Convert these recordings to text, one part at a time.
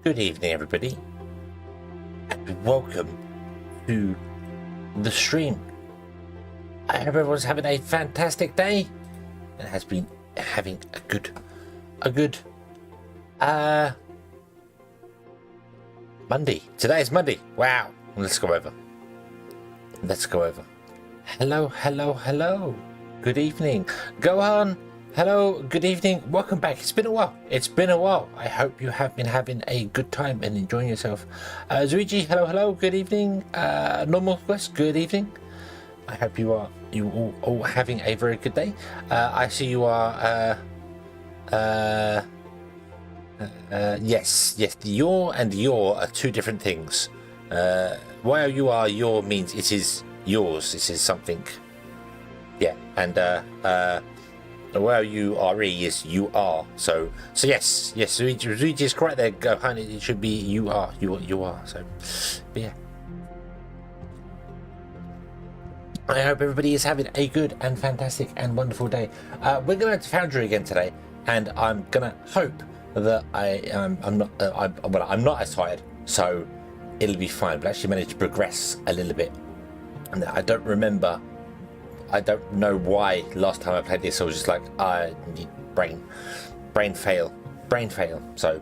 Good evening, everybody, and welcome to the stream. I hope everyone's having a fantastic day and has been having a good Monday. Today is Monday. Wow. Let's go over. Hello. Good evening. Go on. Hello, good evening. Welcome back. It's been a while. I hope you have been having a good time and enjoying yourself. Zuigi, hello. Good evening. Normal Quest, good evening. I hope you all having a very good day. I see you are yes, your and your are two different things. While you are your means it is yours. This is something. Yeah, and well, you are is you are. So yes, Luigi is correct there. Go, honey. It should be you are. So, but yeah. I hope everybody is having a good and fantastic and wonderful day. We're going to Foundry again today, and I'm gonna hope that I'm not as tired, so it'll be fine. But I actually managed to progress a little bit, and I don't know why last time I played this I was just like, I need brain fail. So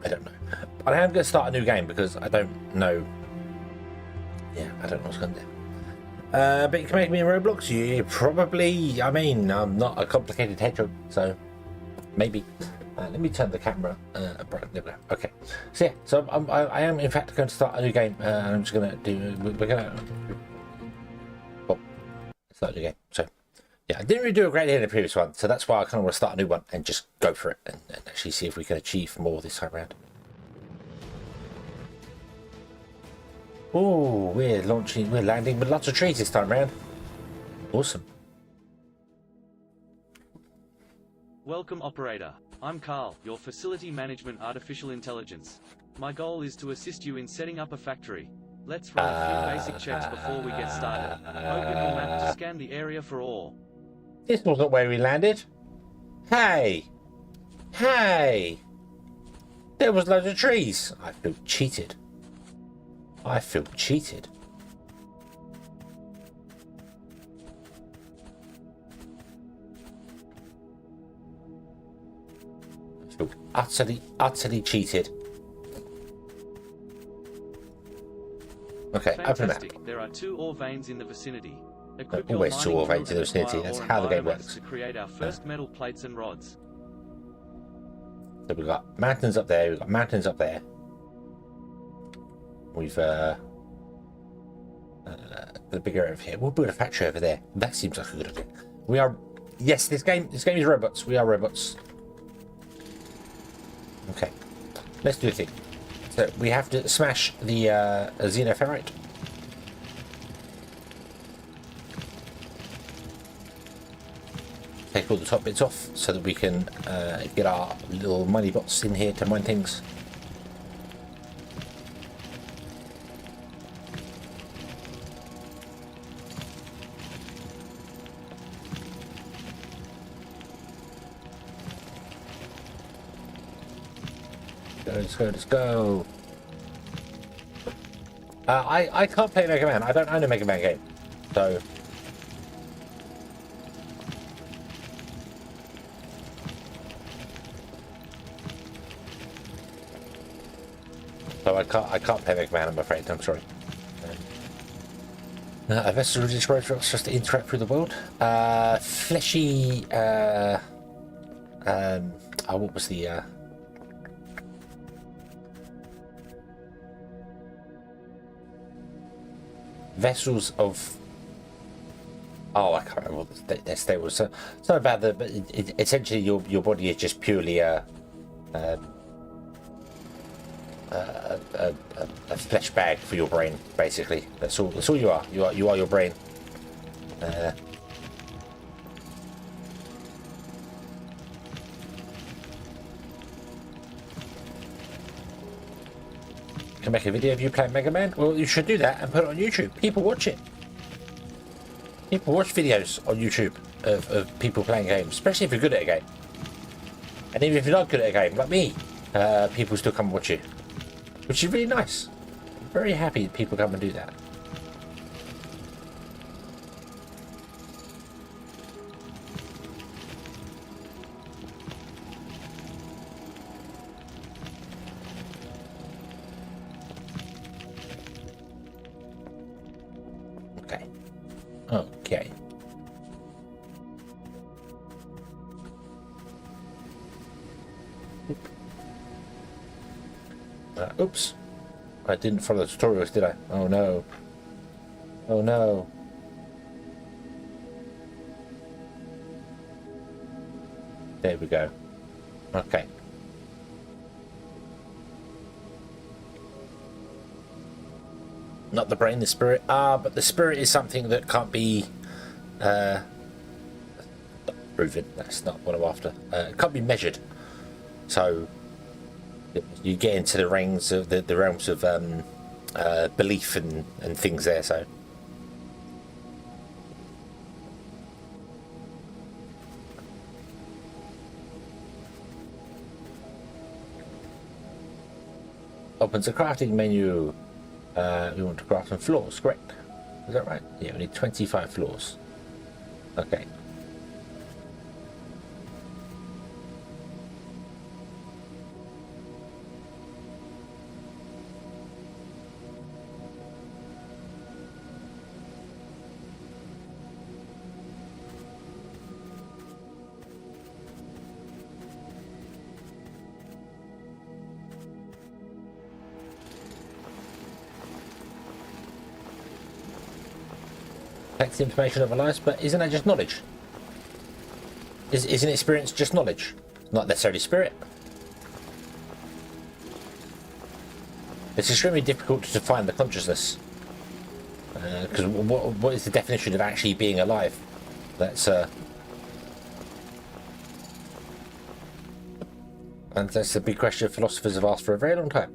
I don't know. But I am going to start a new game because I don't know. Yeah, I don't know what's going to do. But you can make me in Roblox. You probably. I mean, I'm not a complicated hedgehog, so maybe. Let me turn the camera. There we go. Okay. So yeah. So I am in fact going to start a new game. And I'm just going to do. We're going to. Start the game. So yeah, I didn't really do a great deal in the previous one, so that's why I kind of want to start a new one and just go for it and actually see if we can achieve more this time around. Oh, we're landing with lots of trees this time around. Awesome. Welcome, operator. I'm Carl, your facility management artificial intelligence. My goal is to assist you in setting up a factory. Let's run a few basic checks before we get started. Open your map to scan the area for ore. This wasn't where we landed. Hey! There was loads of trees. I feel cheated. I feel utterly cheated. Okay, fantastic. There are 2 ore veins in the vicinity. Equip your always 2 ore mining veins in the vicinity. That's how the game works. To create our first metal plates and rods. So we've got mountains up there. We've got the bigger over here. We'll build a factory over there. That seems like a good idea. We are. Yes, this game is robots. We are robots. Okay, let's do the thing. So we have to smash the xenoferrite. Take all the top bits off so that we can get our little money bots in here to mine things. Let's go. I can't play Mega Man. I don't own a Mega Man game, so I can't play Mega Man. I'm afraid. I'm sorry. A vessel is destroyed for us just to interact through the world. Fleshy. What was the? Vessels of. Oh, I can't remember what their state was. So it's not about the. But essentially, your body is just purely a flesh bag for your brain. Basically, that's all you are. You are your brain. Can make a video of you playing Mega Man. Well, you should do that and put it on YouTube. People watch it. People watch videos on YouTube of people playing games, especially if you're good at a game. And even if you're not good at a game, like me, people still come and watch you, which is really nice. I'm very happy that people come and do that. Okay. Okay. Oops. I didn't follow the tutorials, did I? Oh no. Oh no. There we go. Okay. Not the brain, the spirit. But the spirit is something that can't be proven. That's not what I'm after. It can't be measured. So you get into the realms of the realms of belief and things there. So opens a crafting menu. We want to craft some floors, correct? Is that right? Yeah, we need 25 floors. Okay. Text information of our lives, but isn't that just knowledge? Isn't experience just knowledge? Not necessarily spirit. It's extremely difficult to define the consciousness. Because what is the definition of actually being alive? That's and that's a big question philosophers have asked for a very long time.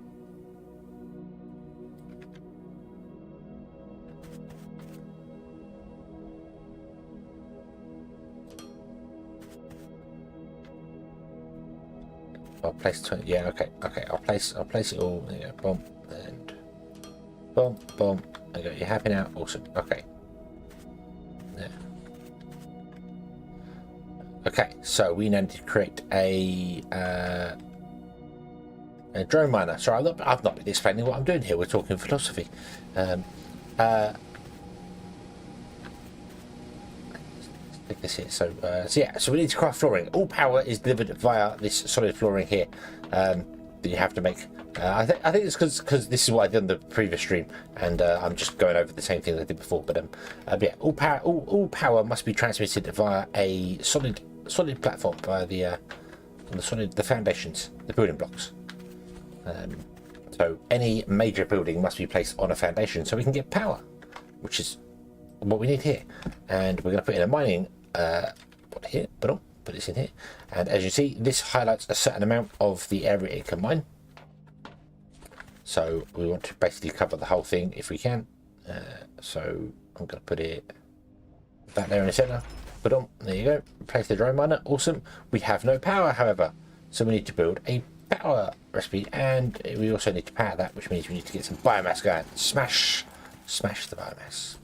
I'll place 20. Yeah, okay. I'll place it all. There you go. Boom and boom, boom. There you go. You're happy now. Awesome. Okay. Yeah. Okay. So we need to create a drone miner. Sorry, I've not been explaining what I'm doing here. We're talking philosophy. Take this here. So yeah, so we need to craft flooring. All power is delivered via this solid flooring here that you have to make. I think it's because this is what I did on the previous stream, and I'm just going over the same thing I did before. But yeah, all power must be transmitted via a solid platform, via the foundations, the building blocks. So any major building must be placed on a foundation so we can get power, which is what we need here. And we're going to put in a mining what here, put this in here, and as you see, this highlights a certain amount of the area it can mine. So we want to basically cover the whole thing if we can. So I'm going to put it back there in the center. There you go. Place the drone miner. Awesome. We have no power, however, so we need to build a power recipe, and we also need to power that, which means we need to get some biomass going. Smash the biomass.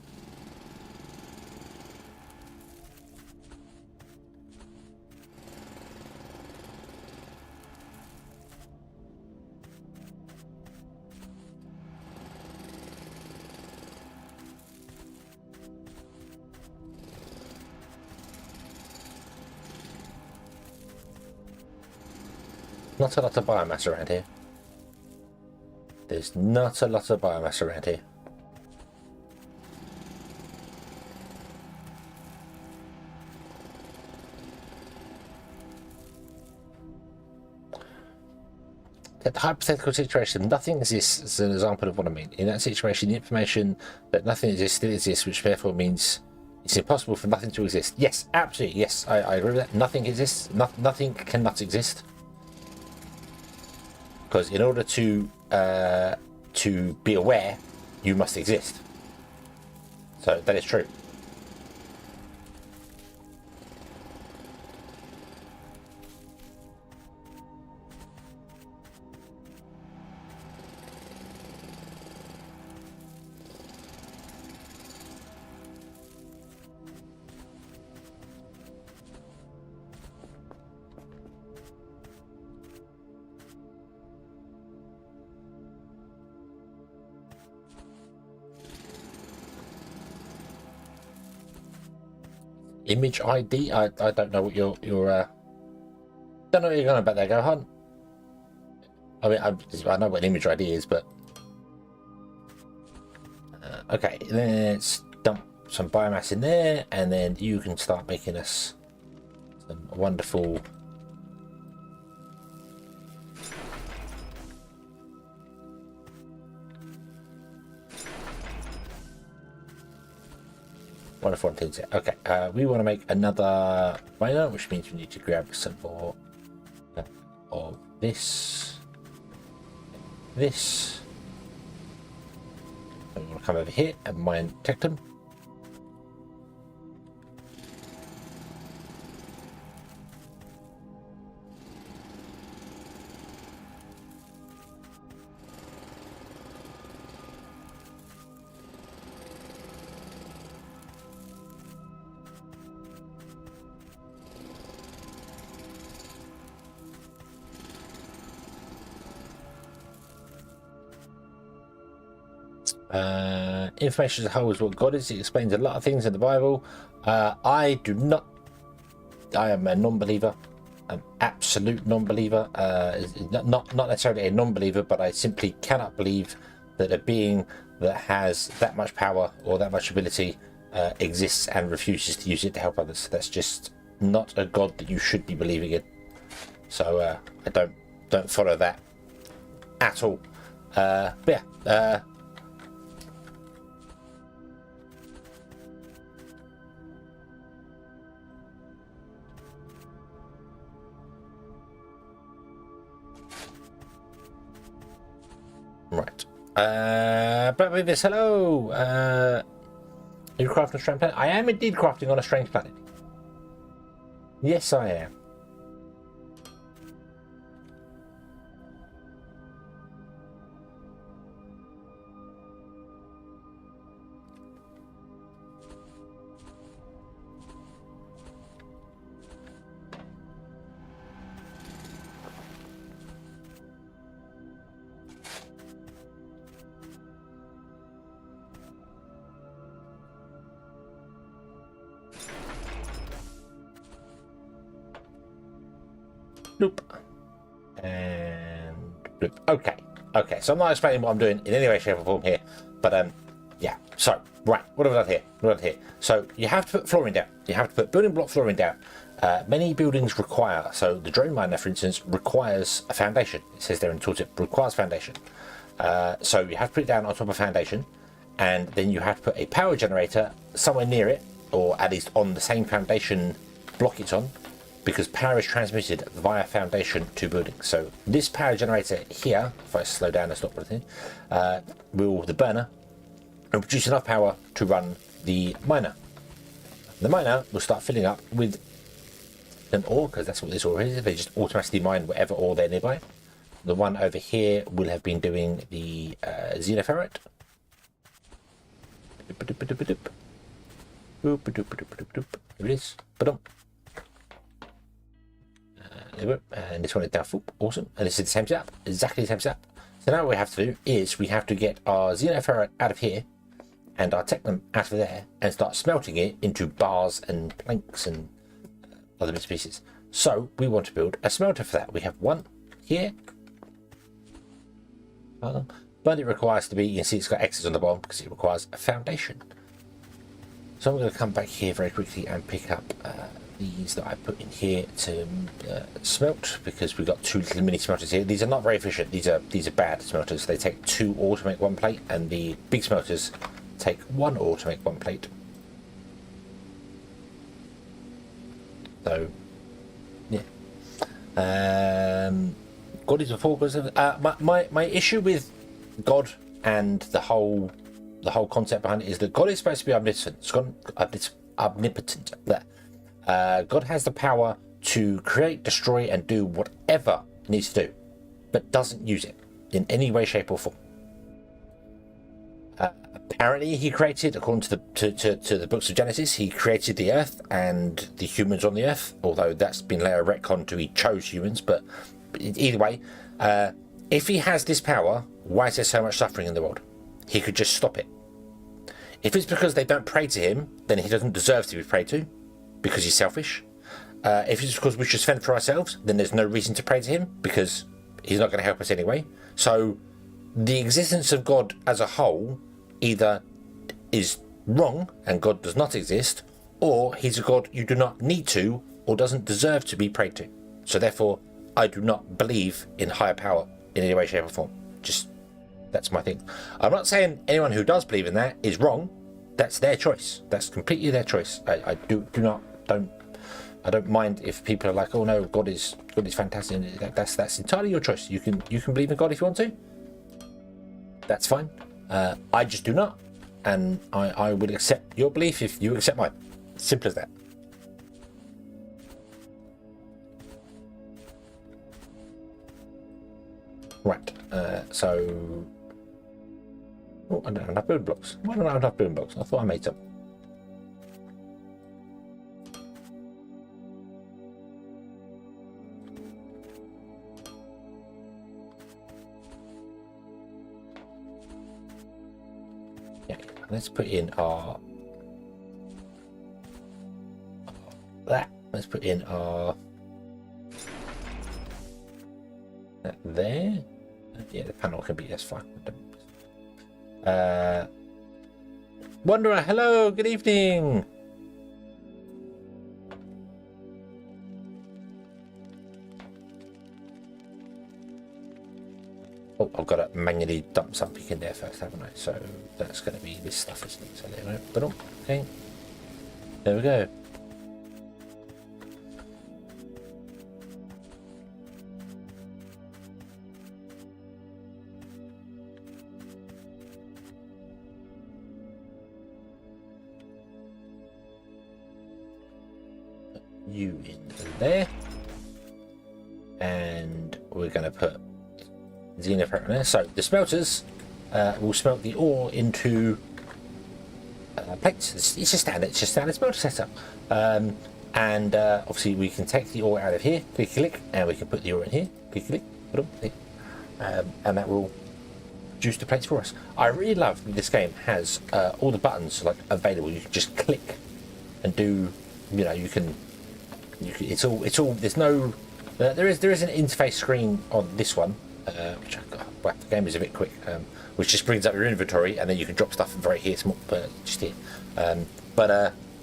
Not a lot of biomass around here. There's not a lot of biomass around here. The hypothetical situation, nothing exists, is an example of what I mean. In that situation, the information that nothing exists still exists, which therefore means it's impossible for nothing to exist. Yes, absolutely, yes, I agree with that. Nothing exists, nothing cannot exist. Because in order to be aware, you must exist. So that is true. Image ID? I don't know what your don't know what you're going about there, Gohan. I mean, I know what an image ID is, but okay, let's dump some biomass in there, and then you can start making us some wonderful things. Okay, we want to make another miner, which means we need to grab some more of this. And we want to come over here and mine tectum. Information as a whole is what God is. It explains a lot of things in the Bible. I do not. I am a non-believer, an absolute non-believer. Not necessarily a non-believer, but I simply cannot believe that a being that has that much power or that much ability exists and refuses to use it to help others. That's just not a God that you should be believing in. So I don't follow that at all. But yeah. Right. But with this, hello. Are you crafting on a strange planet? I am indeed crafting on a strange planet. Yes, I am. Nope. And bloop. Okay, so I'm not explaining what I'm doing in any way, shape or form here, but yeah, so right, what have I done here? So you have to put flooring down. You have to put building block flooring down. Many buildings require, so the drone miner, for instance, requires a foundation. It says there in the tooltip, requires foundation. So you have to put it down on top of foundation, and then you have to put a power generator somewhere near it, or at least on the same foundation block it's on, because power is transmitted via foundation to buildings. So this power generator here, if I slow down and stop everything, the burner will produce enough power to run the miner. The miner will start filling up with an ore, because that's what this ore is. They just automatically mine whatever ore they're nearby. The one over here will have been doing the xenoferrite. Here it is. And this one is down full. Awesome. And this is the same setup, exactly the same setup. So now what we have to do is we have to get our xenoferrite out of here and our technum out of there and start smelting it into bars and planks and other bits and pieces. So we want to build a smelter for that. We have one here, but it requires to be, you can see it's got X's on the bottom because it requires a foundation. So I'm going to come back here very quickly and pick up these that I put in here to smelt, because we've got two little mini smelters here. These are not very efficient. These are bad smelters. They take 2 ore to make 1 plate, and the big smelters take 1 ore to make 1 plate. So yeah, God is before God. My issue with God and the whole concept behind it is that God is supposed to be omniscient. Omnipotent. There. God has the power to create, destroy, and do whatever it needs to do, but doesn't use it in any way, shape, or form. Apparently, he created, according to the books of Genesis, he created the earth and the humans on the earth, although that's been later retconned to he chose humans. But either way, if he has this power, why is there so much suffering in the world? He could just stop it. If it's because they don't pray to him, then he doesn't deserve to be prayed to. because he's selfish. If it's because we should fend for ourselves, then there's no reason to pray to him because he's not going to help us anyway. So the existence of God as a whole either is wrong and God does not exist, or he's a God you do not need to or doesn't deserve to be prayed to. So therefore, I do not believe in higher power in any way, shape or form. Just, that's my thing. I'm not saying anyone who does believe in that is wrong. That's their choice. That's completely their choice. I don't mind if people are like, oh no, God is fantastic. That's entirely your choice. You can believe in God if you want to. That's fine. I just do not, and I will accept your belief if you accept mine. Simple as that. Right. So, oh, I don't have enough building blocks. Why don't I have enough building blocks? I thought I made some. Let's put in our that. Let's put in our that there. Yeah, the panel can be. That's fine. Wanderer, hello. Good evening. Oh, I've got to manually dump something in there first, haven't I? So that's going to be this stuff, isn't it? So there we go. But okay. There we go. Put you in there. And we're going to put Xenopharon there. So the smelters will smelt the ore into plates. It's a standard smelter setup. And obviously we can take the ore out of here, click, and we can put the ore in here, click, and that will produce the plates for us. I really love that this game has all the buttons like available. You can just click and do, you know, you can it's all. There's no. There is an interface screen on this one. Which well, the game is a bit quick, which just brings up your inventory and then you can drop stuff very here, small, just here. Yeah,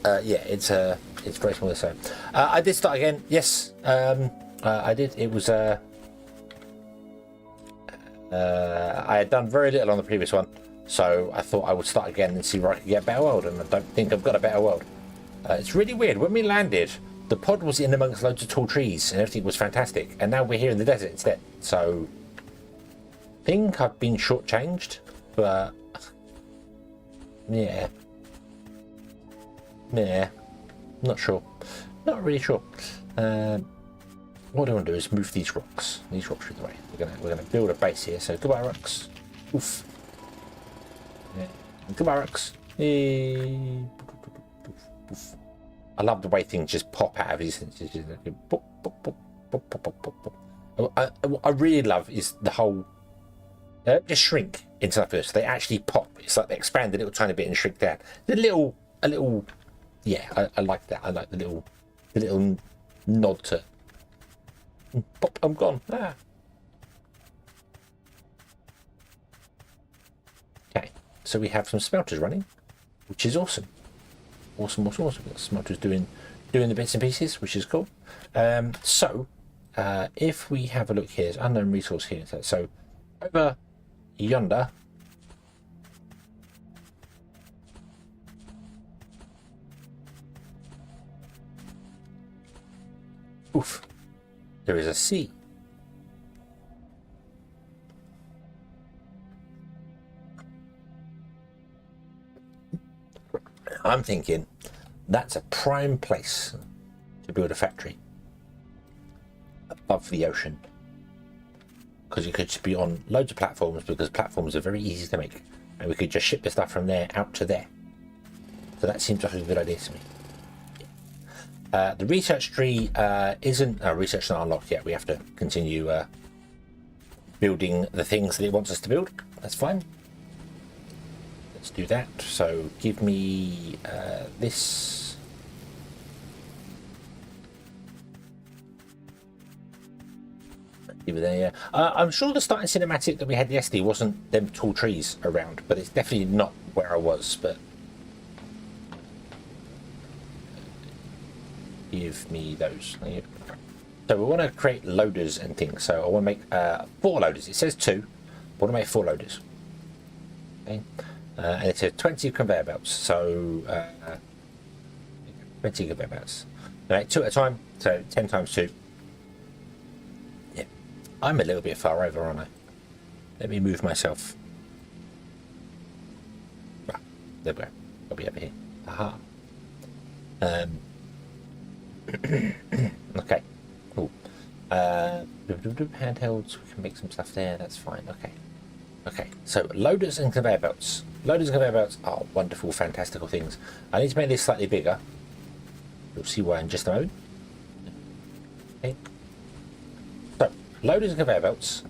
it's very small. So I did start again. Yes, I did. It was I had done very little on the previous one, so I thought I would start again and see where I could get a better world, and I don't think I've got a better world. It's really weird. When we landed, the pod was in amongst loads of tall trees and everything was fantastic, and now we're here in the desert instead. So I think I've been shortchanged, but yeah, not sure, not really sure. What I want to do is move these rocks through the way. We're gonna build a base here. So goodbye rocks. Oof. Yeah. Goodbye rocks. Oof. I love the way things just pop out of these. What I really love is the whole just shrink into that first. They actually pop. It's like they expand a little tiny bit and shrink down. A little. Yeah, I like that. I like the little nod to pop. I'm gone. Ah. Okay, so we have some smelters running, which is awesome. Awesome. We've got smelters doing the bits and pieces, which is cool. If we have a look here, there's unknown resource here. So over yonder, oof, there is a sea. I'm thinking that's a prime place to build a factory above the ocean, because you could just be on loads of platforms, because platforms are very easy to make, and we could just ship the stuff from there out to there. So that seems like a good idea to me. The research tree isn't research not unlocked yet. We have to continue building the things that it wants us to build. That's fine. Let's do that. So give me this. Either there, yeah. I'm sure the starting cinematic that we had yesterday wasn't them tall trees around, but it's definitely not where I was. But give me those. So we want to create loaders and things. So I want to make 4 loaders. It says 2. I want to make 4 loaders. Okay. And it says 20 conveyor belts. So 20 conveyor belts. All right, 2 at a time. So 10 times 2. Yeah. I'm a little bit far over, aren't I? Let me move myself. Right, there we go. I'll be over here. Aha. Okay. Cool. Handhelds. We can make some stuff there. That's fine. Okay. Okay. So loaders and conveyor belts. Loaders and conveyor belts are wonderful, fantastical things. I need to make this slightly bigger. You'll see why in just a moment. Okay. So loaders and conveyor belts.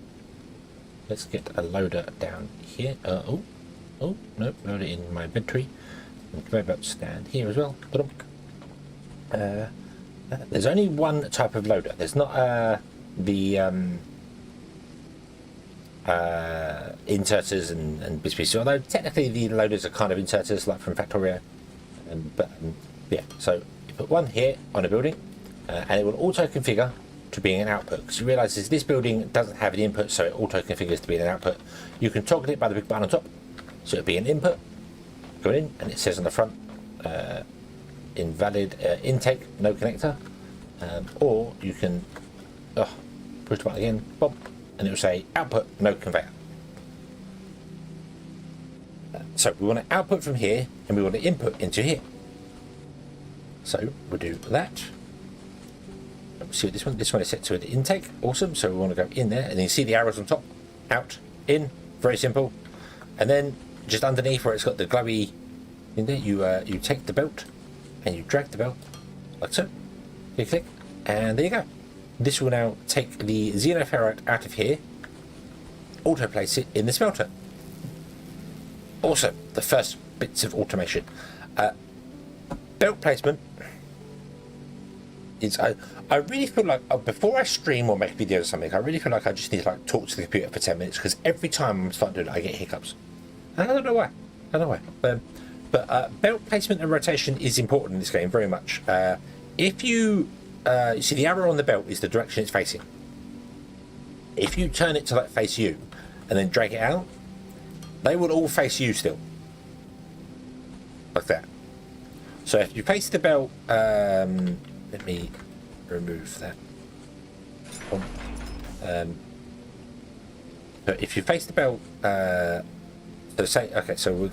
Let's get a loader down here. Oh, no, load it in my inventory. And conveyor belts stand here as well. There's only one type of loader. There's not the inserters and bits pieces. Although technically the loaders are kind of inserters, like from Factorio. But yeah, so you put one here on a building, and it will auto configure to being an output. Because you realise this building doesn't have an input, so it auto configures to be an output. You can toggle it by the big button on top, so it'll be an input. Go in, and it says on the front. Invalid intake, no connector, or you can push the button again, boom, and it will say output, no conveyor. So we want to output from here, and we want to input into here. So we'll do that. See what this one. This one is set to an intake. Awesome. So we want to go in there, and you see the arrows on top, out, in. Very simple. And then just underneath where it's got the glowy in there, you take the belt. And you drag the belt like so. You click, and there you go. This will now take the xenoferrite out of here, auto place it in the smelter. Also, the first bits of automation. Belt placement is. I really feel like before I stream or make videos or something, I really feel like I just need to like talk to the computer for 10 minutes, because every time I'm starting to do it, I get hiccups. And I don't know why. But belt placement and rotation is important in this game, very much. If you see the arrow on the belt is the direction it's facing. If you turn it to like face you and then drag it out, they will all face you still. Like that. So if you face the belt, let me remove that. But if you face the belt, so say, okay, so we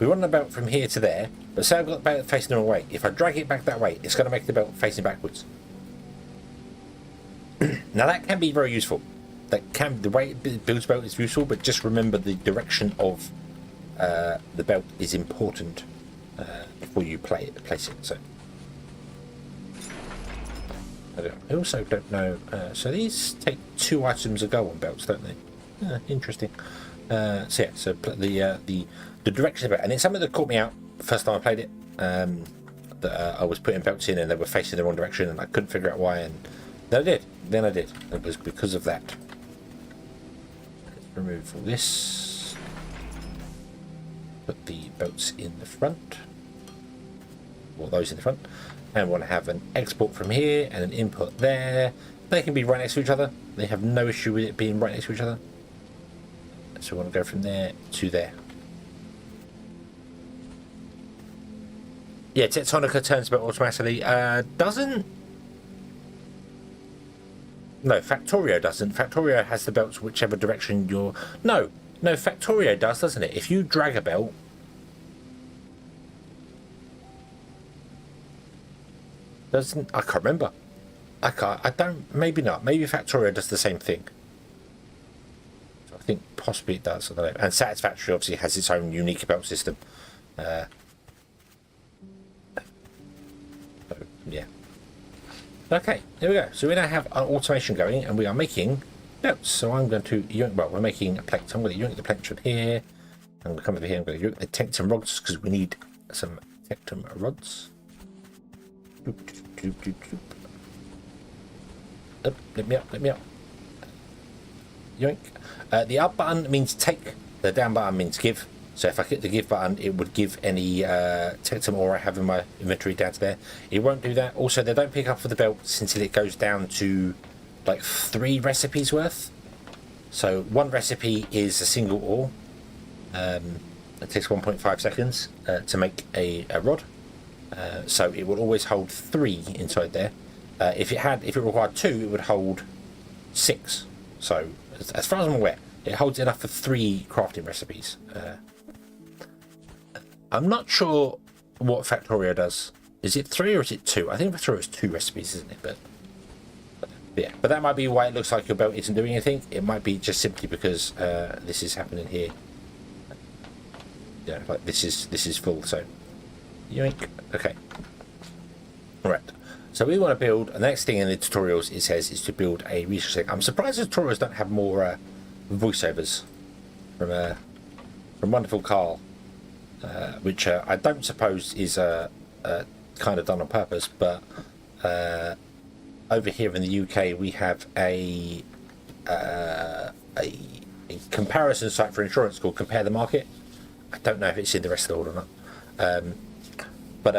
want the belt from here to there, but say I've got the belt facing the wrong way. If I drag it back that way, it's going to make the belt facing backwards. Now that can be very useful. The way it builds belt is useful, but just remember the direction of the belt is important before you place it. So I also don't know. So these take 2 items a go on belts, don't they? Interesting. So yeah, so the direction of it, and it's something that caught me out the first time I played it. That I was putting belts in and they were facing the wrong direction, and I couldn't figure out why. And then I did. It was because of that. Let's remove all this. Put the belts in the front, or those in the front, and we want to have an export from here and an input there. They can be right next to each other. They have no issue with it being right next to each other. So we want to go from there to there. Yeah, Tectonica turns belt automatically. Doesn't... No, Factorio doesn't. Factorio has the belts whichever direction you're... No, Factorio does, doesn't it? If you drag a belt... Doesn't... I can't remember. I don't... Maybe not. Maybe Factorio does the same thing. I think possibly it does. I don't know. And Satisfactory obviously has its own unique belt system. So, yeah. Okay, here we go. So we now have our automation going, and we are making belts. So I'm going to yoink. Well, we're making a plank. So I'm going to yoink the plank from here. I'm going to come over here. I'm going to yoink the tectum rods because we need some tectum rods. Let me up. Yoink. The up button means take. The down button means give. So if I hit the give button, it would give any tectum ore I have in my inventory down to there. It won't do that. Also, they don't pick up for the belts until it goes down to like 3 recipes worth. So 1 recipe is a single ore. It takes 1.5 seconds to make a rod. So it will always hold 3 inside there. If it required 2, it would hold 6. So as far as I'm aware, it holds enough for 3 crafting recipes. I'm not sure what Factorio does. Is it 3 or is it 2? I think Factorio is 2 recipes, isn't it? But yeah, but that might be why it looks like your belt isn't doing anything. It might be just simply because this is happening here. Yeah, like this is full. So yoink. Okay. All right. So we want to build. The next thing in the tutorials it says is to build a research thing. I'm surprised the tutorials don't have more voiceovers from wonderful Carl, which I don't suppose is kind of done on purpose, but over here in the UK we have a comparison site for insurance called Compare the Market. I don't know if it's in the rest of the world or not, but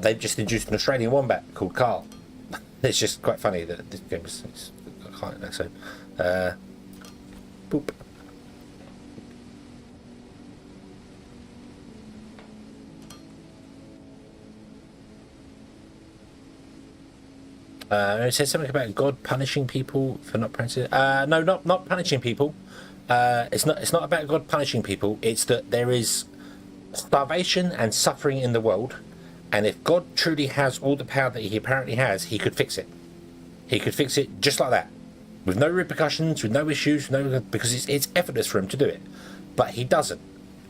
they've just introduced an Australian wombat called Carl. It's just quite funny that this game is I can't know, so boop. It says something about God punishing people for not practicing. No, not punishing people. It's not about God punishing people. It's that there is starvation and suffering in the world, and if God truly has all the power that he apparently has, he could fix it. He could fix it just like that, with no repercussions, with no issues, because it's effortless for him to do it. But he doesn't.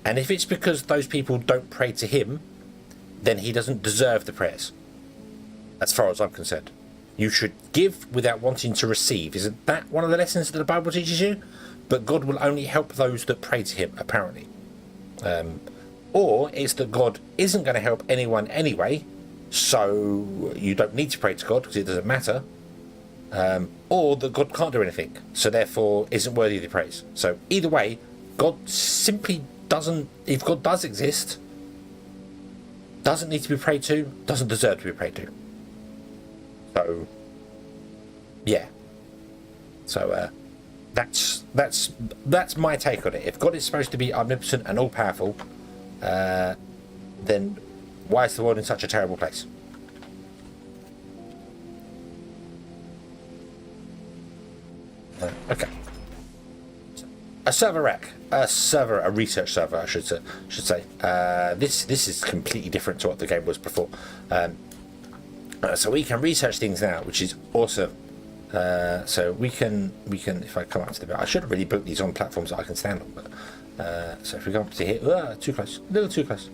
And if it's because those people don't pray to him, then he doesn't deserve the prayers. As far as I'm concerned. You should give without wanting to receive. Isn't that one of the lessons that the Bible teaches you? But God will only help those that pray to him, apparently. Or it's that God isn't going to help anyone anyway, so you don't need to pray to God because it doesn't matter. Or that God can't do anything, so therefore isn't worthy of the praise. So either way, God simply doesn't, if God does exist, doesn't need to be prayed to, doesn't deserve to be prayed to. So, yeah. So that's my take on it. If God is supposed to be omnipotent and all-powerful, then why is the world in such a terrible place? Okay. A research server, I should say. This is completely different to what the game was before. So we can research things now, which is awesome. So we can, if I come up to the bit, I should have really built these on platforms that I can stand on, but so if we come up to here, too close, a little too close.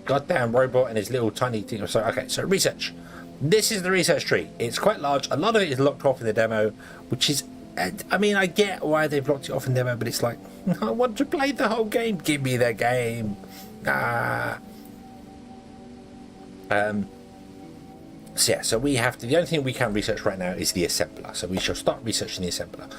Goddamn robot and his little tiny thing. So okay, so research. This is the research tree. It's quite large. A lot of it is locked off in the demo, which is, I mean, I get why they've locked it off in the demo, but it's like, I want to play the whole game. Give me the game. So yeah, so we have to, the only thing we can research right now is the assembler. So we shall start researching the assembler.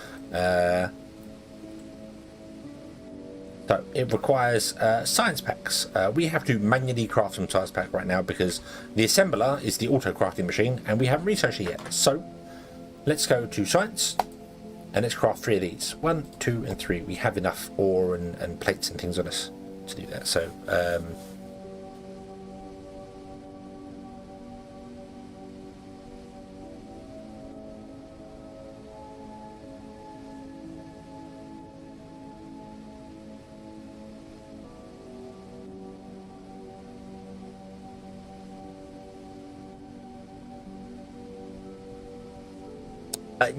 So it requires science packs. We have to manually craft some science pack right now because the assembler is the auto crafting machine and we haven't researched it yet. So let's go to science and let's craft 3 of these. 1, 2, and 3. We have enough ore and plates and things on us to do that. So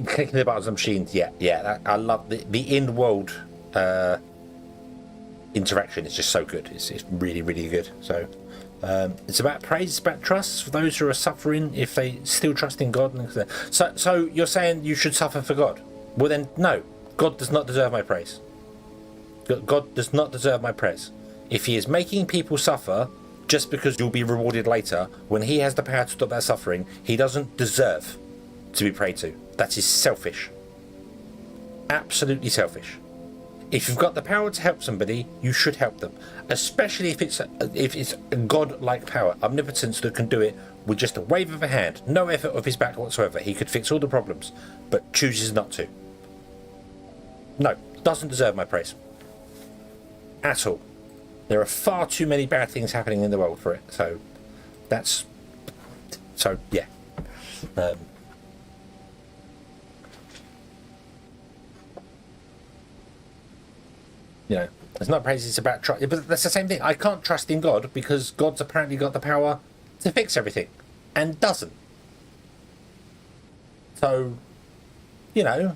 clicking the buttons on machines, I love the in-world interaction. Is just so good. It's really, really good. So it's about praise, it's about trust for those who are suffering if they still trust in God. So you're saying you should suffer for God? Well then, no. God does not deserve my praise. God does not deserve my praise. If he is making people suffer, just because you'll be rewarded later, when he has the power to stop that suffering, he doesn't deserve to be prayed to. That is selfish. Absolutely selfish. If you've got the power to help somebody, you should help them, especially if it's a god-like power, omnipotence that can do it with just a wave of a hand, no effort of his back whatsoever. He could fix all the problems, but chooses not to. No, doesn't deserve my praise at all. There are far too many bad things happening in the world for it. So yeah. You know, it's not praise, it's about trust. But that's the same thing. I can't trust in God because God's apparently got the power to fix everything and doesn't. So, you know,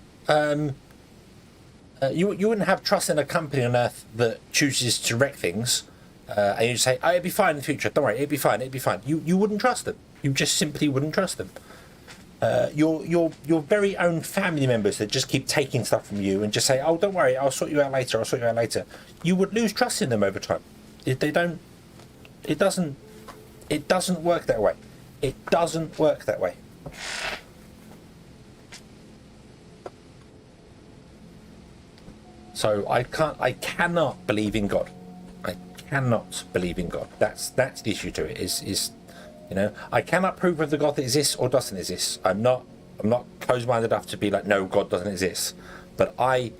you wouldn't have trust in a company on earth that chooses to wreck things, and you say, "Oh, it'll be fine in the future. Don't worry, it'll be fine. It'll be fine." You wouldn't trust them. You just simply wouldn't trust them. Your very own family members that just keep taking stuff from you and just say, "Oh, don't worry, I'll sort you out later. I'll sort you out later." You would lose trust in them over time. If they don't, it doesn't work that way. It doesn't work that way. So I cannot believe in God. I cannot believe in God. That's the issue to it. Is you know, I cannot prove whether God exists or doesn't exist. I'm not closed-minded enough to be like, no, God doesn't exist. But I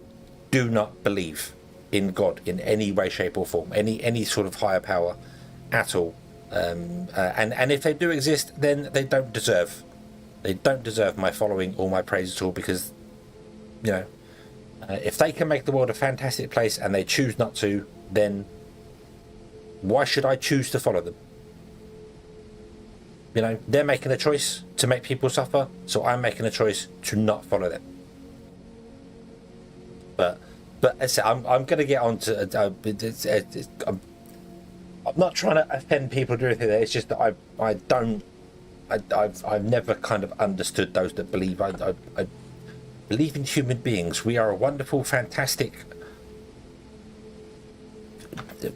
do not believe in God in any way, shape, or form, any sort of higher power at all. And if they do exist, then they don't deserve my following or my praise at all, because, you know, if they can make the world a fantastic place and they choose not to, then why should I choose to follow them? You know, they're making a choice to make people suffer, so I'm making a choice to not follow them. But as I said, I'm going to get on to. I'm not trying to offend people or anything. It's just that I've never kind of understood those that believe. I believe in human beings. We are a wonderful, fantastic.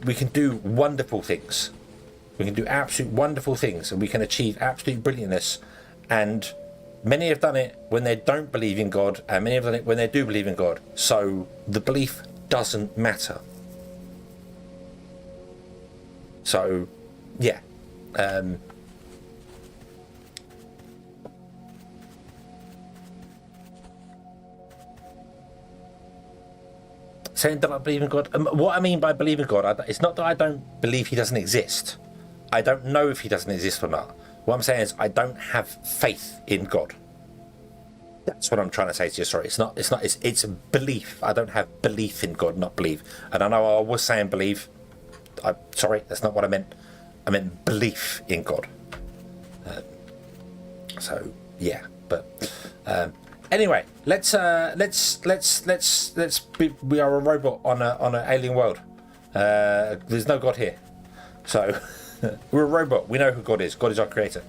We can do wonderful things. We can do absolute wonderful things, and we can achieve absolute brilliantness. And many have done it when they don't believe in God, and many have done it when they do believe in God. So the belief doesn't matter. So, yeah. Saying that I believe in God. What I mean by believe in God, it's not that I don't believe he doesn't exist. I don't know if he doesn't exist or not. What I'm saying is I don't have faith in God. That's what I'm trying to say to you. Sorry, it's belief. I don't have belief in God, not believe. And I know I was saying believe. I'm sorry, that's not what I meant. I meant belief in God. So yeah, but anyway, let's we are a robot on an alien world. There's no God here, so we're a robot. We know who God is. God is our creator.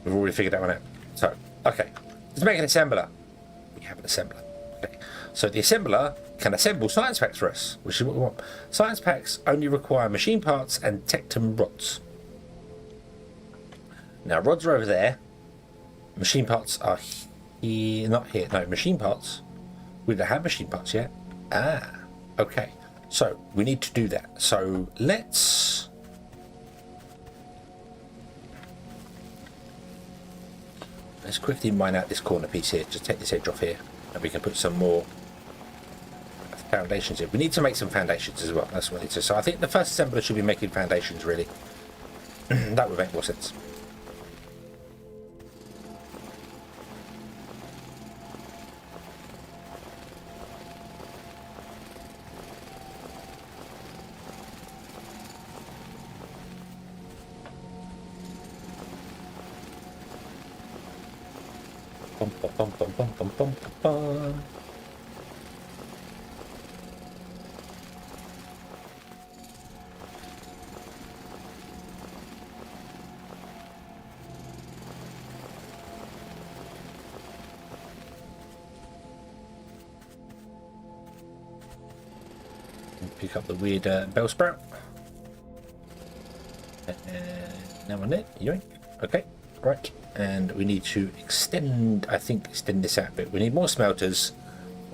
We've already figured that one out. So okay, let's make an assembler. We have an assembler. Okay, so the assembler can assemble science packs for us, which is what we want. Science packs only require machine parts and tectum rods. Now rods are over there. Machine parts are here, not here. No, machine parts. We don't have machine parts yet. Ah, okay. So we need to do that. So let's quickly mine out this corner piece here. Just take this edge off here, and we can put some more foundations here. We need to make some foundations as well. That's what we need to. So I think the first assembler should be making foundations, really. That would make more sense. Bum, bum, bum, bum, bum, bum, bum. Pick up the weird bell sprout. Now on it, yoink. Okay, right. And we need to extend, I think, extend this out a bit. We need more smelters.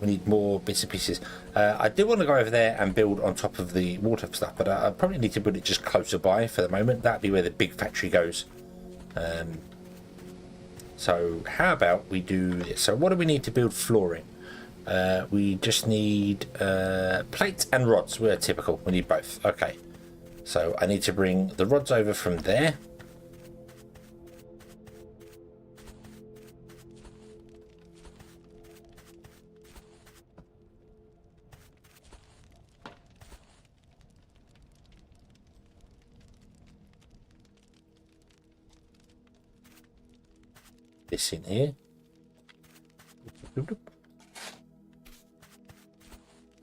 We need more bits and pieces. I do want to go over there and build on top of the water stuff, but I probably need to build it just closer by for the moment. That'd be where the big factory goes. So how about we do this? So what do we need to build flooring? We just need plates and rods. We're typical. We need both. Okay. So I need to bring the rods over from there. This in here.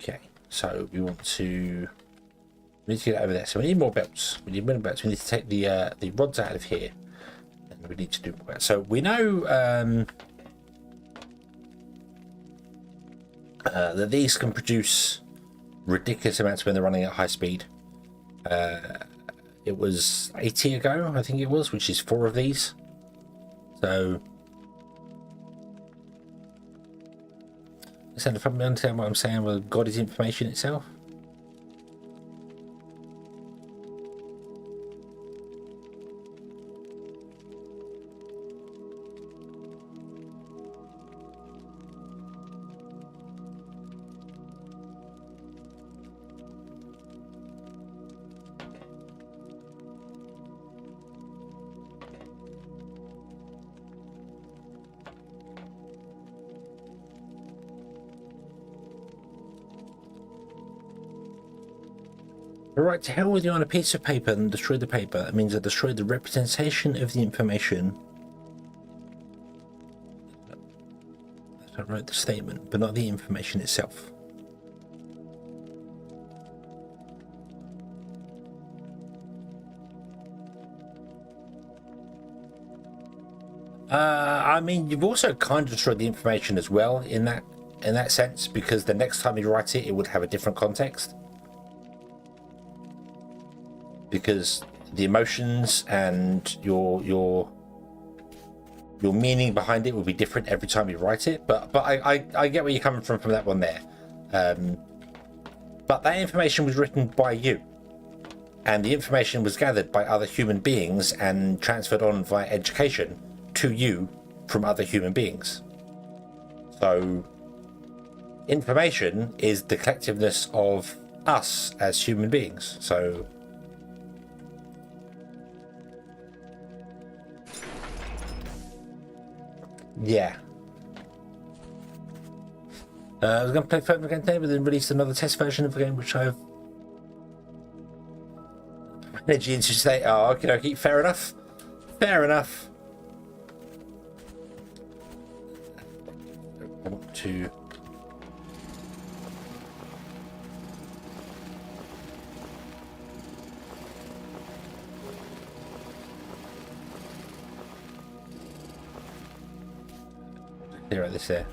Okay, so we want to get it over there. So we need more belts. We need more belts. We need to take the rods out of here, and we need to do more. So we know that these can produce ridiculous amounts when they're running at high speed. It was 80 ago, I think it was, which is 4 of these. So. So if I understand what I'm saying, well, God is information itself. Right, to hell with you on a piece of paper and destroy the paper. That means I destroyed the representation of the information. I wrote the statement, but not the information itself. I mean, you've also kind of destroyed the information as well in that sense, because the next time you write it, it would have a different context. Because the emotions and your meaning behind it will be different every time you write it. But I get where you're coming from that one there. But that information was written by you, and the information was gathered by other human beings and transferred on via education to you from other human beings. So information is the collectiveness of us as human beings. So yeah. I was going to play Foundry again today, but then released another test version of the game, which I've energy into say, oh, okay, fair enough. Fair enough. I want to clear out this there.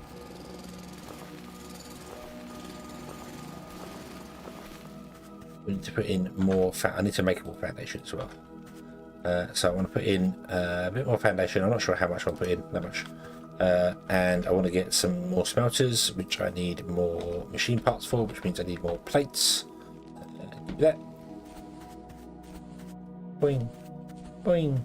We need to put in more I need to make more foundation as well. So I want to put in a bit more foundation. I'm not sure how much I'll put in, that much. And I want to get some more smelters, which I need more machine parts for, which means I need more plates. Do that. Boing. Boing.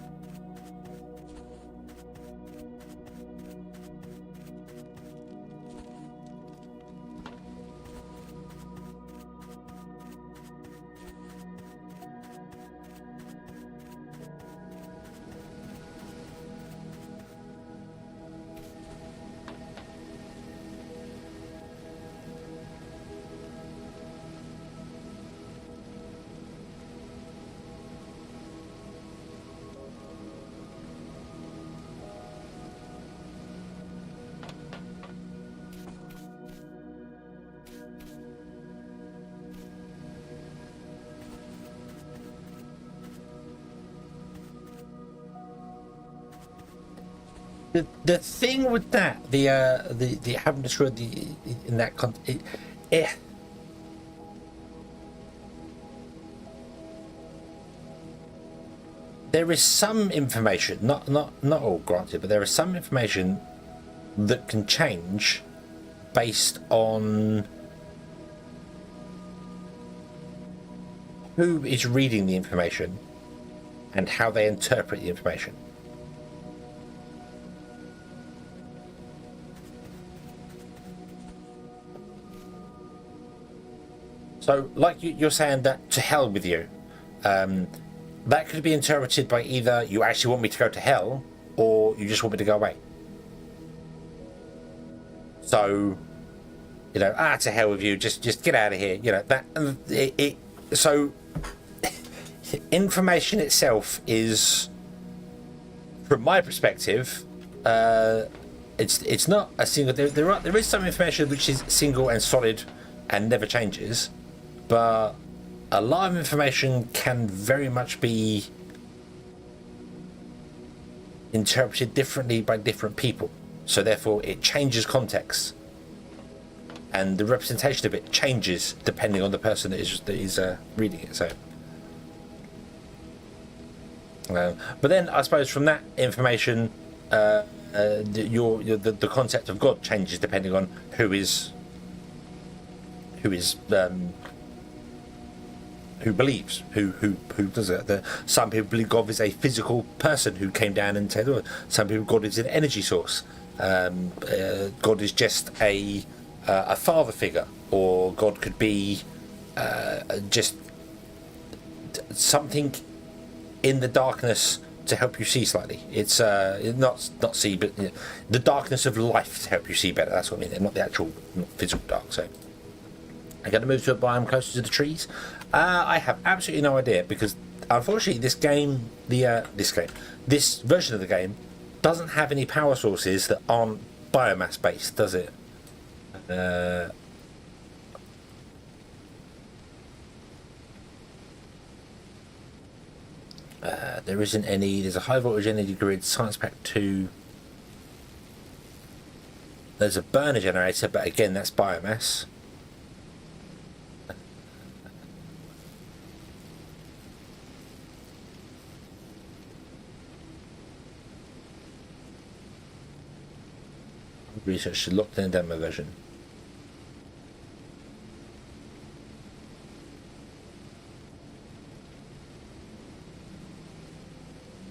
The thing with that, the having destroyed the in that context, there is some information, not all granted, but there is some information that can change based on who is reading the information and how they interpret the information. So, like you're saying that to hell with you, that could be interpreted by either you actually want me to go to hell or you just want me to go away. So, you know, to hell with you, just get out of here. You know, that so information itself is, from my perspective, it's not a single. There is some information which is single and solid and never changes, but a lot of information can very much be interpreted differently by different people. So therefore, it changes context, and the representation of it changes depending on the person that is reading it. So, but then I suppose from that information, the concept of God changes depending on who believes, who does it. Some people believe God is a physical person who came down and said, some people God is an energy source. God is just a father figure, or God could be just something in the darkness to help you see slightly. It's not see, but the darkness of life to help you see better. That's what I mean. Not the actual, not physical dark. So I'm going to move to a biome closer to the trees. I have absolutely no idea, because unfortunately this version of the game doesn't have any power sources that aren't biomass based, does it? There isn't any. There's a high voltage energy grid, science pack 2. There's a burner generator, but again that's biomass. Research locked in demo version.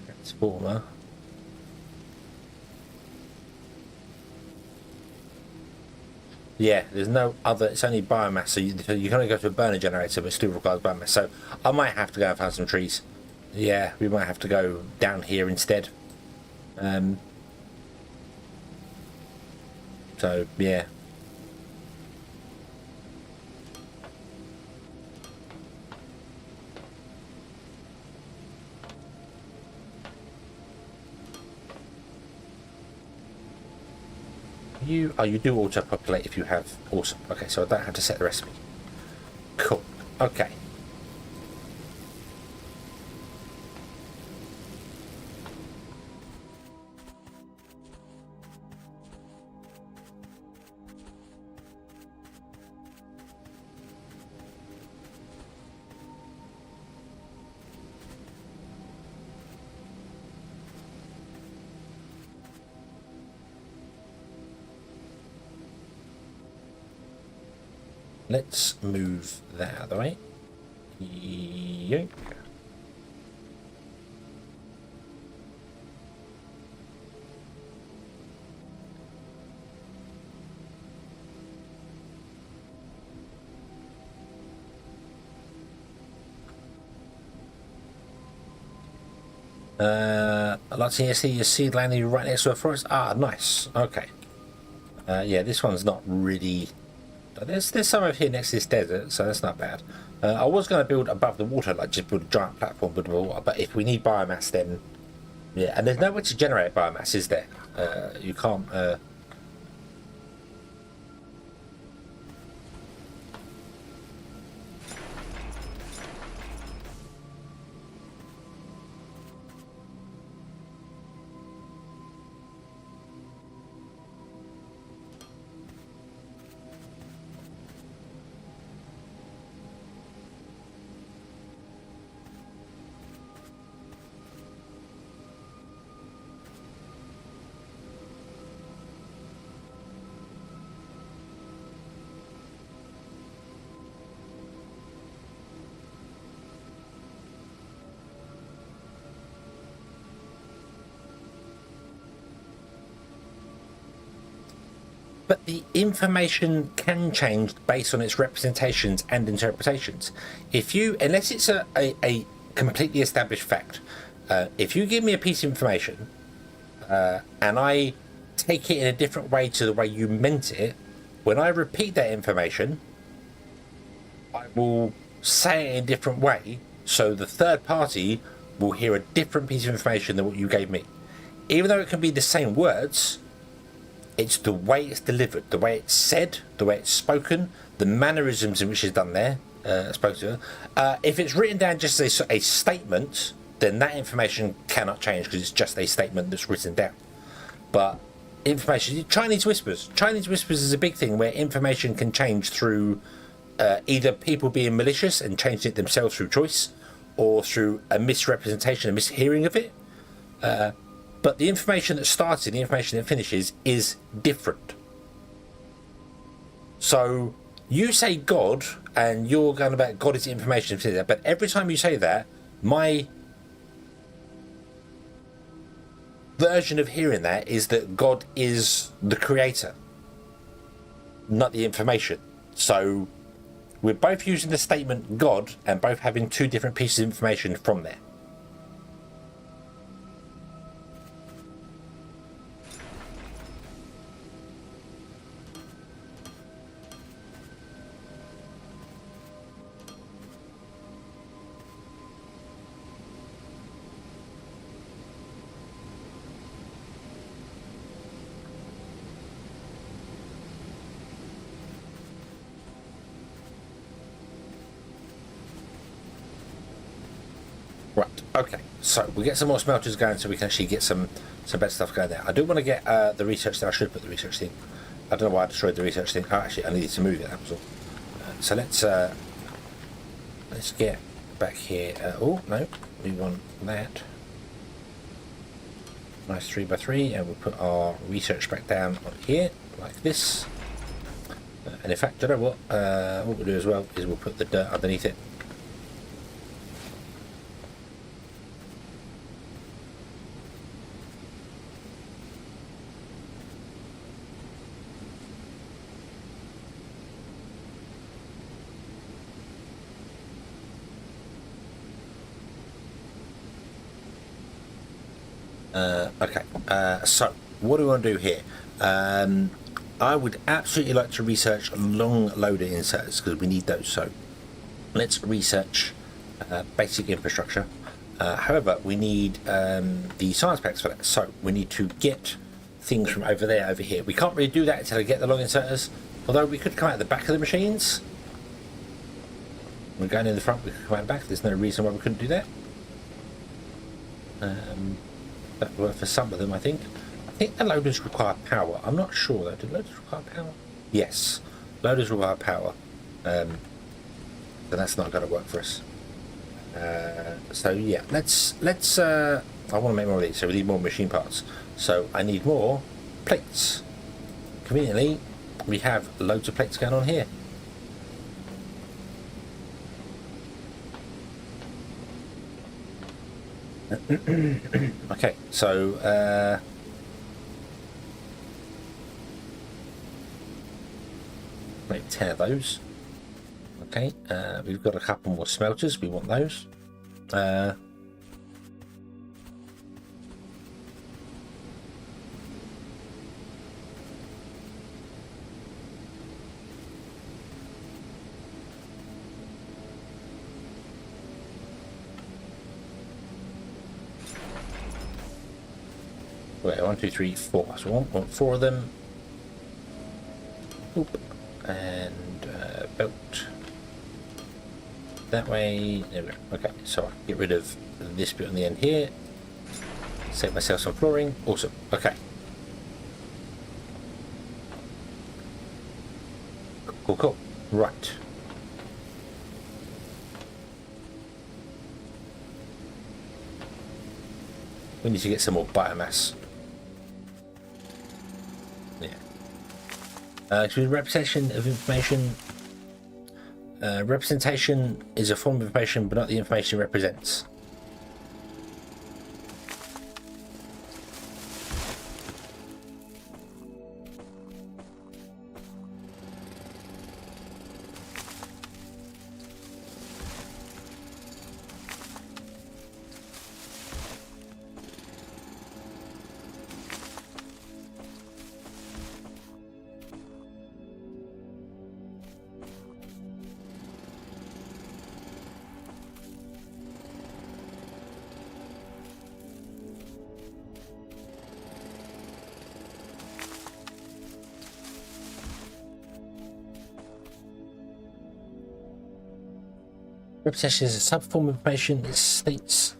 Transformer. Yeah, there's no other. It's only biomass, so you can only go to a burner generator, but it still requires biomass. So I might have to go and find some trees. Yeah, we might have to go down here instead. So yeah. You do auto populate if you have. Awesome. Okay, so I don't have to set the recipe. Cool. Okay. Let's move that out of the way. Yoink. I'd like to see your seed landing right next to a forest. Ah, nice. Okay. Yeah, this one's not really. There's some over here next to this desert, so that's not bad. I was going to build above the water, like just build a giant platform above the water, but if we need biomass, then yeah. And there's no way to generate biomass, is there? You can't. But the information can change based on its representations and interpretations. If you, unless it's a completely established fact, if you give me a piece of information and I take it in a different way to the way you meant it, when I repeat that information, I will say it in a different way, so the third party will hear a different piece of information than what you gave me. Even though it can be the same words, it's the way it's delivered, the way it's said, the way it's spoken, the mannerisms in which it's done there, spoken to. If it's written down just as a statement, then that information cannot change because it's just a statement that's written down. But information, Chinese whispers is a big thing where information can change through either people being malicious and changing it themselves through choice, or through a misrepresentation, a mishearing of it. But the information that starts and the information that finishes is different. So you say God, and you're going about God is the information, but every time you say that, my version of hearing that is that God is the creator, not the information. So we're both using the statement God and both having two different pieces of information from there. Right, okay, so we'll get some more smelters going so we can actually get some better stuff going there. I do want to get the research thing. I should put the research thing. I don't know why I destroyed the research thing. Oh, actually, I needed to move it, that was all. So let's get back here. Oh, no, we want that. Nice 3x3, and we'll put our research back down on here, like this. And in fact, do you know what? What we'll do as well is we'll put the dirt underneath it. Okay, so what do we want to do here? I would absolutely like to research long loader inserts because we need those. So let's research basic infrastructure. However, we need the science packs for that. So we need to get things from over there over here. We can't really do that until I get the long inserters. Although we could come out the back of the machines. We're going in the front, we could come out the back. There's no reason why we couldn't do that. That would work for some of them, I think. I think the loaders require power. I'm not sure though. Do loaders require power? Yes, loaders require power. But that's not going to work for us. So yeah, let's. I want to make more of these, so we need more machine parts. So I need more plates. Conveniently, we have loads of plates going on here. Okay, so make 10 of those. Okay, we've got a couple more smelters, we want those. Wait, 1, 2, 3, 4. So I want 4 of them. Oop. And belt. That way. There we go. Okay, so I can get rid of this bit on the end here. Save myself some flooring. Awesome. Okay. Cool, cool. Right. We need to get some more biomass. Representation of information. Representation is a form of information, but not the information it represents. Repetition is a subform of information. It states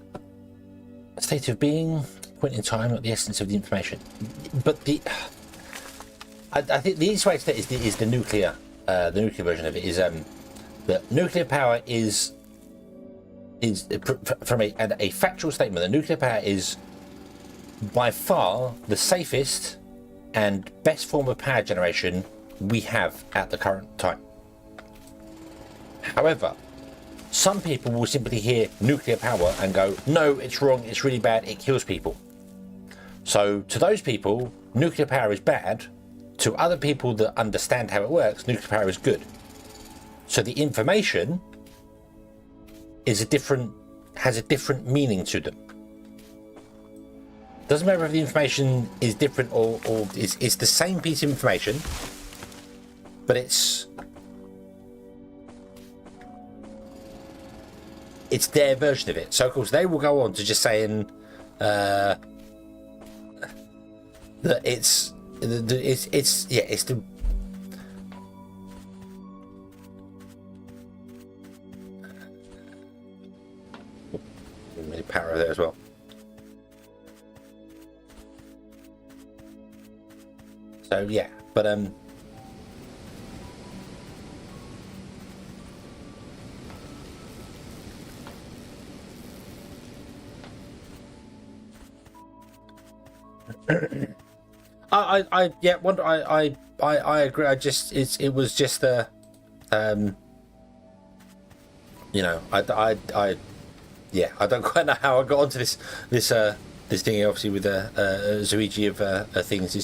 a state of being, point in time, not the essence of the information. But I think the easiest way to say it is the nuclear version of it is the nuclear power is from a factual statement. The nuclear power is by far the safest and best form of power generation we have at the current time. However, some people will simply hear nuclear power and go, no, it's wrong, it's really bad, it kills people. So to those people, nuclear power is bad. To other people that understand how it works, nuclear power is good. So the information has a different meaning to them. Doesn't matter if the information is different or it's the same piece of information, but it's their version of it. So of course they will go on to just saying that it's the power there as well. So yeah, but I agree. It was just the I don't quite know how I got onto this thing, obviously with the Zuigi of things.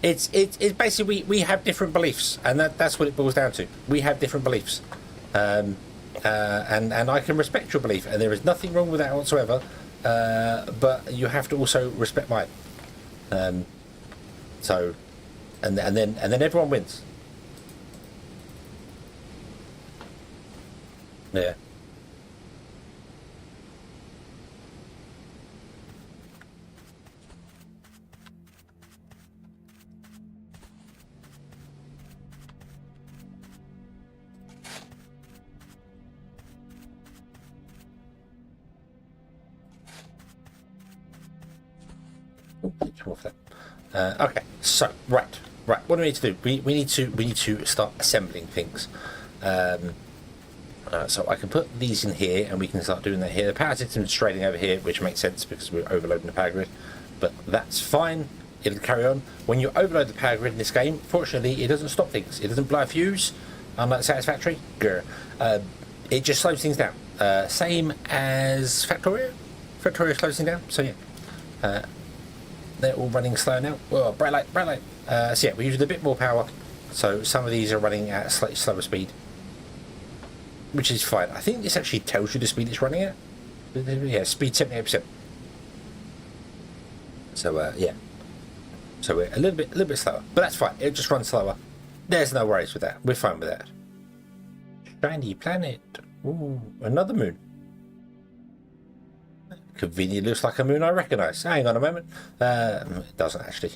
It's basically we have different beliefs, and that's what it boils down to. We have different beliefs, and I can respect your belief, and there is nothing wrong with that whatsoever. But you have to also respect mine. So, and then everyone wins. Yeah. Okay, so right. What do we need to do? We need to start assembling things. So I can put these in here, and we can start doing that here. The power system is straight over here, which makes sense because we're overloading the power grid. But that's fine. It'll carry on. When you overload the power grid in this game, fortunately, it doesn't stop things. It doesn't blow a fuse. Unlike Satisfactory, it just slows things down. Same as Factorio. Factorio slows things down. So yeah. They're all running slow now. Whoa, bright light. So yeah, we're using a bit more power. So some of these are running at a slightly slower speed, which is fine. I think this actually tells you the speed it's running at. Yeah, speed 78%. So yeah. So we're a little bit slower, but that's fine. It'll just run slower. There's no worries with that. We're fine with that. Shiny planet. Ooh, another moon. Conveniently looks like a moon I recognise. Hang on a moment. It doesn't actually.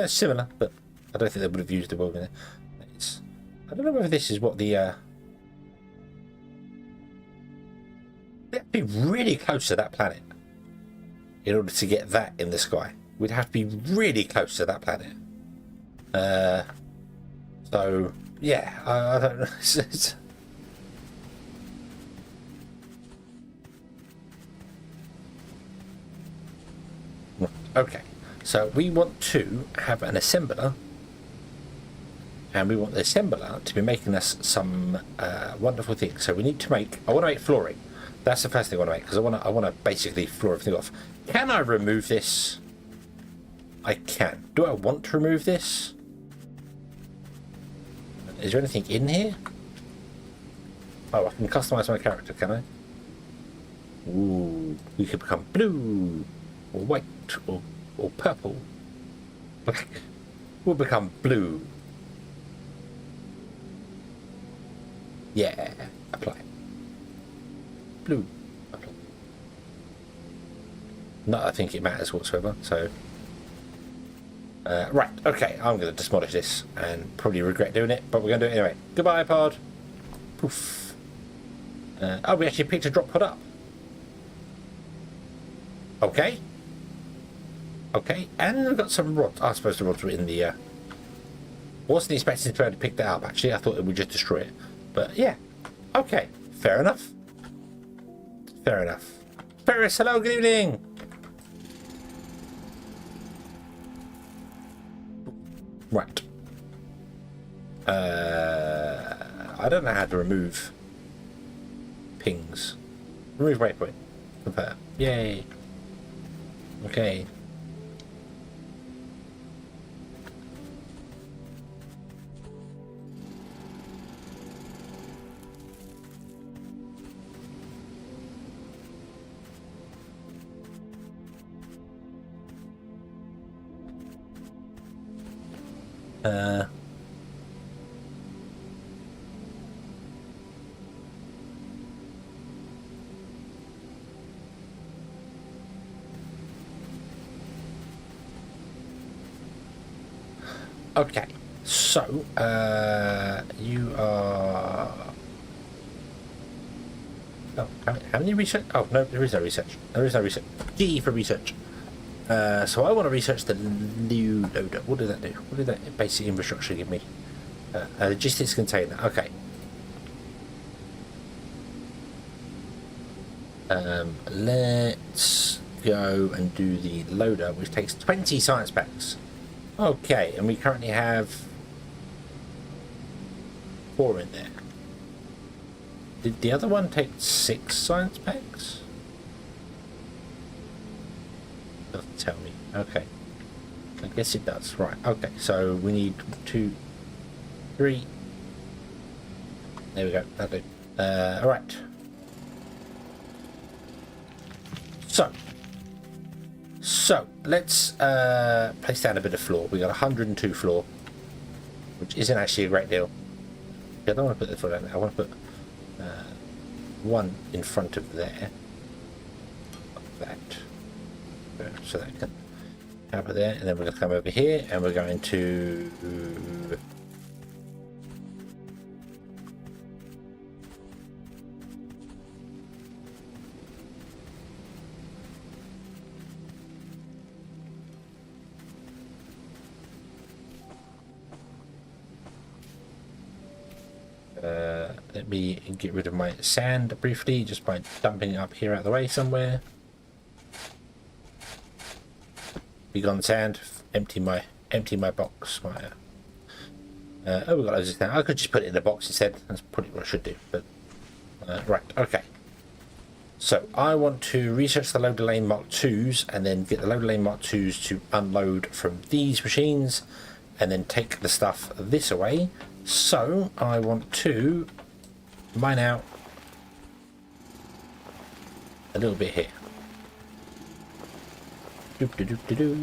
Similar, but I don't think they would have used the word in it. I don't know whether this is what the. They have to be really close to that planet in order to get that in the sky. We'd have to be really close to that planet. So yeah, I don't know. Okay, so we want to have an assembler, and we want the assembler to be making us some wonderful things. So we need to make. I want to make flooring. That's the first thing I want to make, because I want to basically floor everything off. Can I remove this? I can. Do I want to remove this? Is there anything in here? Oh, I can customize my character, can I? Ooh, we could become blue, or white, or purple. Black. We'll become blue. Yeah, apply. Blue. Apply. No, I think it matters whatsoever, so... right, okay, I'm going to demolish this and probably regret doing it, but we're going to do it anyway. Goodbye, pod. Poof. Oh, we actually picked a drop pod up. Okay. Okay, and we've got some rods. I suppose the rods were in the... wasn't expecting to be able to pick that up, actually. I thought it would just destroy it. But, yeah. Okay, fair enough. Fair enough. Ferris, hello, good evening! Right. I don't know how to remove pings. Remove waypoint. Compare. Yay. Okay. Okay, so you are... Oh, how many research? Oh, no, there is no research. There is no research. G for research. So I want to research the new loader. What did that do? What did that basic infrastructure give me? A logistics container. Okay. Let's go and do the loader, which takes 20 science packs. Okay, and we currently have 4 in there. Did the other one take 6 science packs? Doesn't tell me. Okay. I guess it does. Right. Okay, so we need 2, 3. There we go. That'll do. Alright. So let's place down a bit of floor. We got 102 floor, which isn't actually a great deal. I don't want to put the floor down there. I want to put 1 in front of there, like that, so that can cover there. And then we're going to come over here, and we're going to let me get rid of my sand briefly, just by dumping it up here out of the way somewhere. Be gone sand. Empty my box. Oh, we got loads of sand. I could just put it in a box instead. That's probably what I should do. But right, okay. So I want to research the loader lane Mark IIs, and then get the loader lane Mark IIs to unload from these machines, and then take the stuff this away. So I want to mine out a little bit here. Doop -de doop -de doo.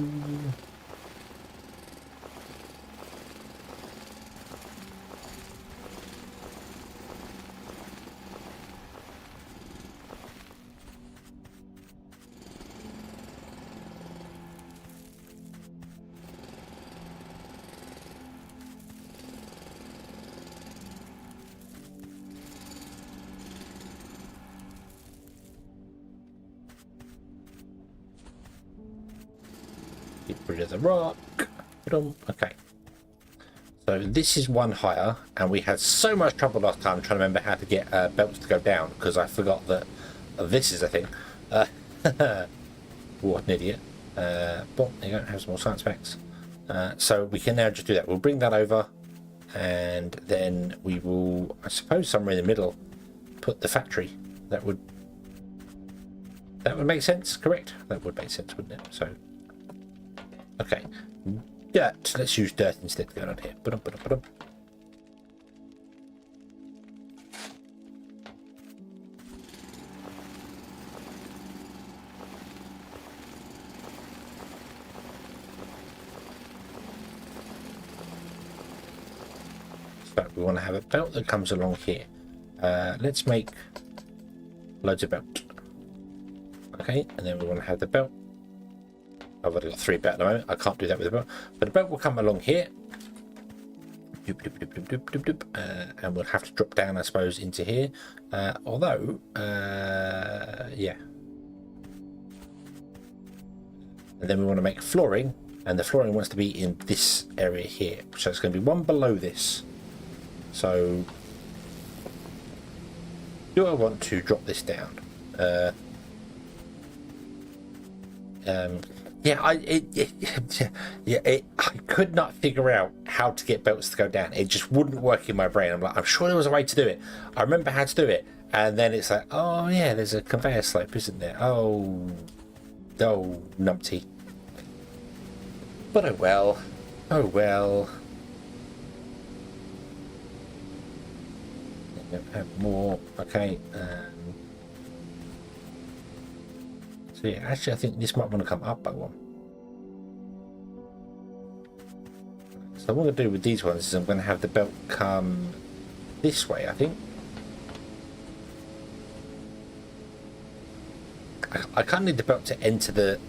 Get rid of the rock. Okay. So this is 1 higher, and we had so much trouble last time trying to remember how to get belts to go down, because I forgot that this is a thing. What an idiot. But there you go, have some more science packs. So we can now just do that. We'll bring that over, and then we will, I suppose, somewhere in the middle, put the factory. That would make sense, correct? That would make sense, wouldn't it? So, okay. Dirt. Let's use dirt instead going on here. So we want to have a belt that comes along here. Let's make loads of belt. Okay, and then we want to have the belt. I've already got 3 belt at the moment. I can't do that with a belt. But the belt will come along here. And we'll have to drop down, I suppose, into here. Although, yeah. And then we want to make flooring, and the flooring wants to be in this area here. So it's going to be one below this. So, do I want to drop this down? Yeah, I could not figure out how to get belts to go down. It just wouldn't work in my brain. I'm like, I'm sure there was a way to do it. I remember how to do it, and then it's like, oh yeah, there's a conveyor slope, isn't there? Oh, numpty. But oh well, oh well. Have more. Okay. So yeah, actually, I think this might want to come up by one. So what I'm going to do with these ones is I'm going to have the belt come this way, I think. I can't need the belt to enter the...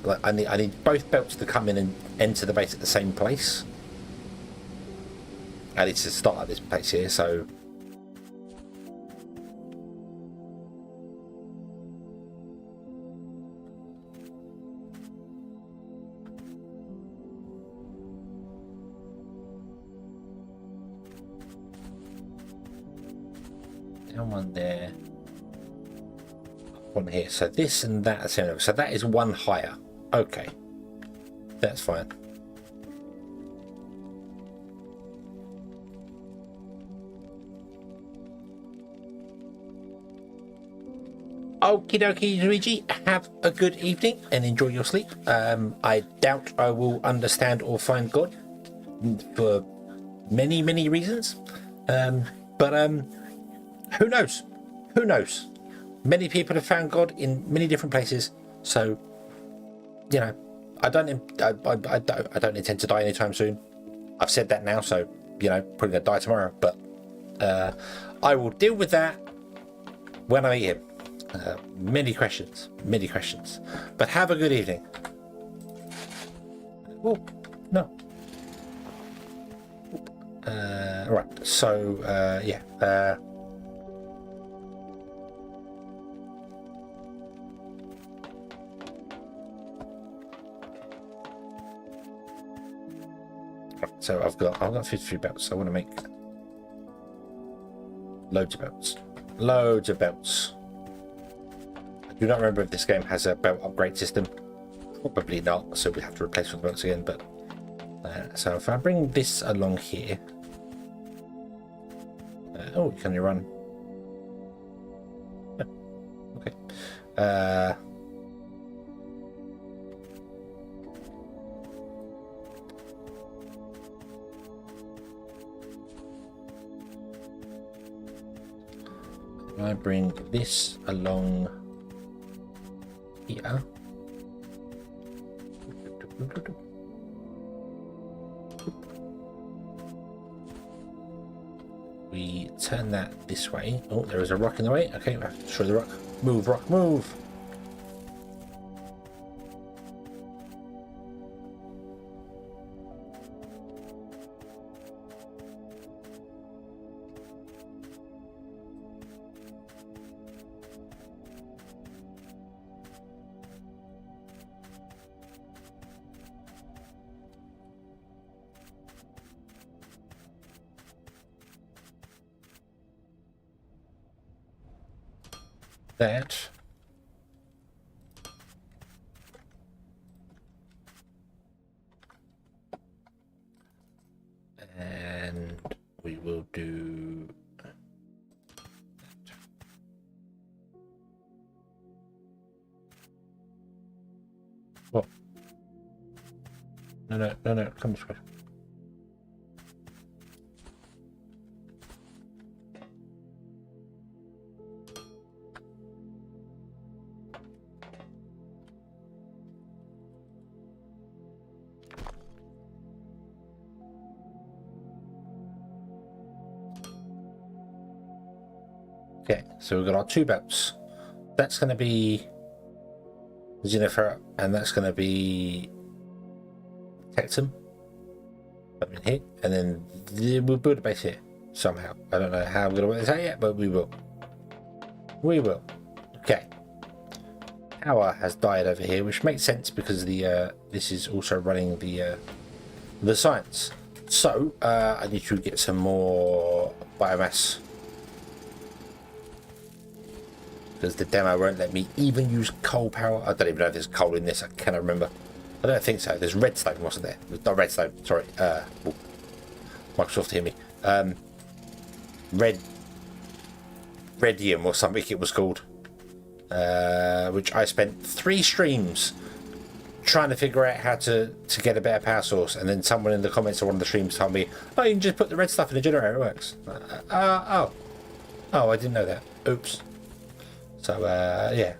Like, I need both belts to come in and enter the base at the same place. I need to start at this place here, so... Down one there. One here. So this and that. So that is one higher. Okay. That's fine. Okie dokie, Luigi. Have a good evening and enjoy your sleep. I doubt I will understand or find God for many, many reasons. But who knows? Who knows? Many people have found God in many different places, so you know, I don't intend to die anytime soon. I've said that now, so you know, probably gonna die tomorrow. But I will deal with that when I meet him. Many questions. But have a good evening. Oh no. Right. So yeah. So I've got 53 belts. So I want to make loads of belts. I do not remember if this game has a belt upgrade system. Probably not. So we have to replace all the belts again. But so if I bring this along here, oh, can you run? Yeah. Okay. I bring this along here. We turn that this way. Oh, there is a rock in the way. Okay, we have to destroy the rock. Move, rock, move. That. And we will do that. What? No, come this way. Okay, so we've got our two belts. That's going to be Xenoferret, and that's going to be Tectum. in here, and then we'll build a base here somehow. I don't know how I'm going to work this out yet, but we will. We will. Okay. Power has died over here, which makes sense because the this is also running the science. So I need to get some more biomass because the demo won't let me even use coal power. I don't even know if there's coal in this. I cannot remember. I don't think so. There's redstone, wasn't there? Not redstone. Sorry. Microsoft hear me. Redium or something it was called. Which I spent 3 streams trying to figure out how to get a better power source, and then someone in the comments of one of the streams told me, oh, you can just put the red stuff in the generator, it works. Oh, I didn't know that. Oops. So yeah.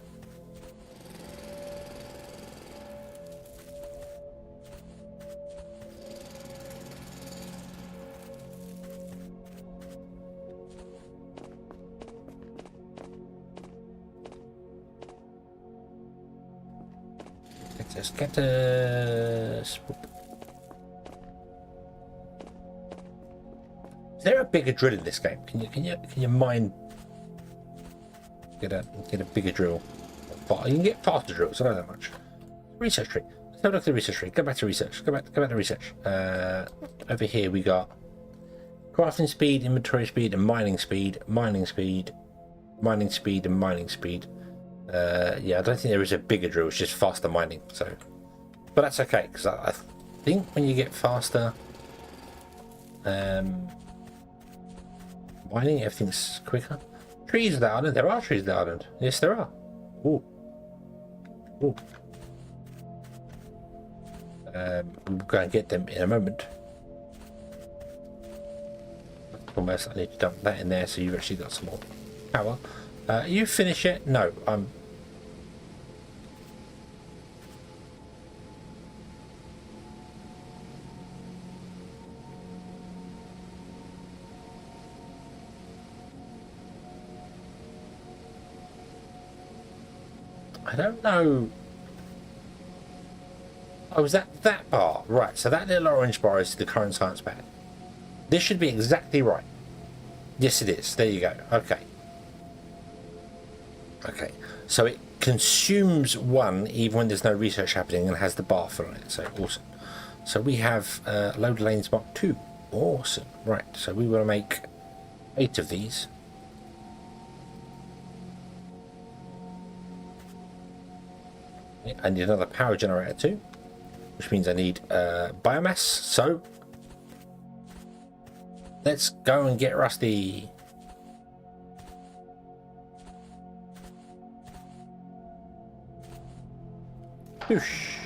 Get us. Is there a bigger drill in this game? Can you mine? Get a bigger drill. But you can get faster drills. I don't know that much. Research tree. Let's have a look at the research tree. Go back to research. Go back to research. Over here we got crafting speed, inventory speed, and mining speed. Mining speed, and mining speed. Yeah, I don't think there is a bigger drill. It's just faster mining. So, but that's okay because I think when you get faster mining, everything's quicker. Trees on the island. There are trees on the island. Yes, there are. Ooh. Ooh. We'll go and get them in a moment. Almost, I need to dump that in there so you've actually got some more power. You finish it? No, I'm. I don't know. Oh, was that bar? Right, so that little orange bar is the current science pad. This should be exactly right. Yes, it is. There you go. Okay. Okay. So it consumes 1 even when there's no research happening and has the bar full on it. So awesome. So we have load lanes mark 2. Awesome. Right. So we want to make 8 of these. I need another power generator too, which means I need biomass. So let's go and get Rusty. Whoosh.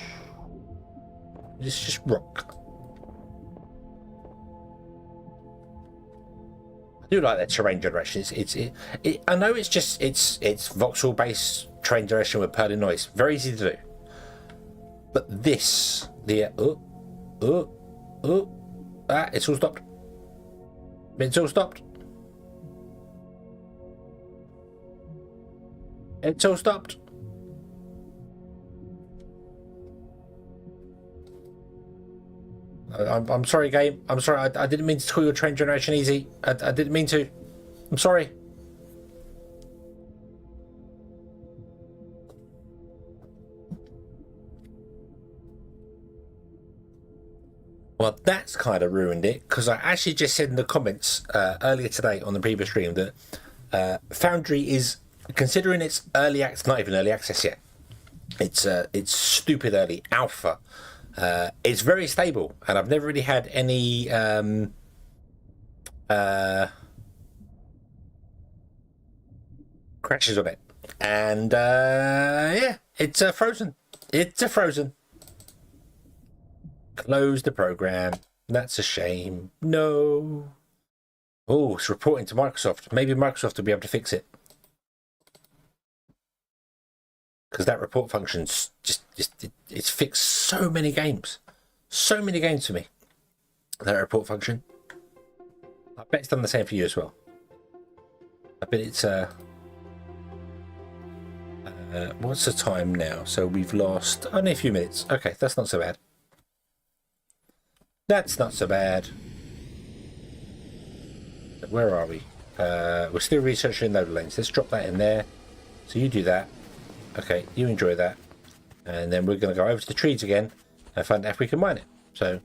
This is just rock. I do like that terrain generation. I know it's voxel based terrain generation with purling noise. Very easy to do. But this, it's all stopped. It's all stopped. It's all stopped. I'm sorry, game. I'm sorry. I didn't mean to call your train generation easy. I didn't mean to. I'm sorry. Well, that's kind of ruined it because I actually just said in the comments earlier today on the previous stream that Foundry is considering its early access, not even early access yet. It's stupid early alpha. It's very stable, and I've never really had any crashes on it. And yeah, it's frozen. It's frozen. Close the program. That's a shame. No. Oh, it's reporting to Microsoft. Maybe Microsoft will be able to fix it. Because that report function's it's fixed so many games. So many games for me. That report function. I bet it's done the same for you as well. I bet it's what's the time now? So we've lost only a few minutes. Okay, that's not so bad. That's not so bad. Where are we? We're still researching node lanes. Let's drop that in there. So you do that. Okay, you enjoy that. And then we're going to go over to the trees again and find out if we can mine it. So,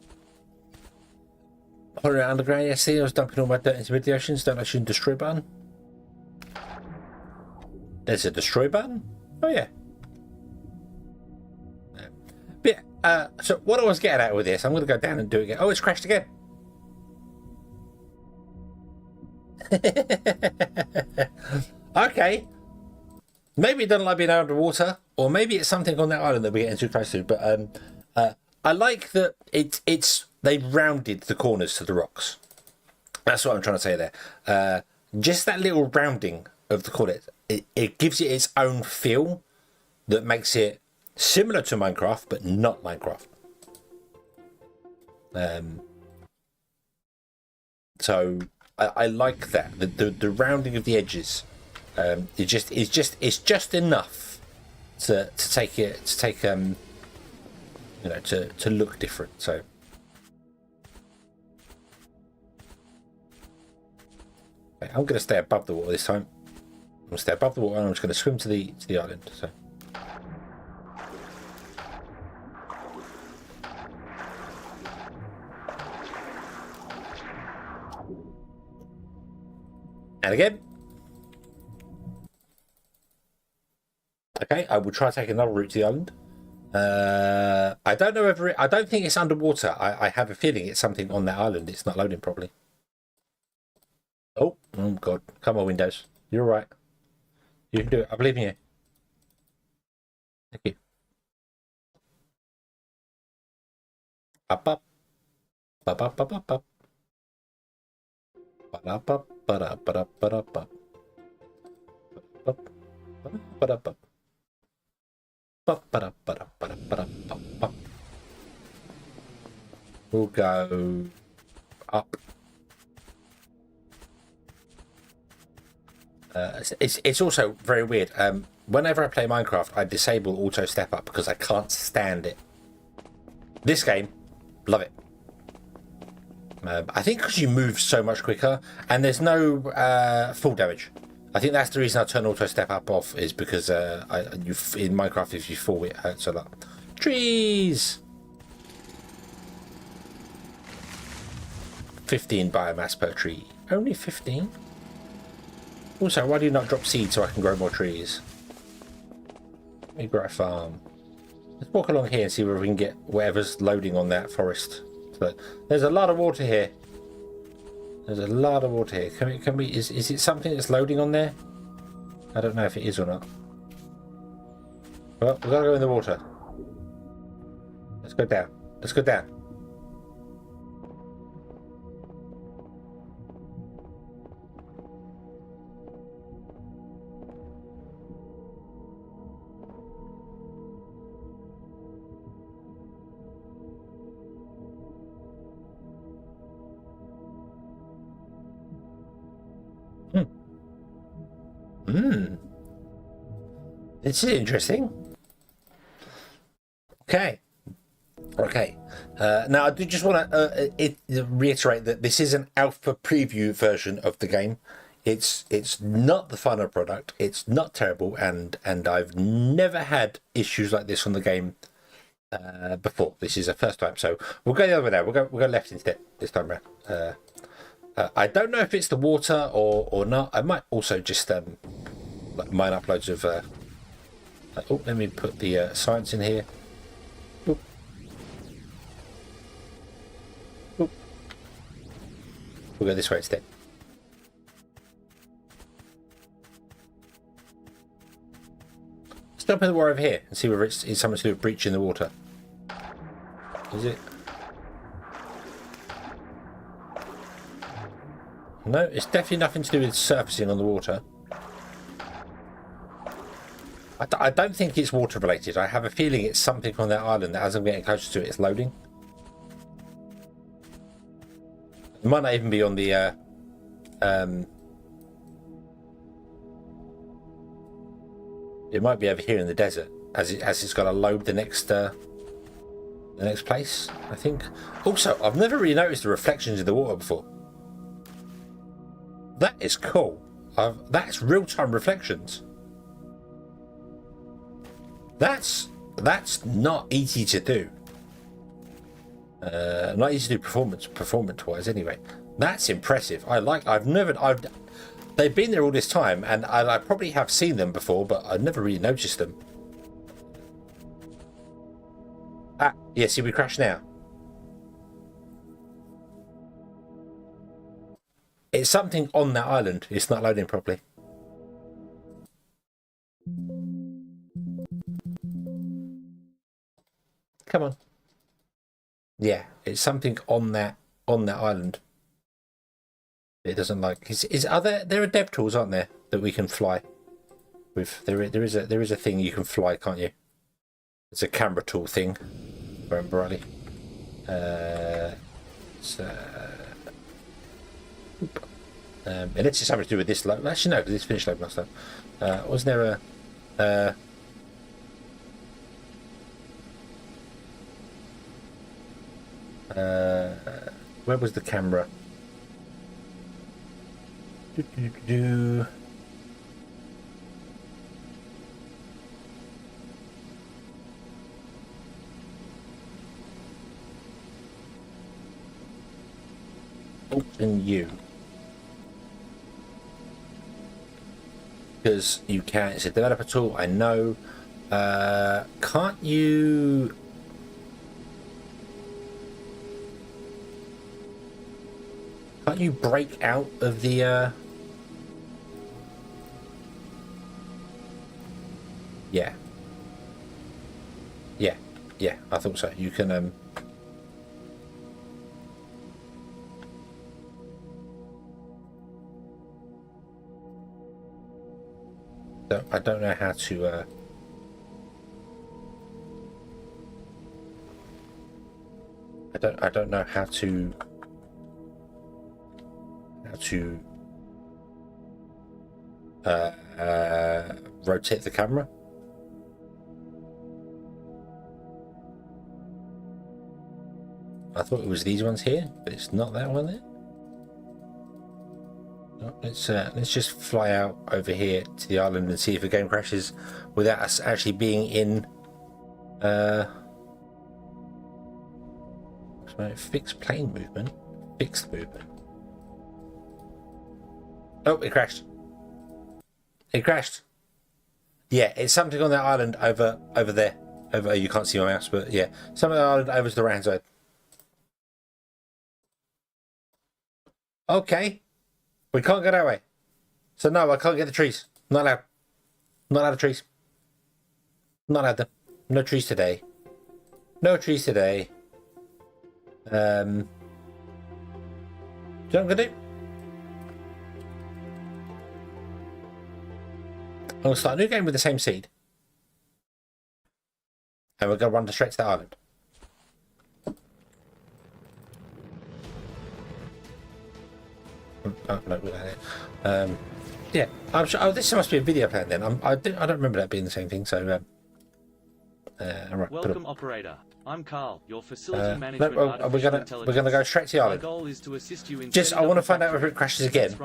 put it underground. Yeah, see, I was dumping all my dirt into the oceans. Don't actually destroy button. There's a destroy button. Oh yeah. But yeah, so what I was getting at with this, I'm going to go down and do it again. Oh, it's crashed again. Okay. Maybe it doesn't like being underwater, or maybe it's something on that island that we're getting too close to. But I like that they rounded the corners to the rocks. That's what I'm trying to say there. Just that little rounding of the corner, it gives it its own feel that makes it similar to Minecraft, but not Minecraft. So I like that the rounding of the edges. It's just enough to look different. So okay, I'm going to stay above the water this time. I'm going to stay above the water and I'm just going to swim to the island. So. And again. Okay, I will try to take another route to the island. I don't know whether I don't think it's underwater. I have a feeling it's something on that island. It's not loading properly. Oh God. Come on, Windows. You're right. You can do it. I believe in you. Thank you. Up, up. Up, up, up, up, up. Up, up, up, up, up, up, up, up. Up, up, up. We'll go up. It's also very weird. Whenever I play Minecraft, I disable auto step up because I can't stand it. This game, love it. I think because you move so much quicker and there's no fall damage. I think that's the reason I turn auto step up off is because in Minecraft if you fall it hurts a lot. Trees. 15 biomass per tree. Only 15. Also, why do you not drop seeds so I can grow more trees? Let me grow a farm. Let's walk along here and see where we can get whatever's loading on that forest. So, there's a lot of water here. There's a lot of water here. Can we? Is it something that's loading on there? I don't know if it is or not. Well, we've got to go in the water. Let's go down. Let's go down. This is interesting. Okay. Now I do just want to reiterate that this is an alpha preview version of the game. It's not the final product. It's not terrible, and I've never had issues like this on the game before. This is the first time, so we'll go the other way now. We'll go left instead this time around. I don't know if it's the water or not. I might also just mine up loads of. Oh, let me put the science in here. Oop. Oop. We'll go this way instead. Let's dump in the water over here and see whether it's something to do with breach in the water. Is it? No, it's definitely nothing to do with surfacing on the water. I don't think it's water related. I have a feeling it's something on that island that as I'm getting closer to it, it's loading. It might not even be on the it might be over here in the desert as it's got to load the next the next place, I think. Also, I've never really noticed the reflections in the water before. That is cool. That's real-time reflections. That's not easy to do. Not easy to do performance-wise anyway. That's impressive. They've been there all this time, and I probably have seen them before, but I've never really noticed them. Ah, yeah, see, we crash now. It's something on that island. It's not loading properly. Come on. Yeah, it's something on that island. It doesn't like. There are dev tools, aren't there, that we can fly with? There is a thing you can fly, can't you? It's a camera tool thing. If I remember rightly. Unless it's something to do with this load. Actually, no, because it's finished load last time. Wasn't there a? Where was the camera? Open you. Because you can, it's a developer tool, I know. Can't you... Can't you break out of the... Yeah. Yeah, I thought so. You can... I don't know how to... I don't know how to rotate the camera. I thought it was these ones here, but it's not that one there. No, let's just fly out over here to the island and see if the game crashes without us actually being in fixed plane movement. Fixed movement. Oh, it crashed. It crashed. Yeah, it's something on that island over there. Over, you can't see my mouse, but yeah, something on the island over to the right hand side. Okay, we can't go that way. So no, I can't get the trees. Not allowed. Not allowed the trees. Not allowed them. No trees today. No trees today. Do you know what I'm gonna do? I'm gonna start a new game with the same seed. And we're gonna run straight to the island. Oh, no, yeah, I'm sure. Oh, this must be a video plan then. I don't remember that being the same thing. So, all right. Welcome, operator. I'm Carl, your facility management we're gonna go straight to the island. My goal is to assist you in I want to find out if it crashes again.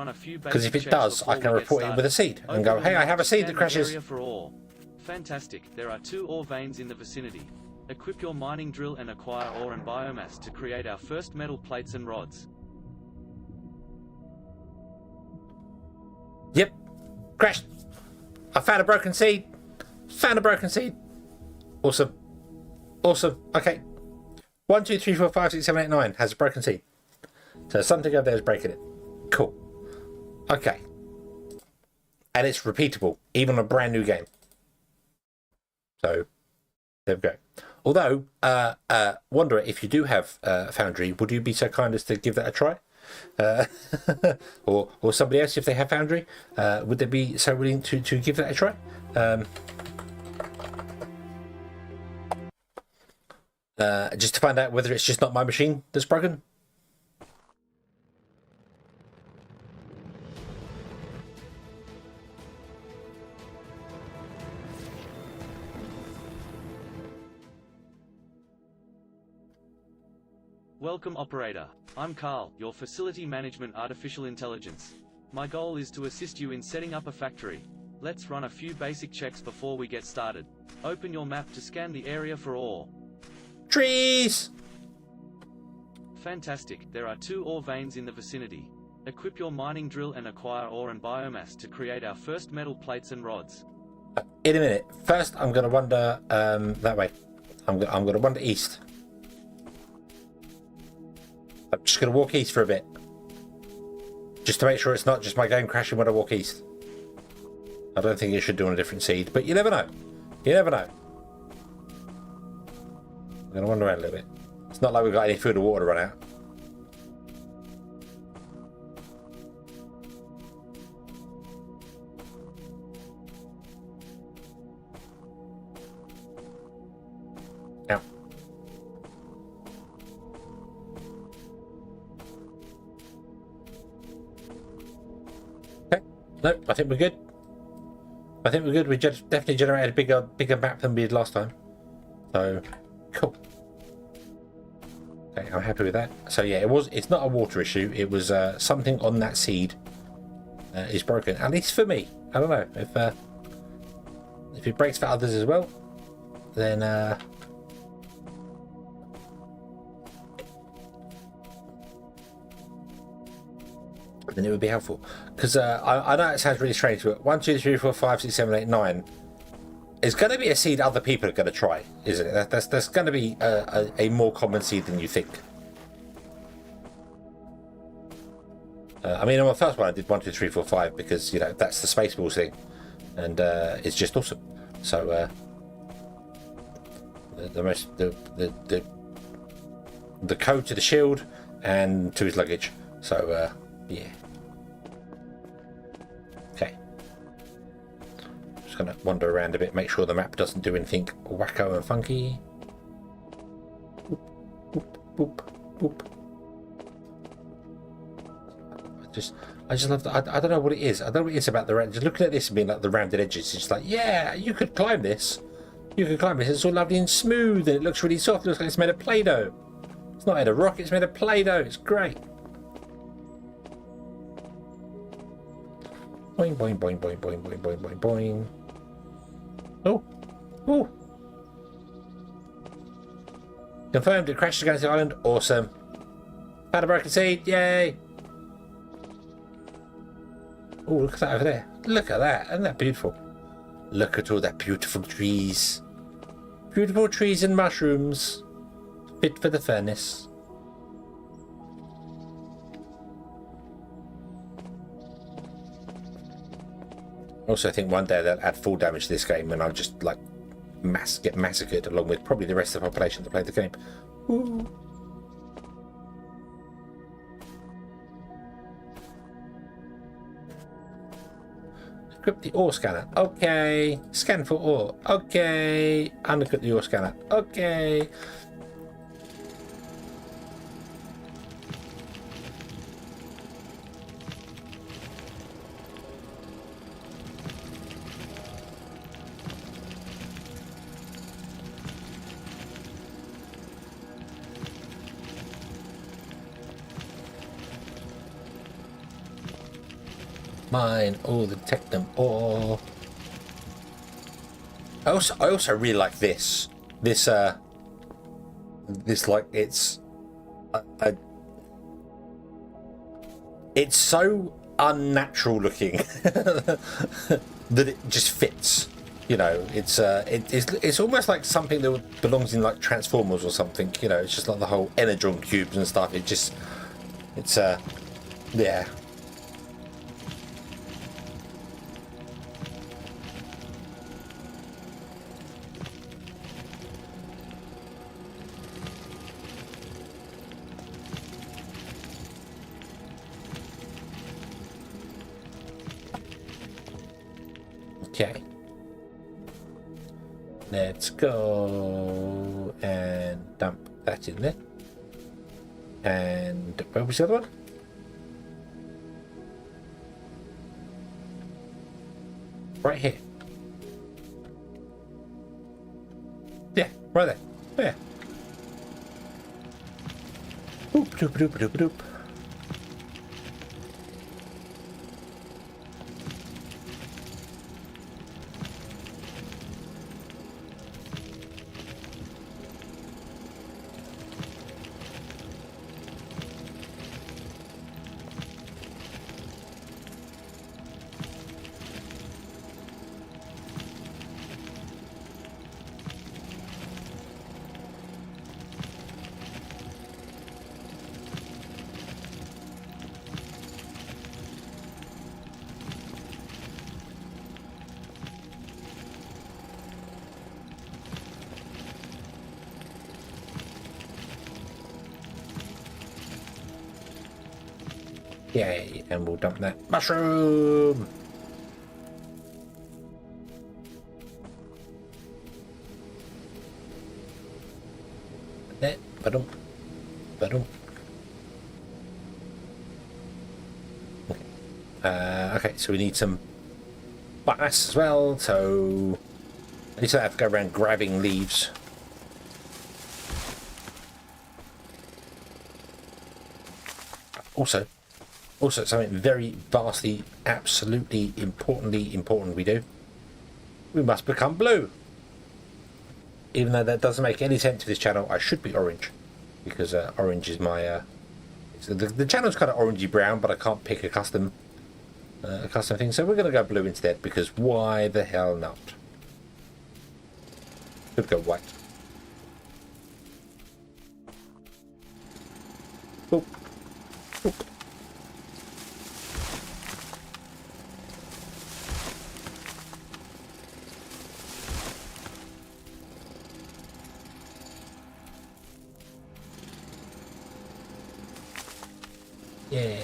Because if it does, I can report it with a seed and go, hey, I have a seed that crashes. For ore. Fantastic. There are 2 ore veins in the vicinity. Equip your mining drill and acquire ore and biomass to create our first metal plates and rods. Yep, crashed. I found a broken seed. Found a broken seed. Awesome. Awesome. Okay. 1, 2, 3, 4, 5, 6, 7, 8, 9 has a broken seed. So something over there is breaking it. Cool. Okay. And it's repeatable, even on a brand new game. So there we go. Although, Wanderer, if you do have Foundry, would you be so kind as to give that a try? Or somebody else, if they have Foundry, would they be so willing to give that a try? Just to find out whether it's just not my machine that's broken. Welcome operator. I'm Carl, your facility management artificial intelligence. My goal is to assist you in setting up a factory. Let's run a few basic checks before we get started. Open your map to scan the area for ore. Trees! Fantastic, there are 2 ore veins in the vicinity. Equip your mining drill and acquire ore and biomass to create our first metal plates and rods. In a minute. First, I'm going to wander that way. I'm going to wander east. I'm just going to walk east for a bit. Just to make sure it's not just my game crashing when I walk east. I don't think it should do on a different seed, but you never know. You never know. I'm going to wander around a little bit. It's not like we've got any food or water to run out. Now. Okay. No, I think we're good. I think we're good. We just definitely generated a bigger map than we did last time. So, cool. Okay, I'm happy with that. So yeah, it's not a water issue. It was something on that seed is broken. At least for me. I don't know if it breaks for others as well. Then it would be helpful. Because I know it sounds really strange, but 1, 2, 3, 4, 5, 6, 7, 8, 9 is going to be a seed other people are going to try, isn't it? That's going to be a more common seed than you think. I mean, on my first one, I did 1, 2, 3, 4, 5 because you know that's the Spaceballs thing, and it's just awesome. So the code to the shield and to his luggage. So yeah. Okay. Just gonna wander around a bit, make sure the map doesn't do anything wacko and funky. Boop, boop, boop, boop. I just love that. I don't know what it is. I don't know what it is about the round. Just looking at this and being like the rounded edges, it's just like, yeah, you could climb this. You could climb this. It's all lovely and smooth, and it looks really soft. It looks like it's made of Play-Doh. It's not made of rock. It's made of Play-Doh. It's great. Boing, boing, boing, boing, boing, boing, boing, boing, boing. Oh, oh. Confirmed. It crashed against the island. Awesome. Found a broken seed. Yay. Oh, look at that over there. Look at that. Isn't that beautiful? Look at all that beautiful trees. Beautiful trees and mushrooms. Fit for the furnace. Also, I think one day they'll add full damage to this game and I'll just like get massacred along with probably the rest of the population to play the game. Ooh. Equip the ore scanner. Okay. Scan for ore. Okay. Unequip the ore scanner. Okay. Mine all the technum ore. I also really like this like it's it's so unnatural looking that it just fits, you know. It's almost like something that belongs in like Transformers or something, you know. It's just like the whole Energon cubes and stuff. It's yeah. Okay, let's go and dump that in there. And where was the other one? Right here. Yeah, right there. Yeah. Boop, doop, doop, doop, doop. Yay, and we'll dump that mushroom. There, ba-dum, ba-dum. Okay, so we need some biomass as well, so at least I have to go around grabbing leaves. Also something very vastly, absolutely important we do. We must become blue. Even though that doesn't make any sense to this channel, I should be orange. Because orange is my... the channel's kind of orangey brown, but I can't pick a custom thing. So we're going to go blue instead, because why the hell not? Could go white. Boop. Boop. Yeah.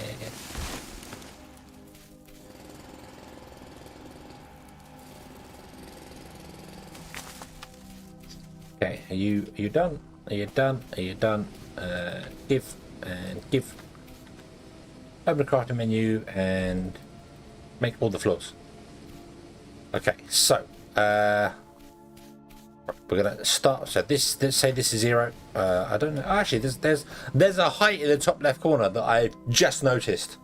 Okay, are you done? Are you done? Are you done? Give and give. Open the crafting menu and make all the floors. Okay, so we're gonna start. So this, let's say this is 0. I don't know. Actually, there's a height in the top left corner that I just noticed.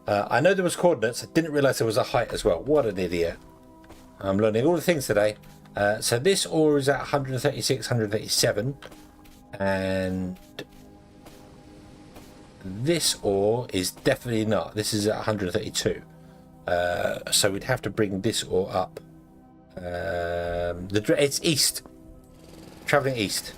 I know there was coordinates. I didn't realize there was a height as well. What an idiot! I'm learning all the things today. So this ore is at 136, 137, and this ore is definitely not. This is at 132. So we'd have to bring this ore up. It's east. Traveling east.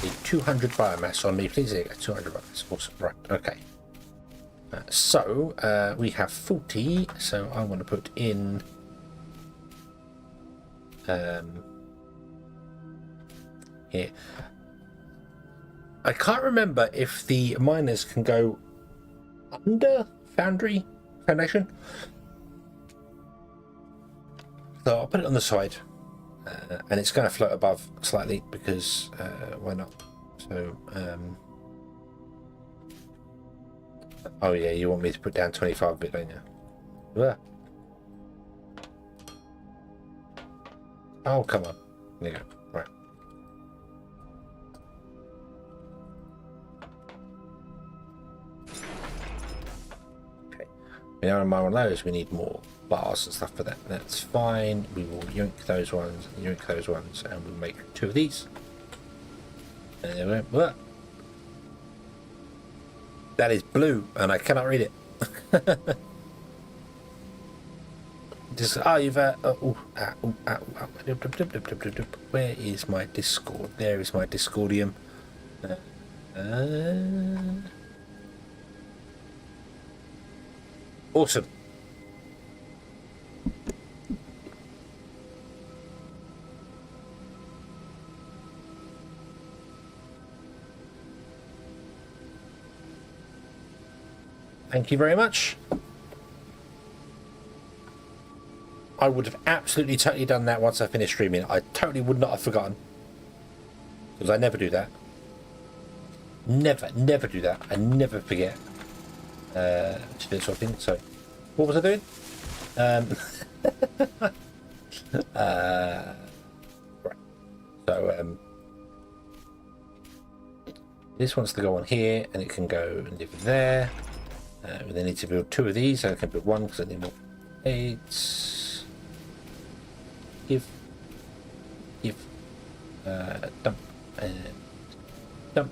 The 200 biomass on me, please. There you go, 200 biomass. Awesome. Right, okay. So we have 40, so I want to put in here. I can't remember if the miners can go under Foundry Foundation. So I'll put it on the side. And it's going to float above slightly because why not? So oh yeah, you want me to put down 25 a bit, don't you? Yeah. Oh come on, there you go. Right. Okay. We now on one of those. We need more bars and stuff for that. That's fine. We will yoink those ones, and we'll make 2 of these. And there we go. That is blue, and I cannot read it. Just you've where is my Discord? There is my Discordium. Awesome. Thank you very much. I would have absolutely totally done that once I finished streaming. I totally would not have forgotten. Because I never do that. Never do that. I never forget to do something. So, what was I doing? Right. So, this wants to go on here, and it can go and live there. We need to build 2 of these, so I can build 1 because I need more plates. Give, dump, and dump.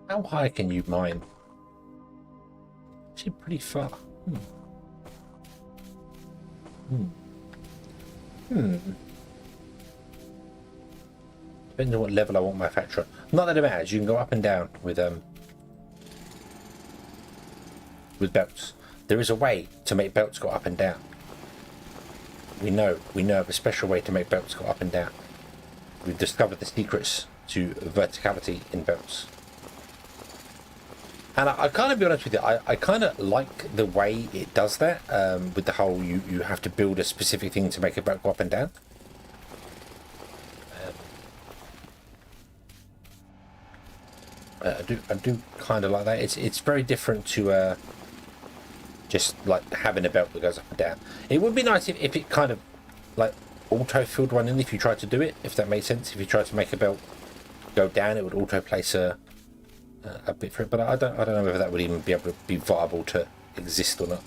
How high can you mine? Actually, pretty far. Depends on what level I want my factory. Not that it matters. You can go up and down with belts. There is a way to make belts go up and down. We know of a special way to make belts go up and down. We've discovered the secrets to verticality in belts. And I kind of be honest with you, I kind of like the way it does that, with the whole you have to build a specific thing to make a belt go up and down. I do kind of like that. It's very different to just like having a belt that goes up and down. It would be nice if it kind of like auto-filled one in if you tried to do it, if that makes sense. If you tried to make a belt go down, it would auto-place a bit for it, but I don't know whether that would even be able to be viable to exist or not,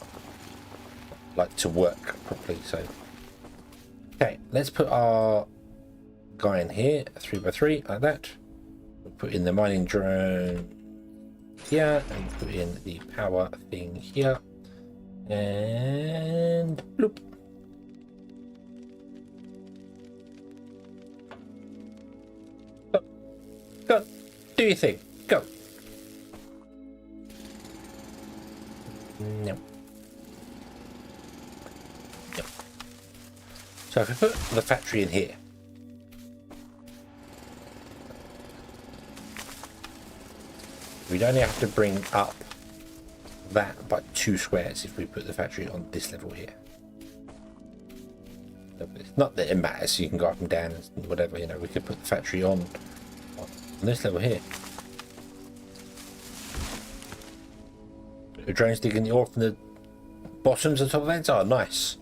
like to work properly. So okay, let's put our guy in here, 3x3 like that. We'll put in the mining drone here and put in the power thing here, and bloop. Go, do your thing, go. No. So if we put the factory in here, we'd only have to bring up that by 2 squares if we put the factory on this level here. It's not that it matters, you can go up and down and whatever, you know, we could put the factory on this level here. The drones digging the ore from the bottoms and top of that. Oh, nice.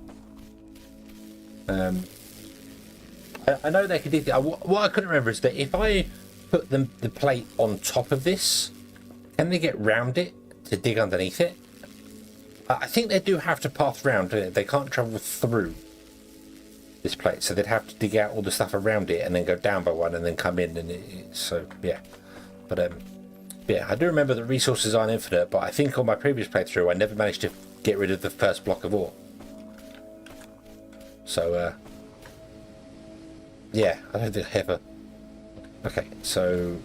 I know they could dig that. What I couldn't remember is that if I put the plate on top of this, can they get round it to dig underneath it? I think they do have to path round it. They can't travel through this plate, so they'd have to dig out all the stuff around it and then go down by one and then come in. And so yeah, but yeah, I do remember that resources aren't infinite, but I think on my previous playthrough I never managed to get rid of the first block of ore. So yeah, I don't think I ever. Okay, so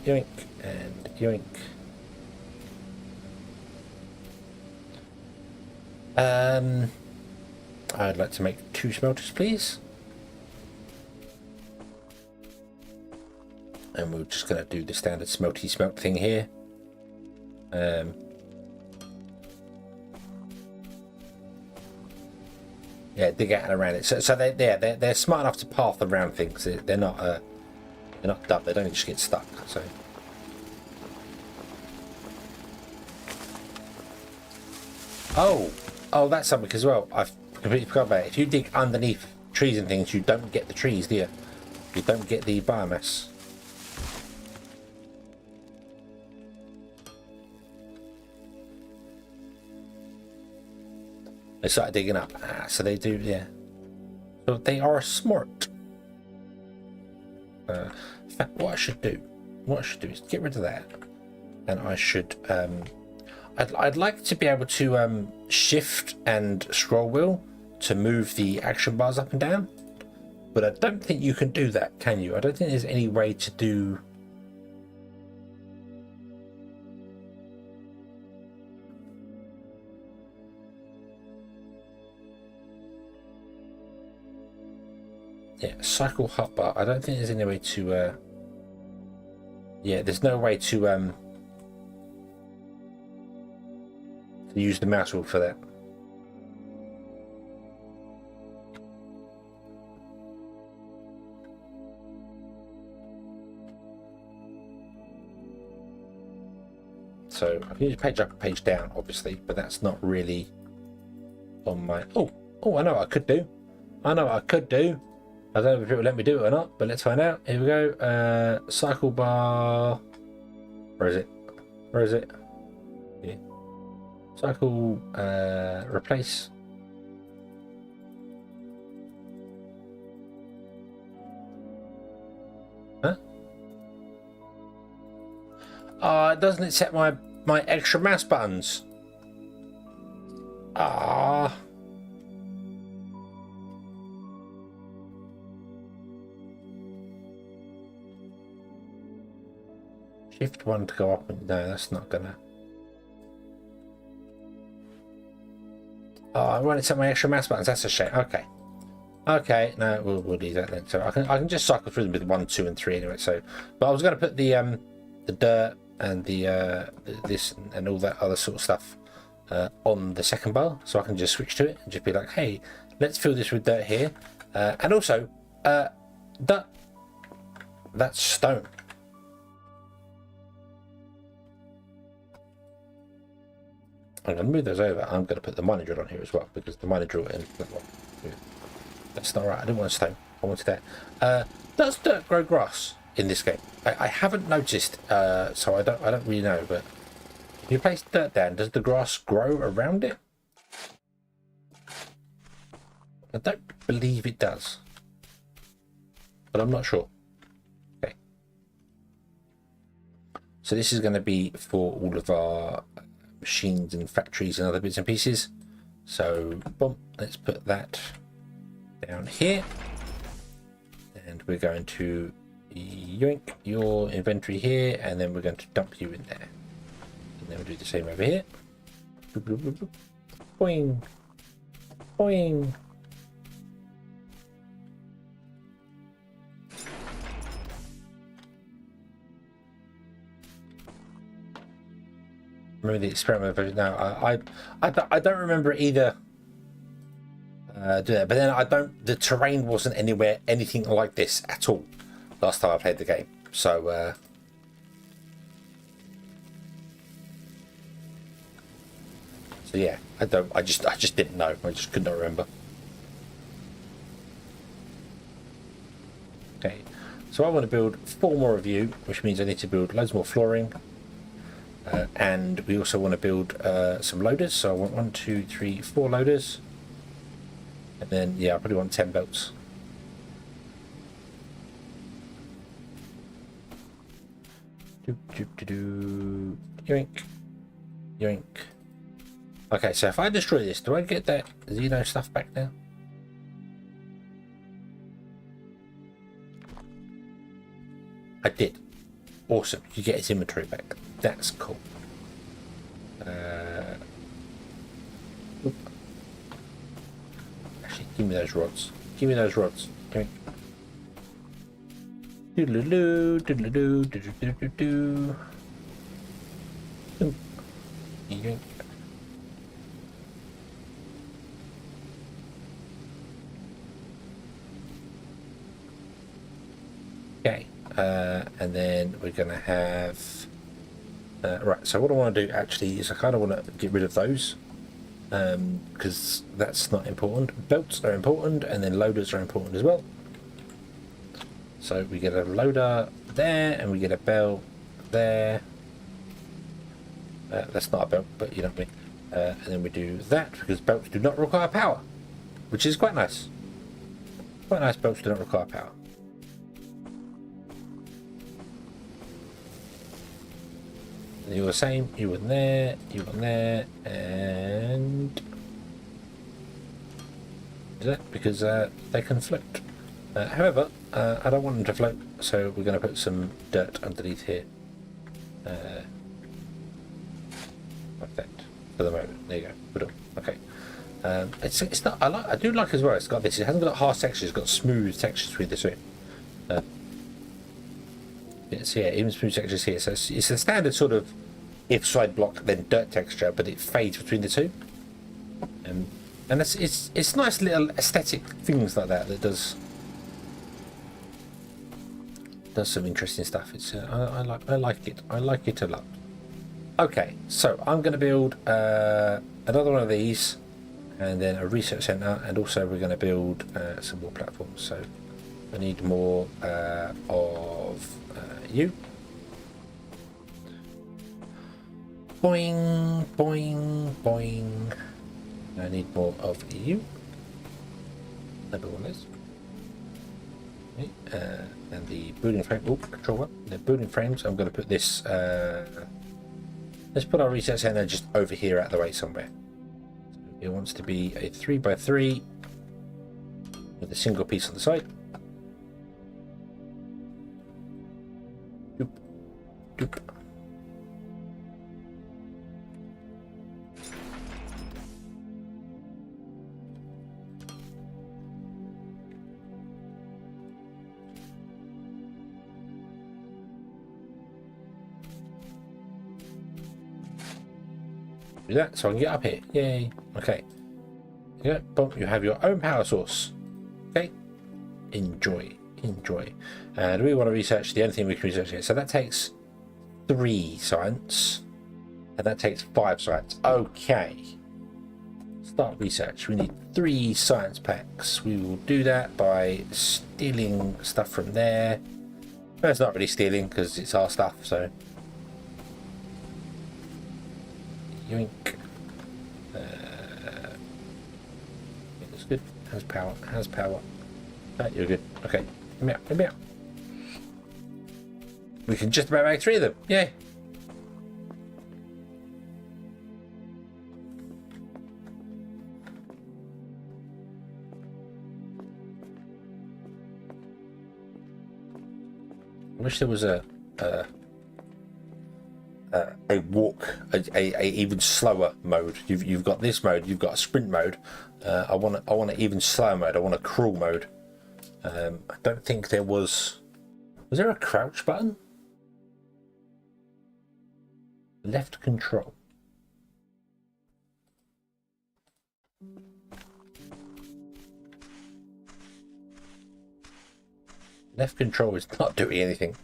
yoink and yoink. I'd like to make 2 smelters, please. And we're just going to do the standard smelty smelt thing here. Yeah, dig out and around it. So they're smart enough to path around things. They're not dumb. They don't just get stuck. So. Oh, that's something as well. I've completely forgot about it. If you dig underneath trees and things, you don't get the trees, do you? You don't get the biomass. They started digging up. So they do, yeah. So they are smart. In fact, what I should do is get rid of that, and I should. I'd like to be able to shift and scroll wheel to move the action bars up and down. But I don't think you can do that, can you? I don't think there's any way to do... Yeah, cycle hotbar. I don't think there's any way to... Yeah, there's no way to use the mouse wheel for that. So I can use page up and page down, obviously, but that's not really on my... Oh, I know what I could do. I know what I could do. I don't know if it will let me do it or not, but let's find out. Here we go. Cycle bar. Where is it? Where is it? Yeah. Cycle. Replace. Huh? Doesn't it set my extra mouse buttons? Ah. Shift 1 to go up. No, that's not gonna. Oh, I wanted to set my extra mouse buttons. That's a shame. Okay. Okay, no, we'll leave that then. So I can just cycle through them with 1, 2, and 3 anyway. So, but I was going to put the dirt and the this and all that other sort of stuff on the second bar, so I can just switch to it and just be like, hey, let's fill this with dirt here, and also that's stone. I'm going to move those over. I'm going to put the mining drill on here as well, because the mining drill and that's not right. I didn't want stone. I wanted that. Does dirt grow grass in this game? I haven't noticed, so I don't really know. But if you place dirt down, does the grass grow around it? I don't believe it does, but I'm not sure. Okay. So this is going to be for all of our machines and factories and other bits and pieces. So boom, let's put that down here, and we're going to yoink your inventory here, and then we're going to dump you in there, and then we'll do the same over here. Boing, boing. Remember the experiment version? No, I don't remember either. Do that, but then the terrain wasn't anywhere anything like this at all last time I played the game. So yeah, I just didn't know. I just could not remember. Okay, so I want to build 4 more of you, which means I need to build loads more flooring. And we also want to build some loaders. So I want 1, 2, 3, 4 loaders. And then, yeah, I probably want 10 belts. Yoink. Yoink. Okay, so if I destroy this, do I get that Xeno stuff back now? I did. Awesome. You get his inventory back. That's cool. Actually, give me those rods. Give me those rods. Come here. Doodle-doo, doodle-doo, doodle-doo-doo-doo. Yoink. Okay, and then we're going to have... right, so what I want to do actually is I kind of want to get rid of those, because that's not important. Belts are important, and then loaders are important as well. So we get a loader there, and we get a belt there. That's not a belt, but you know what I mean. And then we do that, because belts do not require power, which is quite nice. Quite nice, belts do not require power. And you were the same, you were there, you were there, and... is that because they conflict? However, I don't want them to float, so we're going to put some dirt underneath here. Like that. For the moment. There you go. Put it on. Okay. It's not. I do like as well. It's got this. It hasn't got harsh textures. It's got smooth textures between the two. So yeah, even smooth textures here. So it's a standard sort of if side block then dirt texture, but it fades between the two. And it's nice little aesthetic things like that that does some interesting stuff. It's I like it. I like it a lot. Okay, so I'm going to build another one of these, and then a research center, and also we're going to build some more platforms. So I need more of you. Boing, boing, boing. I need more of you. Number one is. Okay, and the building frame. Oh, control one. The building frames. I'm going to put this. Let's put our research center just over here out of the way somewhere. So it wants to be a 3x3 with a single piece on the side. Doop, doop. Do that so I can get up here. Yay. Okay. Yeah, boom, you have your own power source. Okay. Enjoy. Enjoy. And we want to research the only thing we can research here. So that takes 3 science. And that takes 5 science. Okay. Start research. We need 3 science packs. We will do that by stealing stuff from there. Well, it's not really stealing because it's our stuff, so. Yoink. That's good. Has power. Has power. You're good. Okay. Come here. Come here. We can just about make 3 of them. Yay. I wish there was a walk, a even slower mode. You've got this mode. You've got a sprint mode. I want an even slower mode. I want a crawl mode. I don't think there was. Was there a crouch button? Left control. Left control is not doing anything.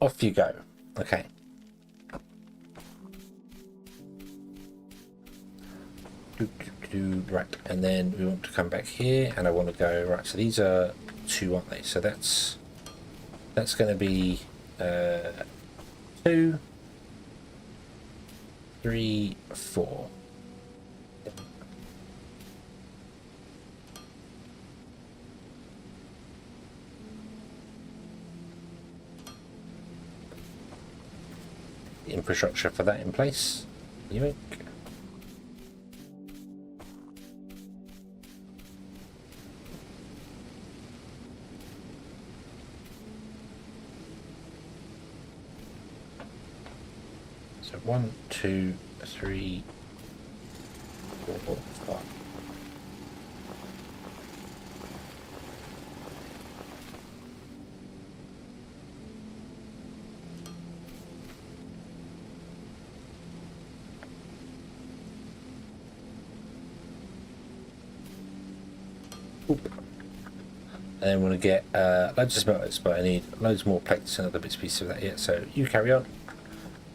Off you go. Okay. Right, and then we want to come back here, and I want to go right. So these are 2, aren't they? So that's going to be 2, 3, 4. Infrastructure for that in place. Yoink. So 1, 2, 3, 4, 5. And then we're going to get loads of smelters, but I need loads more plates and other bits and pieces of that yet. So you carry on.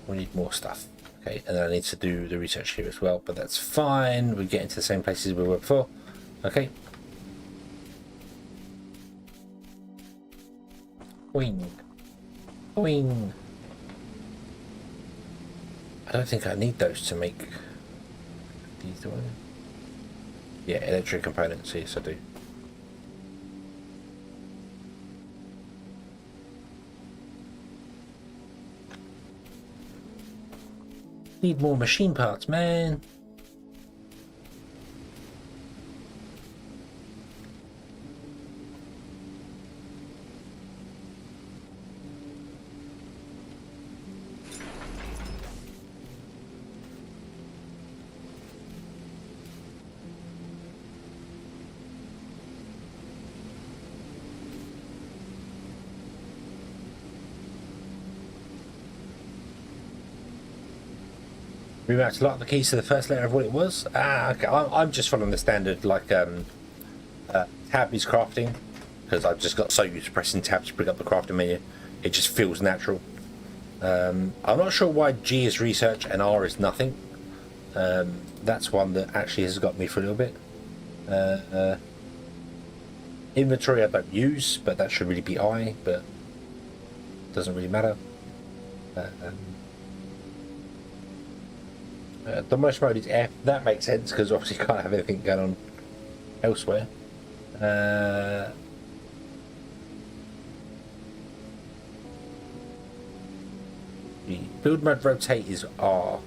We need more stuff. Okay, and then I need to do the research here as well, but that's fine. We get into the same places we were before. Okay. Wing. Wing. I don't think I need those to make these, do I? Yeah, electric components, yes I do. Need more machine parts, man. Rematch a lot of the keys to the first letter of what it was. Okay. I'm just following the standard like tab is crafting, because I've just got so used to pressing tab to bring up the crafting menu. It just feels natural. I'm not sure why G is research and R is nothing. That's one that actually has got me for a little bit. Inventory I don't use, but that should really be I, but doesn't really matter. The most mode is F. That makes sense because obviously you can't have anything going on elsewhere. The build mode rotate is R.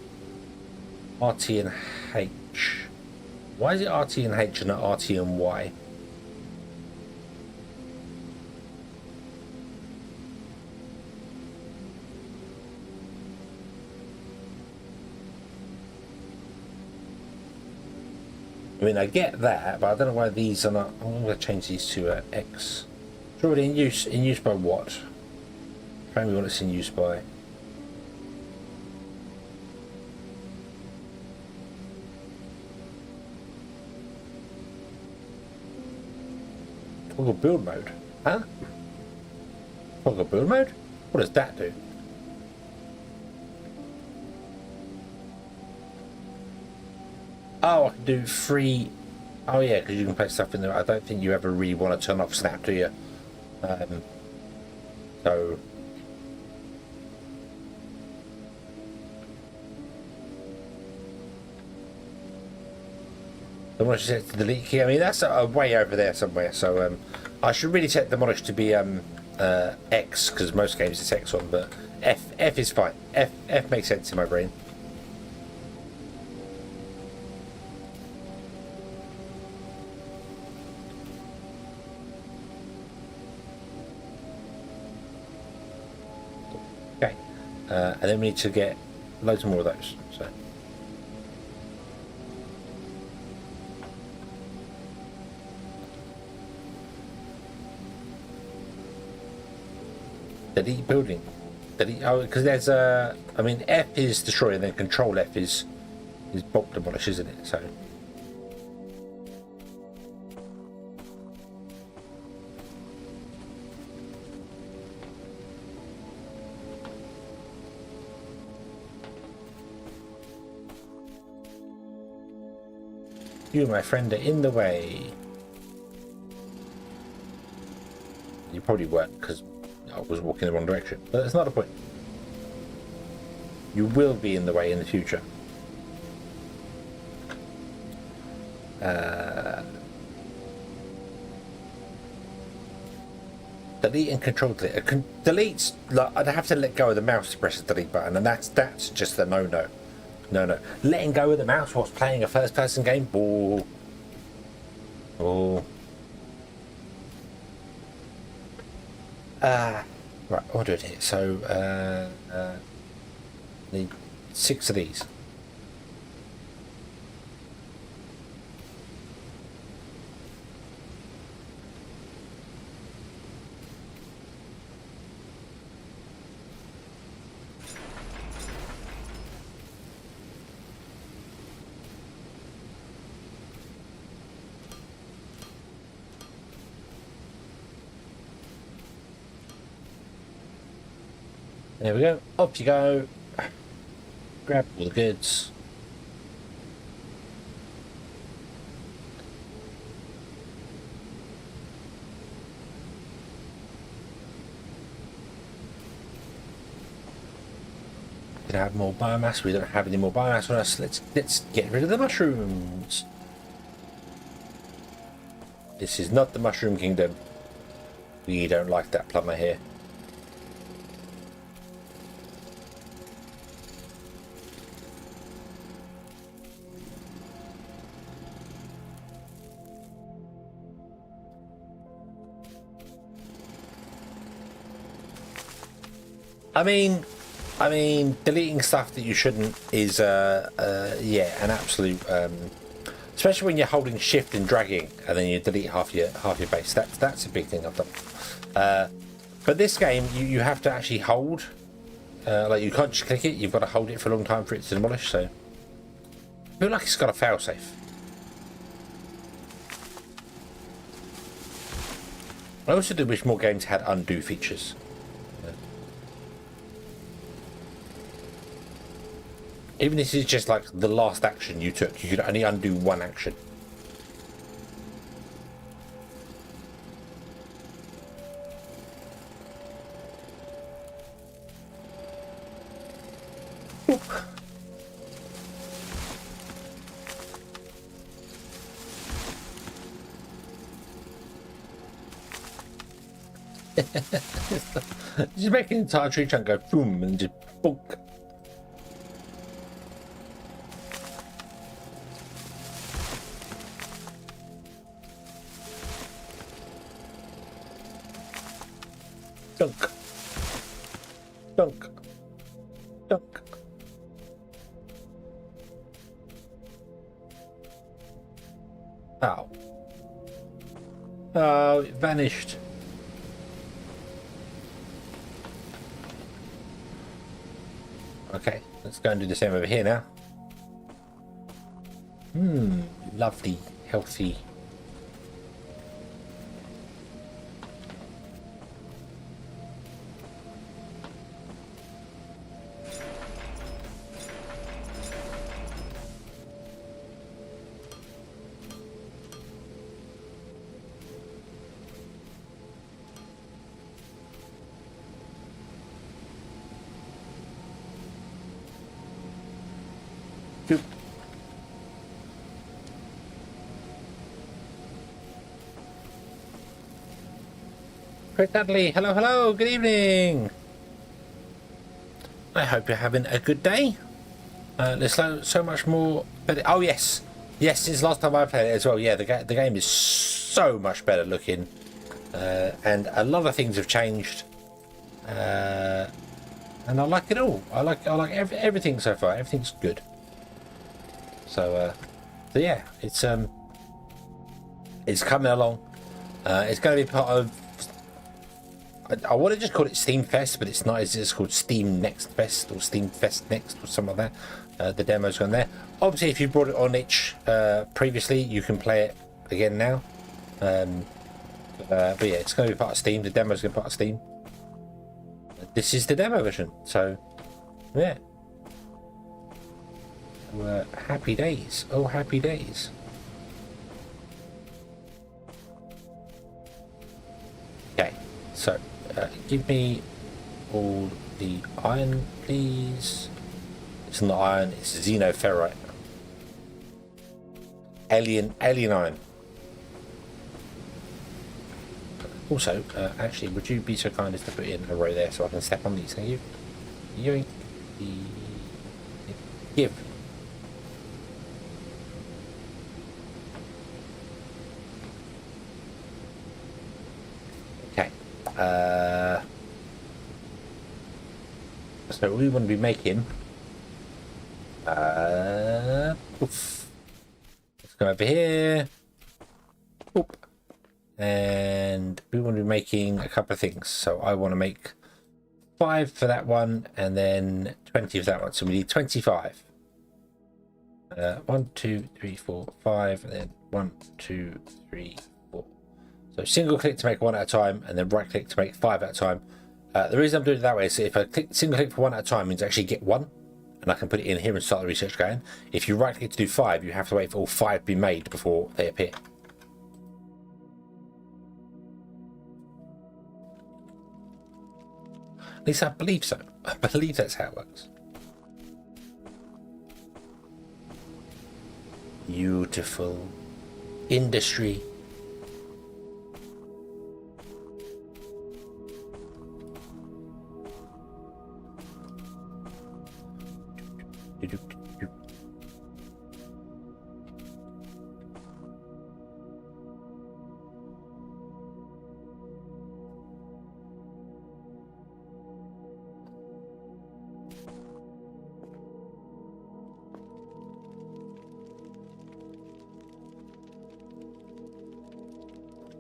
RT and H. Why is it RT and H and not RT and Y? I mean, I get that, but I don't know why these are not. I'm going to change these to X. It's already in use. In use by what? Tell me what it's in use by. Toggle build mode. Huh? Toggle build mode? What does that do? Oh, I can do free. Oh yeah, because you can place stuff in there. I don't think you ever really want to turn off snap, do you? So demolish set to delete key. I mean, that's way over there somewhere. So I should really set demolish to be X, because most games it's X on, but F is fine. F makes sense in my brain. Okay, and then we need to get loads more of those. So. Delete building. Delete. Oh, because there's a. I mean, F is destroy, and then Control F is bulk demolish, isn't it? So. You, my friend, are in the way. You probably weren't, because I was walking in the wrong direction, but that's not the point. You will be in the way in the future. Delete and control delete. Delete's like, I'd have to let go of the mouse to press the delete button, and that's just a no. No. Letting go of the mouse whilst playing a first-person game. Oh. Right, I'll do it here. So, need 6 of these. There we go. Off you go. Grab all the goods. We can have more biomass. We don't have any more biomass on us. Let's get rid of the mushrooms. This is not the mushroom kingdom. We don't like that plumber here. I mean, deleting stuff that you shouldn't is, yeah, an absolute, especially when you're holding shift and dragging, and then you delete half your base. That's a big thing I've done. But this game, you have to actually hold, like you can't just click it. You've got to hold it for a long time for it to demolish. So I feel like it's got a failsafe. I also do wish more games had undo features. Even if this is just like the last action you took, you could only undo one action. Just make an entire tree chunk go boom and just bonk. Dunk. Dunk. Dunk. Ow. Oh, it vanished. Okay, let's go and do the same over here now. Lovely, healthy. Doop. Chris Dudley, hello, hello, good evening. I hope you're having a good day. There's so much more better. Oh yes, yes, since last time I played it as well. Yeah, the game is so much better looking, and a lot of things have changed, and I like it all. I like everything so far. Everything's good. So yeah, it's coming along. It's going to be part of. I want to just call it Steam Fest, but it's not. It's just called Steam Next Fest or Steam Fest Next or something like that. The demo's gone there. Obviously, if you brought it on itch previously, you can play it again now. But yeah, it's going to be part of Steam. The demo's going to be part of Steam. This is the demo version, so yeah. Happy days. Oh, happy days. Okay, so give me all the iron, please. It's not iron, it's xenoferrite. Alien iron. Also, actually, would you be so kind as to put in a row there so I can step on these? Thank you. Yoink. Give. Okay. So we want to be making. Oof. Let's go over here. Oop. And we want to be making a couple of things. So I want to make 5 for that one and then 20 for that one. So we need 25. 1, 2, 3, 4, 5, and then 1, 2, 3, 4. So single click to make 1 at a time, and then right click to make 5 at a time. The reason I'm doing it that way is if I single click for 1 at a time means I actually get 1, and I can put it in here and start the research going. If you right click to do 5, you have to wait for all 5 to be made before they appear. At least I believe so. I believe that's how it works. Beautiful industry.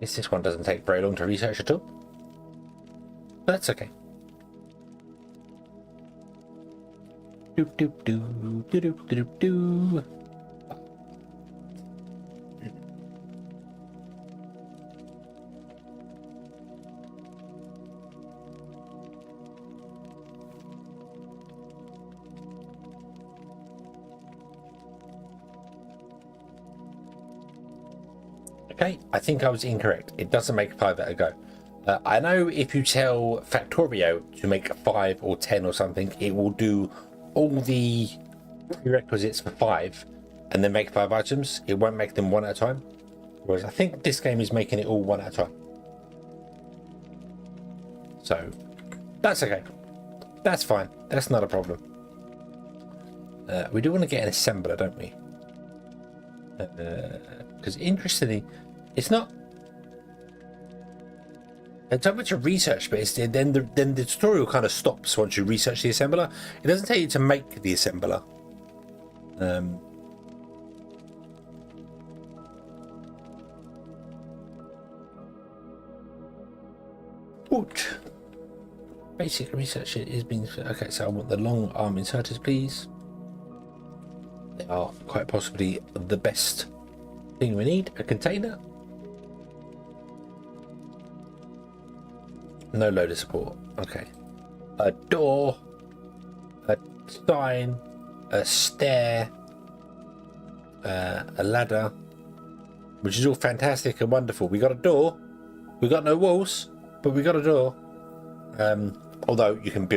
Guess this one doesn't take very long to research at all. But that's okay. Doop doop doo doop doop doop doo. Okay, I think I was incorrect. It doesn't make 5 at a go. I know if you tell Factorio to make 5 or 10 or something, it will do all the prerequisites for 5 and then make 5 items. It won't make them one at a time. Whereas I think this game is making it all one at a time. So that's okay. That's fine. That's not a problem. We do want to get an assembler, don't we? Because interestingly, it's not much of research, but then the tutorial kind of stops once you research the assembler. It doesn't tell you to make the assembler. Basic research is being okay. So I want the long arm inserters, please. They are quite possibly the best thing we need. A container. No loader support. Okay. A door. A sign. A stair. A ladder. Which is all fantastic and wonderful. We got a door. We got no walls, but we got a door. Although you can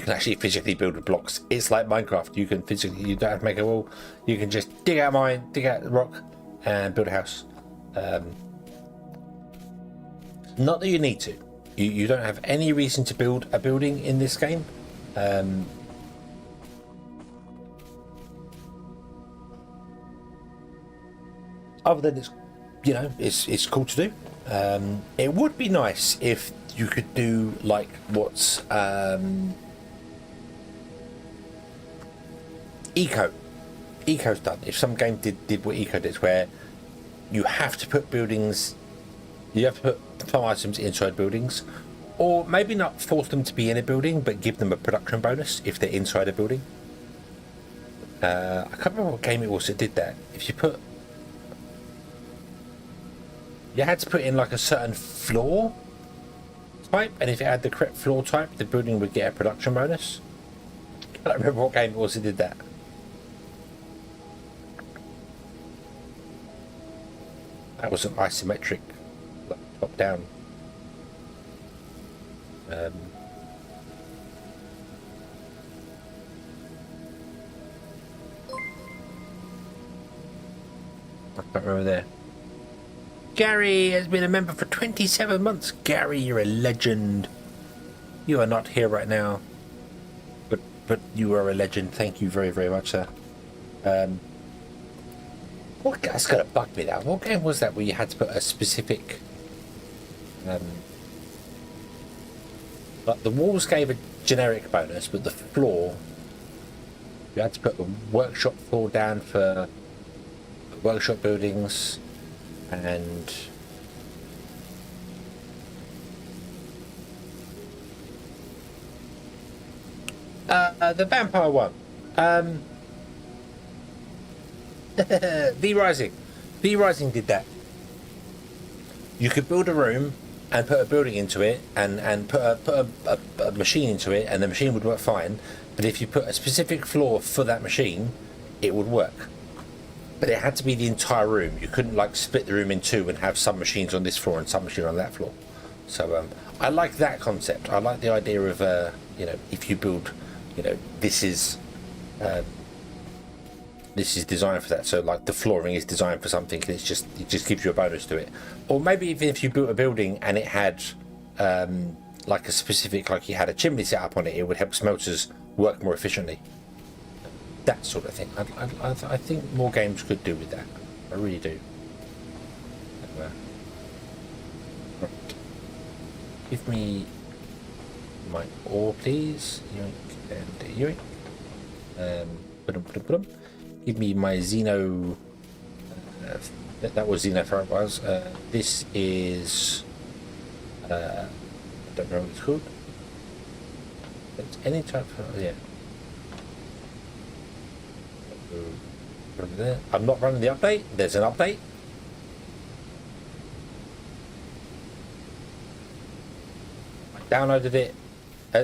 actually physically build with blocks. It's like Minecraft. You don't have to make a wall. You can just dig out the rock, and build a house. Not that you need to. You don't have any reason to build a building in this game. Other than it's cool to do. It would be nice if you could do like what's Eco's done. If some game did what Eco did, where you have to put some items inside buildings, or maybe not force them to be in a building, but give them a production bonus if they're inside a building. I can't remember what game it was that did that. If you had to put in like a certain floor type, and if it had the correct floor type, the building would get a production bonus. I don't remember what game it was that did that. That was an isometric, like, top down. I can't remember there. Gary has been a member for 27 months. Gary, you're a legend. You are not here right now, but you are a legend. Thank you very, very much, sir. That's gonna bug me now. What game was that where you had to put a specific? Like the walls gave a generic bonus, but the floor, you had to put a workshop floor down for workshop buildings. And the vampire one, V Rising did that. You could build a room and put a building into it, and put a machine into it, and the machine would work fine. But if you put a specific floor for that machine, it would work. But it had to be the entire room. You couldn't like split the room in two and have some machines on this floor and some machine on that floor. So I like that concept. I like the idea of if you build, this is designed for that. So like the flooring is designed for something, and it just gives you a bonus to it. Or maybe even if you built a building and it had like a specific, like you had a chimney set up on it, it would help smelters work more efficiently. That sort of thing. I think more games could do with that. I really do. Right. Give me my ore, please. Yoink and yoink. Give me my Xeno. That was Xeno Ferret was. This is. I don't know what it's called. It's any type of. Yeah. I'm not running the update. There's an update. I downloaded it.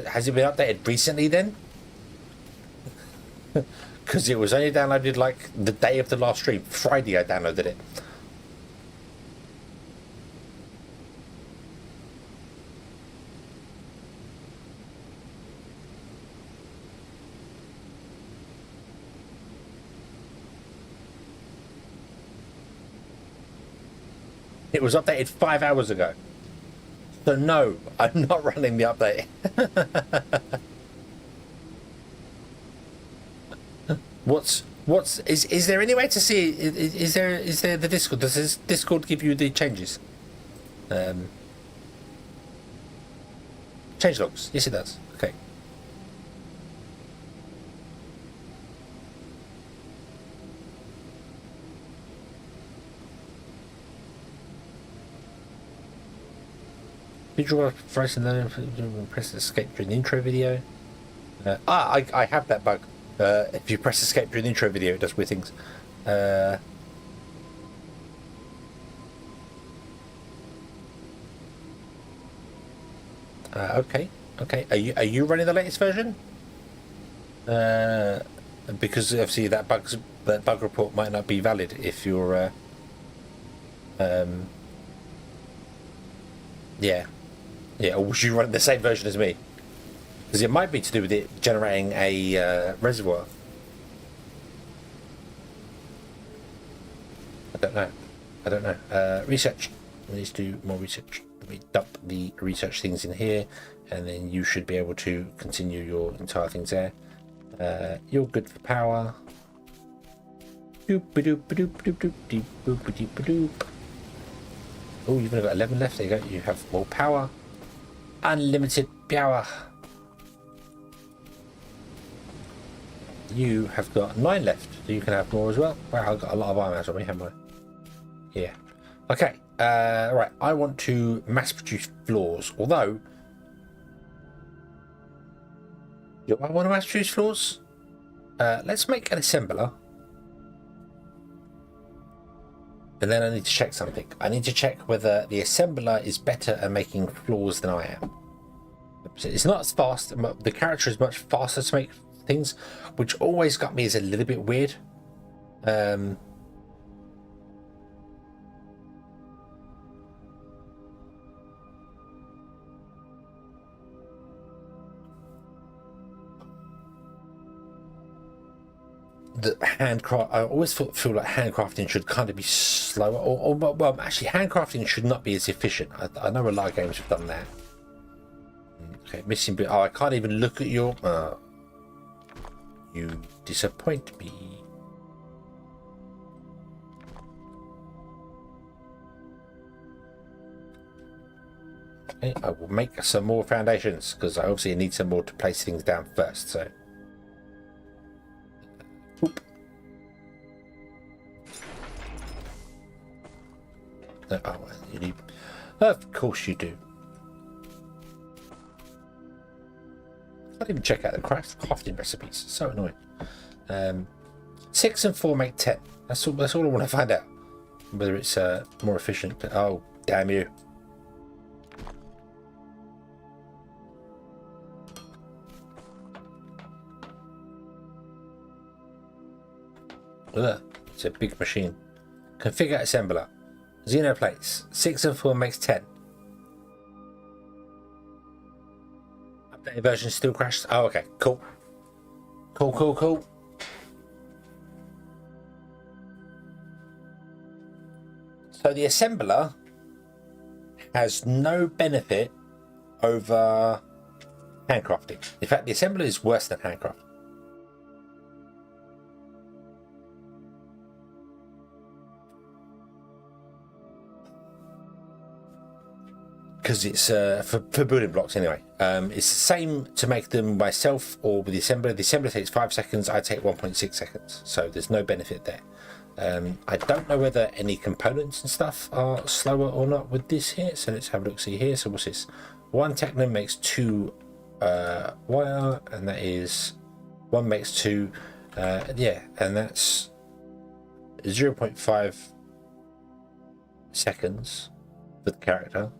Has it been updated recently then? Because it was only downloaded like the day of the last stream. Friday I downloaded it. It was updated 5 hours ago. So no, I'm not running the update. Is there any way to see? Is there the Discord? Does this Discord give you the changes? Change logs. Yes, it does. Okay. Did you want to press and then press escape during the intro video? I have that bug. If you press escape during the intro video, it does weird things. Okay. Are you running the latest version? Because obviously that bug report might not be valid if you're. Yeah. Or was you running the same version as me? Because it might be to do with it generating a reservoir. I don't know. Research. Let's do more research. Let me dump the research things in here, and then you should be able to continue your entire things there. You're good for power. Oh, you've only got 11 left. There you go. You have more power. Unlimited power. You have got 9 left, so you can have more as well. Wow, I've got a lot of biomass on me, haven't I? Yeah. Okay. Right. I want to mass produce floors. Although, do I want to mass produce floors? Let's make an assembler. And then I need to check something. I need to check whether the assembler is better at making floors than I am. So it's not as fast. The character is much faster to make things, which always got me as a little bit weird. The handcraft, I always feel like handcrafting should kind of be slower, or well, actually, handcrafting should not be as efficient. I know a lot of games have done that. Okay, missing bit. Oh, I can't even look at your. You disappoint me. Okay, I will make some more foundations because I obviously need some more to place things down first. So. Oop. Oh, you need. Of course you do. I didn't even check out the crafting recipes. So annoying. 6 and 4 make 10. That's all I want to find out. Whether it's more efficient. Oh, damn you. Ugh, it's a big machine. Configure assembler. Xeno plates. 6 and 4 makes 10. Updated version still crashed. Oh, okay. Cool. Cool. So the assembler has no benefit over handcrafting. In fact, the assembler is worse than handcraft. Because it's for building blocks anyway. It's the same to make them myself or with the assembler. The assembler takes 5 seconds. I take 1.6 seconds. So there's no benefit there. I don't know whether any components and stuff are slower or not with this here. So let's have a look. See here. So what's this? 1 techno makes 2 wire, and that is 1 makes 2. Yeah, and that's 0.5 seconds for the character.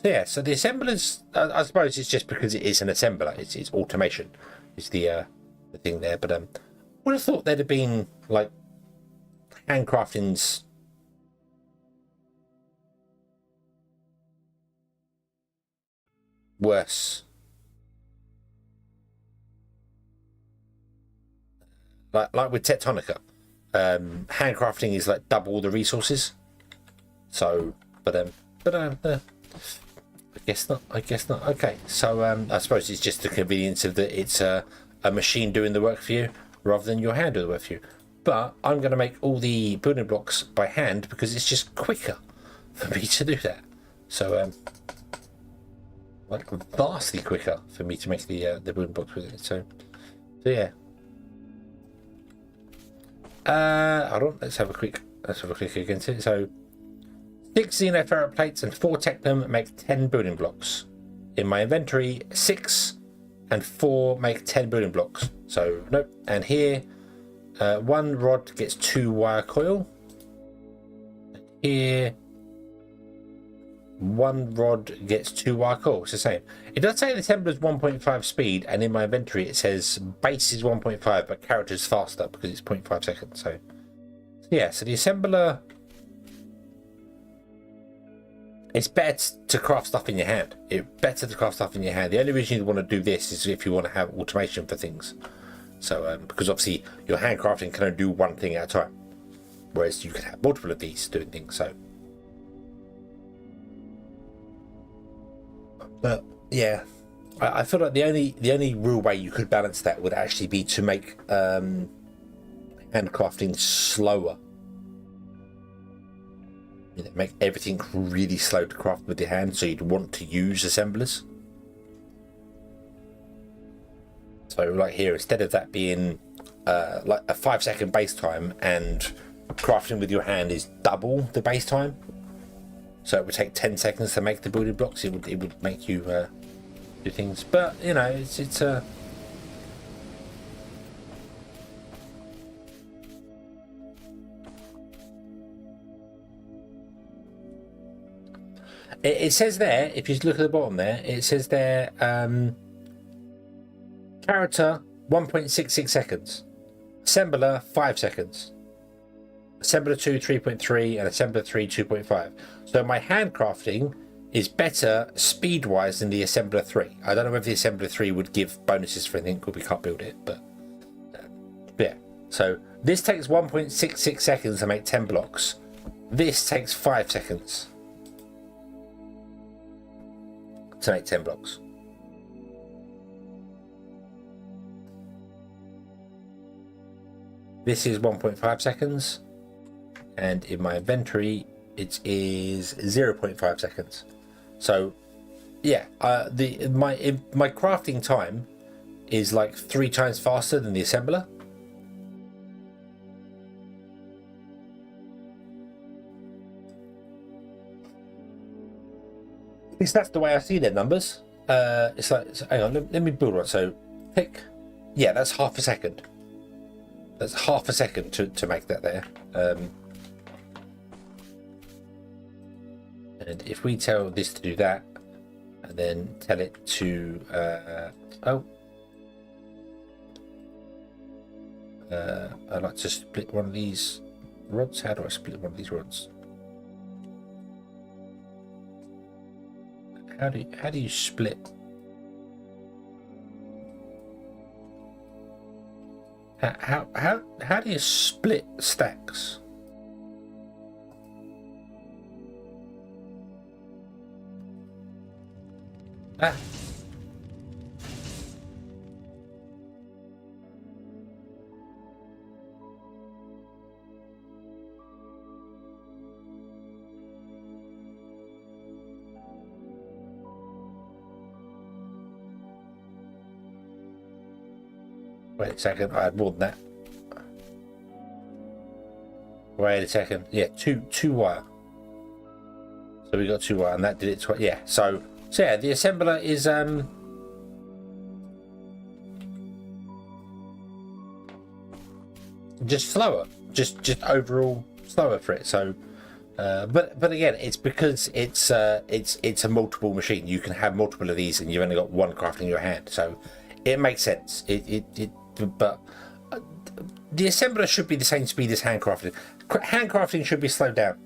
So yeah, so the assemblers, I suppose it's just because it is an assembler. It's automation is the thing there. But I would have thought there'd have been like handcrafting's worse. Like with Tectonica, handcrafting is like double the resources. So, I guess not. I guess not. Okay, so I suppose it's just the convenience of that it's a machine doing the work for you rather than your hand doing the work for you. But I'm going to make all the building blocks by hand because it's just quicker for me to do that. So, like vastly quicker for me to make the building blocks with it. So yeah. Hold on. Let's have a quick against it. So 6 xenoferrite plates and 4 technum make 10 building blocks. In my inventory, 6 and 4 make 10 building blocks. So nope. And here, 1 rod gets 2 wire coil. And here, 1 rod gets 2 wire coil. It's the same. It does say the assembler's 1.5 speed, and in my inventory it says base is 1.5, but character's faster because it's 0.5 seconds. So yeah, so the assembler, it's better to craft stuff in your hand. It's better to craft stuff in your hand. The only reason you want to do this is if you want to have automation for things. So because obviously your hand crafting can only do one thing at a time, whereas you can have multiple of these doing things. So, but yeah, I feel like the only real way you could balance that would actually be to make handcrafting slower. You know, make everything really slow to craft with your hand, so you'd want to use assemblers. So like here, instead of that being like a 5-second base time, and crafting with your hand is double the base time, so it would take 10 seconds to make the building blocks. It would make you do things, but you know, it's it says there, if you look at the bottom there, it says there, character 1.66 seconds, assembler 5 seconds, assembler 2 3.3, and assembler 3 2.5. So my handcrafting is better speed wise than the assembler 3. I don't know if the assembler 3 would give bonuses for anything because we can't build it, but yeah. So this takes 1.66 seconds to make 10 blocks. This takes 5 seconds to make 10 blocks. This is 1.5 seconds, and in my inventory it is 0.5 seconds. So yeah, my crafting time is like 3 times faster than the assembler. At least that's the way I see their numbers. It's like, so hang on, let me build one. So pick, yeah, that's half a second. That's half a second to make that there. And if we tell this to do that, and then tell it to, I'd like to split one of these rods. How do I split one of these rods? How do you split? How do you split stacks? Ah. Wait a second, I had more than that. Wait a second. Yeah, two wire. So we got 2 wire, and that did it twice. Yeah, so yeah, the assembler is just slower, just overall slower for it. So but again, it's because it's a multiple machine. You can have multiple of these and you've only got one crafting in your hand, so it makes sense. But the assembler should be the same speed as handcrafting. Handcrafting should be slowed down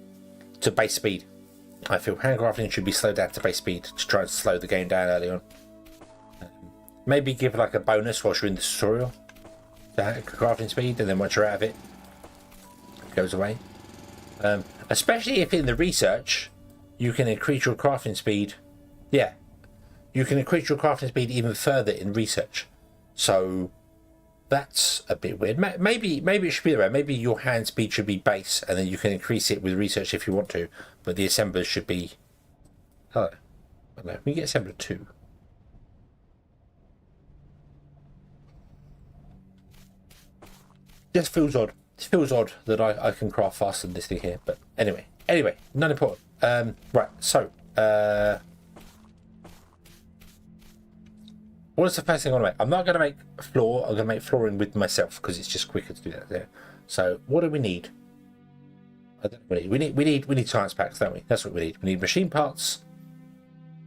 to base speed. I feel handcrafting should be slowed down to base speed to try and slow the game down early on. Maybe give like a bonus whilst you're in the tutorial to crafting speed, and then once you're out of it, it goes away. Especially if in the research you can increase your crafting speed. Yeah, you can increase your crafting speed even further in research. So that's a bit weird. Maybe it should be the way. Maybe your hand speed should be base, and then you can increase it with research if you want to. But the assemblers should be. Oh, I don't know. We get assembler 2. Just feels odd. It feels odd that I can craft faster than this thing here. But anyway, not important. Right. So, what is the first thing I want to make? I'm not going to make floor. I'm going to make flooring with myself because it's just quicker to do that there. So, what do we need? I don't know what we need. We need science packs, don't we? That's what we need. We need machine parts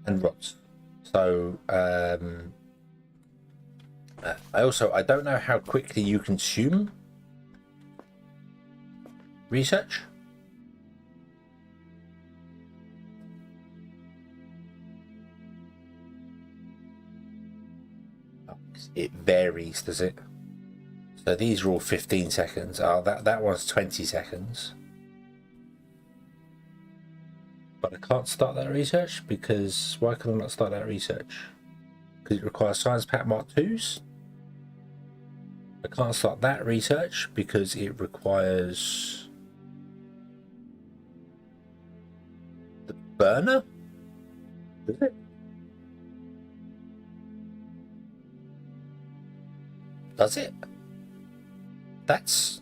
and rods. So, I don't know how quickly you consume research. It varies, does it? So these are all 15 seconds. Oh, that one's 20 seconds. But I can't start that research because why can I not start that research? Because it requires science pack Mark 2s. I can't start that research because it requires the burner. Does it? Does it? That's...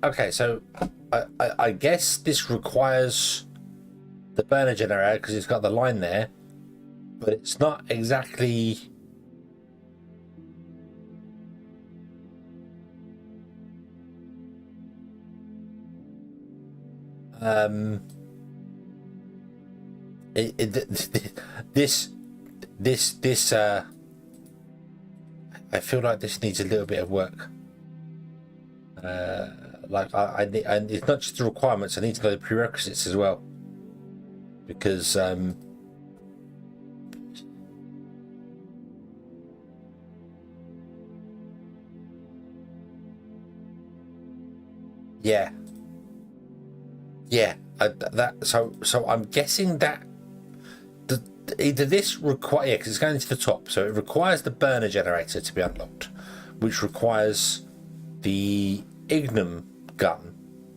Okay, so I guess this requires the burner generator because it's got the line there, but it's not exactly... this I feel like this needs a little bit of work. Like I need, and it's not just the requirements. I need to know the prerequisites as well, because yeah, so I'm guessing that either this require because it's going to the top, so it requires the burner generator to be unlocked, which requires the ignum gun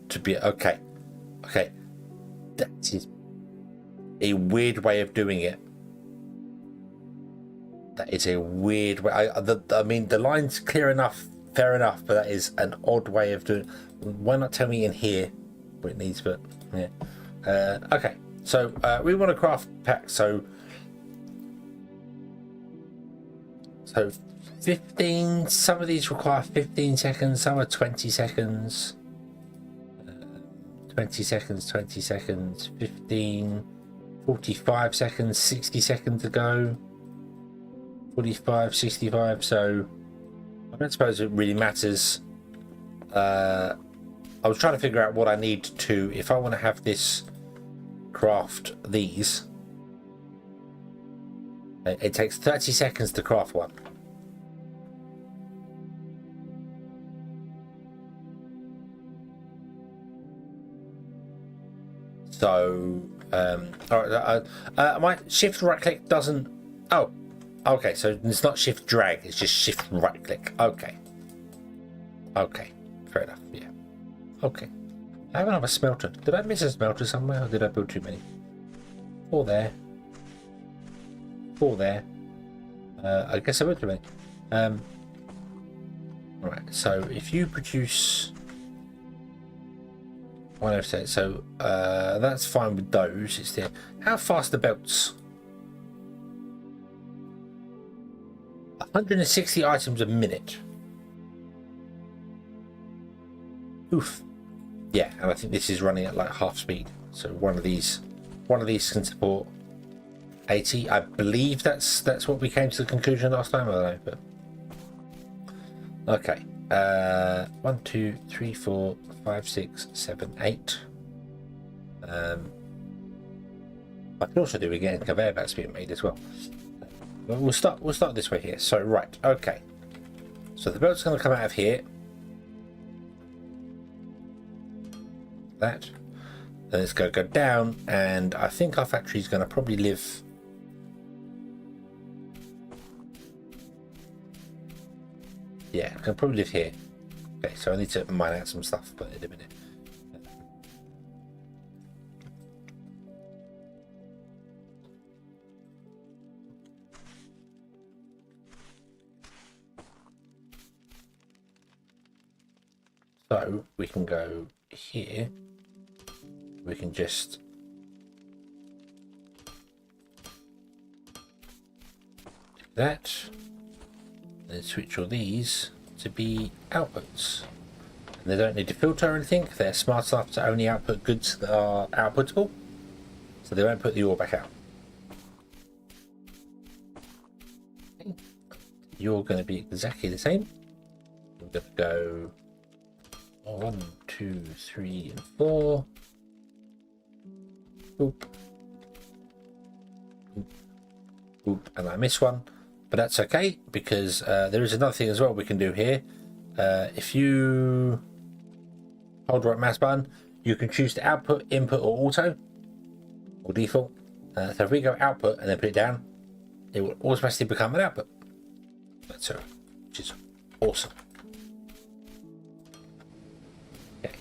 to be okay. That is a weird way of doing it. That is a weird way. I mean, the line's clear enough, fair enough, but that is an odd way of doing. Why not tell me in here what it needs? But yeah. Okay, so we want to craft packs. So 15. Some of these require 15 seconds. Some are 20 seconds. 20 seconds, 20 seconds, 15, 45 seconds, 60 seconds to go. 45, 65. So I don't suppose it really matters. I was trying to figure out what I need to, if I want to have this craft these. It takes 30 seconds to craft one. So, my shift right click doesn't. Oh, okay. So it's not shift drag. It's just shift right click. Okay. Fair enough. Yeah. Okay. I have another smelter. Did I miss a smelter somewhere, or did I build too many? 4 there. 4 there. I guess I built too many. Right. So if you produce. So that's fine with those. It's there. How fast are belts? 160 items a minute. Oof. Yeah, and I think this is running at like half speed. So one of these can support 80. I believe that's what we came to the conclusion last time. I don't know, but okay. 1, 2, 3, 4, 5, 6, 7, 8. I can also do again conveyor belts being made as well. But we'll start this way here. So right, okay. So the belt's going to come out of here. That. Then it's going to go down, and I think our factory is going to probably live. Yeah, I can probably live here. Okay, so I need to mine out some stuff, but in a minute. So we can go here. We can just do that. And switch all these to be outputs. And they don't need to filter or anything. They're smart enough to only output goods that are outputable. So they won't put the ore back out. Okay. You're going to be exactly the same. We're going to go 1, 2, 3, and 4. Oop. Oop. Oop. And I missed one. But that's okay, because there is another thing as well we can do here. If you hold right mouse button, you can choose to output, input, or auto, or default. So if we go output and then put it down, it will automatically become an output. That's it, which is awesome. Okay.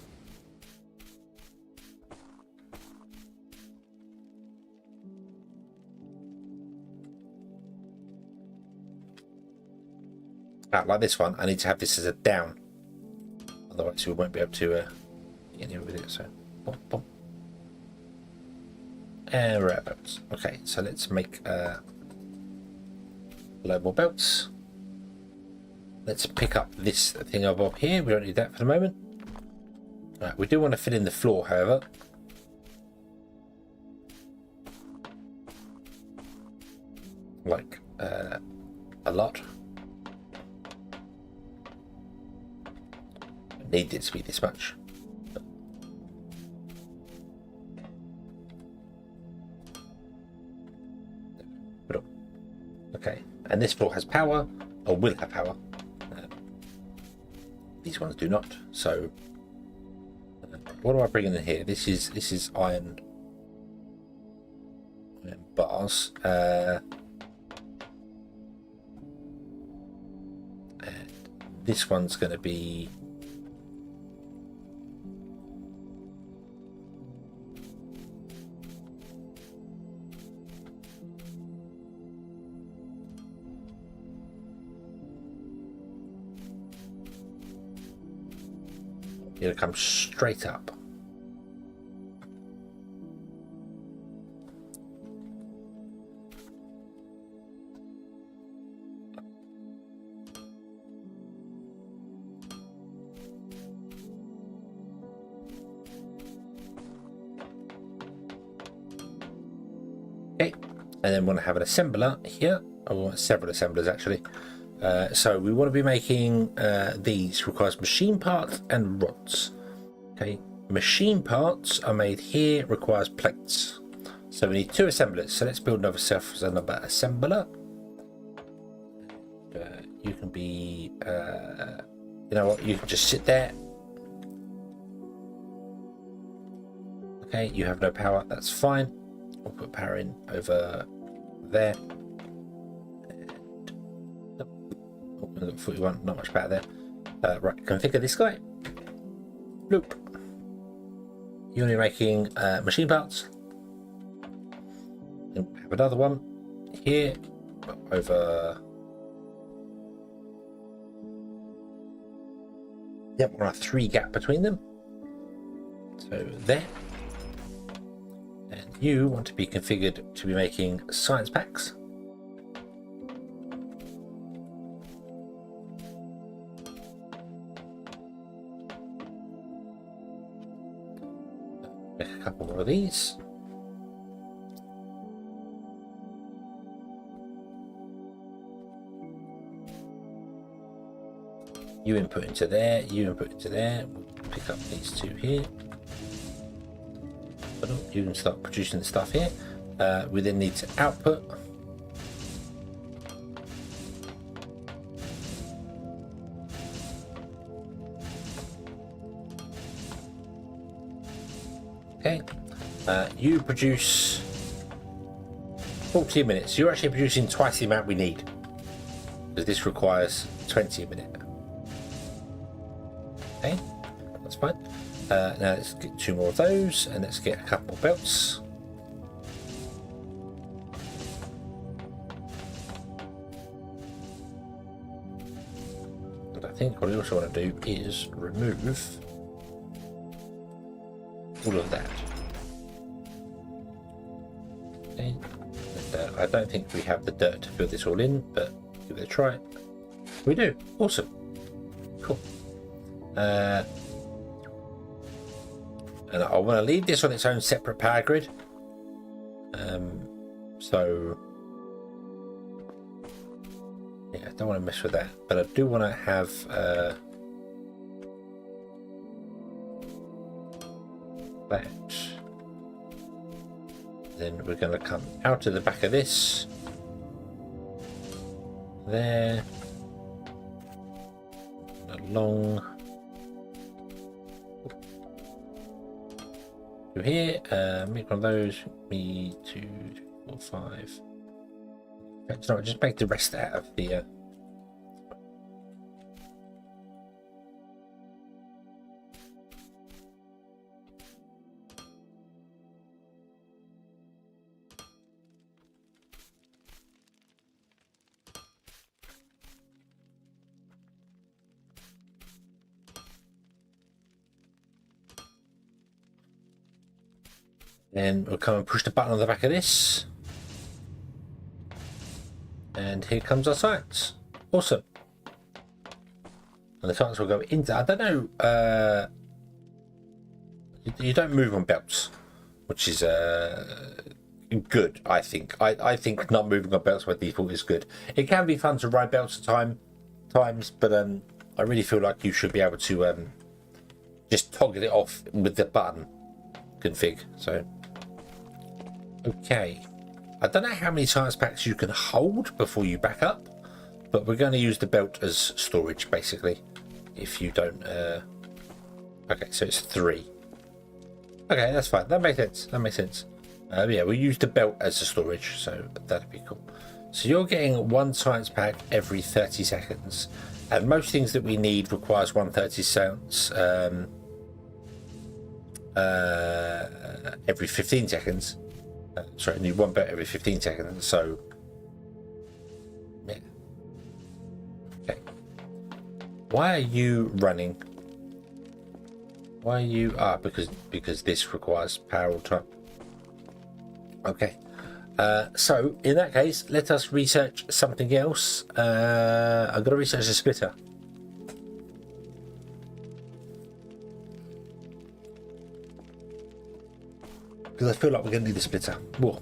Like this one, I need to have this as a down, otherwise we won't be able to get anywhere with it. So, boom, boom. And we're out of belts. Okay, so let's make a load more belts. Let's pick up this thing up here. We don't need that for the moment. Right, we do want to fill in the floor, however. Like a lot. Need it to be this much. Okay, and this floor has power, or will have power. These ones do not. So, what do I bring in here? This is iron bars. And this one's going to be. It'll come straight up. Okay, and then we want to have an assembler here. I want several assemblers actually. So we want to be making these. Requires machine parts and rods. Okay, machine parts are made here. Requires plates. So we need 2 assemblers. So let's build another assembler. You can be. You know what? You can just sit there. Okay, you have no power. That's fine. We'll put power in over there. I've got 41, not much better there. Right, configure this guy. Loop. You're only making machine parts. And have another one here over. Yep, we'll have 3 gap between them. So there. And you want to be configured to be making science packs. Make a couple more of these. You input into there, you input into there. We'll pick up these two here. You can start producing the stuff here. We then need to output. Okay, you produce 40 minutes. You're actually producing twice the amount we need, because this requires 20 a minute. Okay, that's fine. Now let's get 2 more of those, and let's get a couple more belts. And I think what I also want to do is remove all of that. Okay. I don't think we have the dirt to fill this all in, but give it a try. We do. Awesome. Cool. And I want to leave this on its own separate power grid. So yeah, I don't want to mess with that, but I do want to have that. Then we're going to come out of the back of this there, along to here. Make one of those. Me 2, 3, 4, 5. No, just make the rest out of the then we'll come and push the button on the back of this, and here comes our science. Awesome. And the science will go into, I don't know, you don't move on belts, which is good, I think. I think not moving on belts by default is good. It can be fun to ride belts at times, but I really feel like you should be able to just toggle it off with the button config. So okay, I don't know how many science packs you can hold before you back up, but we're going to use the belt as storage basically. If you don't okay, so it's 3. Okay, that's fine, that makes sense. Yeah, we'll use the belt as a storage, so that'd be cool. So you're getting 1 science pack every 30 seconds, and most things that we need requires 130 cents every 15 seconds. Sorry, I need 1 belt every 15 seconds, so yeah. Okay. Why are you running? Why are you because this requires power all the time. Okay. So in that case, let us research something else. I've got to research a splitter. Because I feel like we're going to need a splitter. Whoa.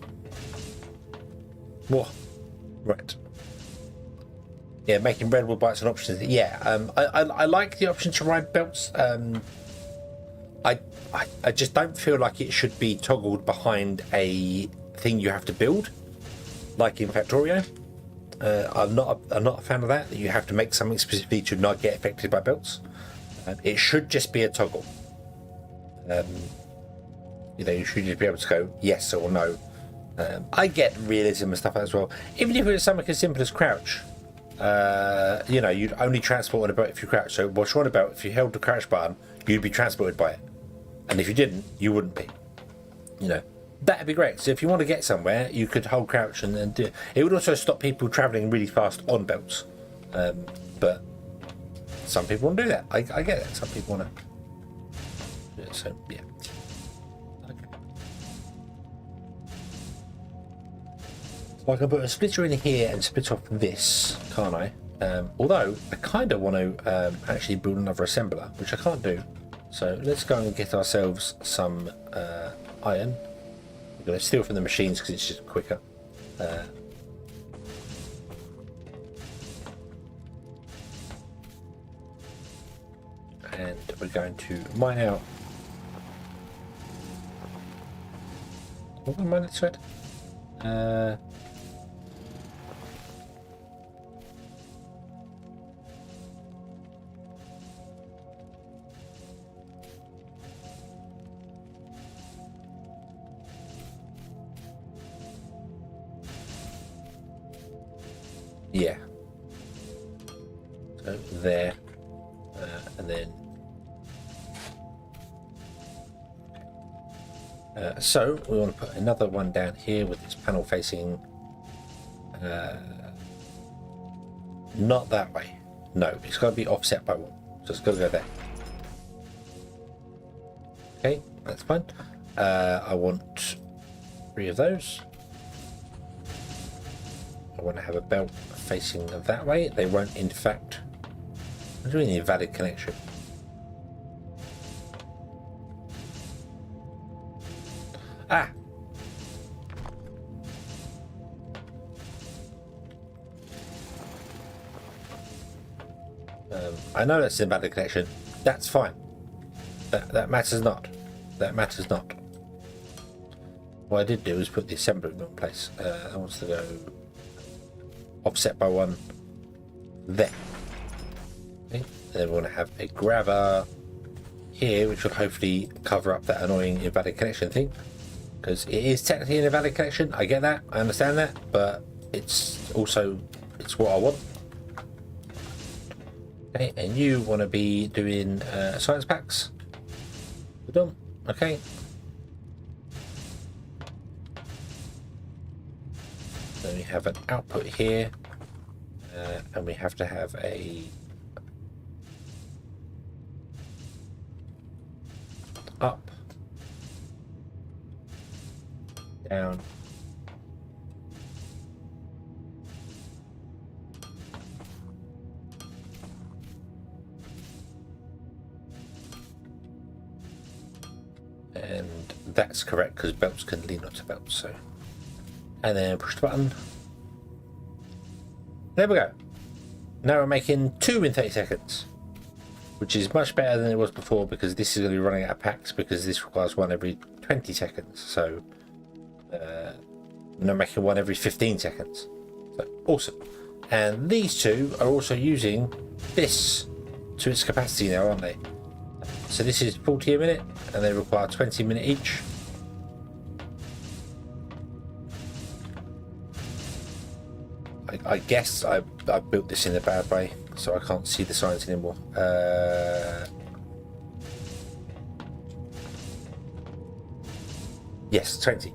Right. Yeah, making redwood bytes an option. Yeah, I like the option to ride belts. I just don't feel like it should be toggled behind a thing you have to build, like in Factorio. I'm not a fan of that you have to make something specifically to not get affected by belts. It should just be a toggle. You should just be able to go yes or no. I get realism and stuff as well. Even if it was something as simple as crouch, you'd only transport on a belt if you crouch. So what's on a belt, if you held the crouch button, you'd be transported by it, and if you didn't, you wouldn't be. That'd be great. So if you want to get somewhere, you could hold crouch and do it. It would also stop people traveling really fast on belts, but some people want to do that. I get that. Some people want to do it. So yeah. So I can put a splitter in here and split off this, can't I? Although I kind of want to actually build another assembler, which I can't do So let's go and get ourselves some iron. We're going to steal from the machines because it's just quicker. And we're going to mine out. What we mine it to it? Yeah. So there, and then. So we want to put another one down here with this panel facing. Not that way. No, it's got to be offset by one. So it's got to go there. Okay, that's fine. I want 3 of those. I want to have a belt facing that way. They won't, in fact. I'm doing the invalid connection. Ah! I know that's an invalid connection. That's fine. That matters not. That matters not. What I did do is put the assembly in the wrong place. I want to go offset by 1 there. Okay. Then we want to have a grabber here, which will hopefully cover up that annoying invalid connection thing. Because it is technically an invalid connection. I get that. I understand that. But it's also, it's what I want. Okay, and you want to be doing science packs. We're done. Okay. Then we have an output here, and we have to have a up, down, and that's correct because belts can lean onto belts. So, and then push the button. There we go. Now we're making 2 in 30 seconds, which is much better than it was before because this is going to be running out of packs because this requires 1 every 20 seconds. So we're now making 1 every 15 seconds. So awesome. And these 2 are also using this to its capacity now, aren't they? So this is 40 a minute and they require 20 a minute each. I guess I built this in a bad way, so I can't see the signs anymore. Yes, 20.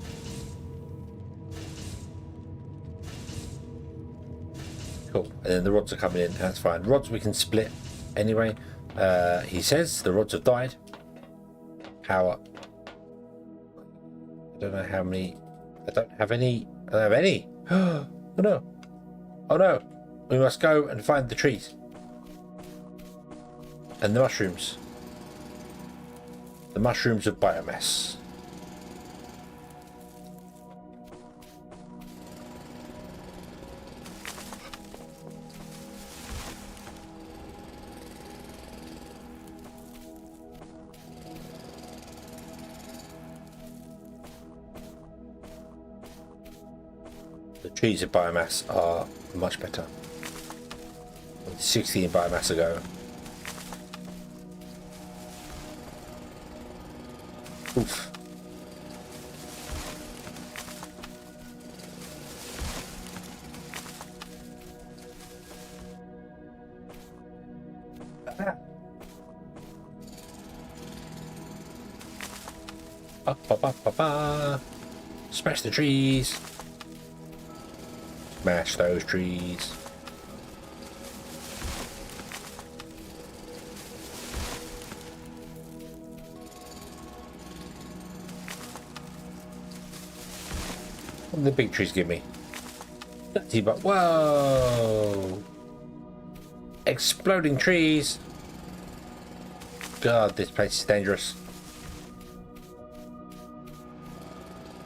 Cool. And then the rods are coming in. That's fine. Rods we can split anyway. He says the rods have died. Power. I don't know how many. I don't have any. I don't have any. Oh no. Oh no, we must go and find the trees. And the mushrooms. The mushrooms of biomass. The trees of biomass are much better. 16 biomass ago. Oof. Smash the trees. Smash those trees. What do the big trees give me? 30 bucks. Whoa! Exploding trees. God, this place is dangerous.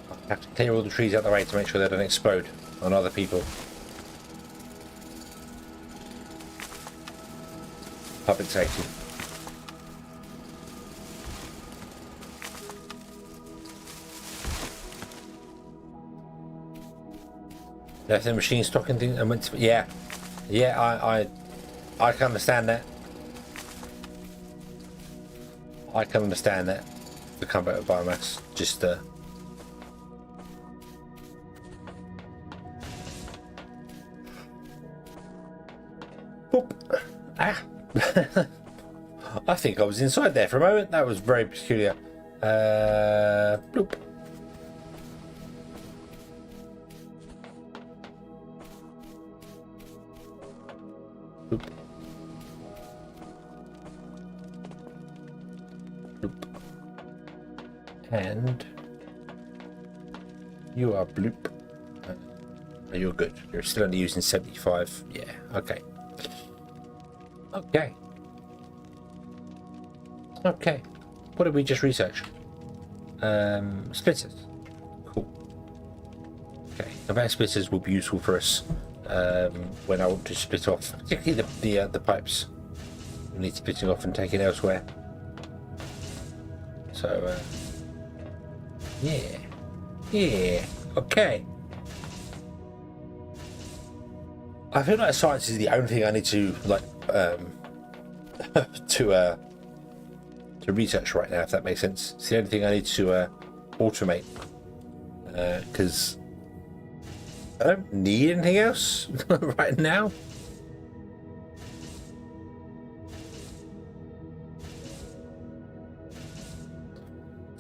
I have to clear all the trees out of the way to make sure they don't explode on other people. Public safety. Left the machine stocking thing. I went to, yeah, I can understand that. I can understand that. The conveyor biomass just boop. Ah. I think I was inside there for a moment. That was very peculiar. Bloop. Bloop. Bloop. And you are bloop. You're good. You're still only using 75. Yeah, okay. Okay. Okay. What did we just research? Splitters. Cool. Okay. Conveyor splitters will be useful for us when I want to split off, particularly the pipes. We need splitting off and taking elsewhere. So yeah. Okay. I feel like science is the only thing I need to like to research right now, if that makes sense. It's the only thing I need to automate because I don't need anything else right now.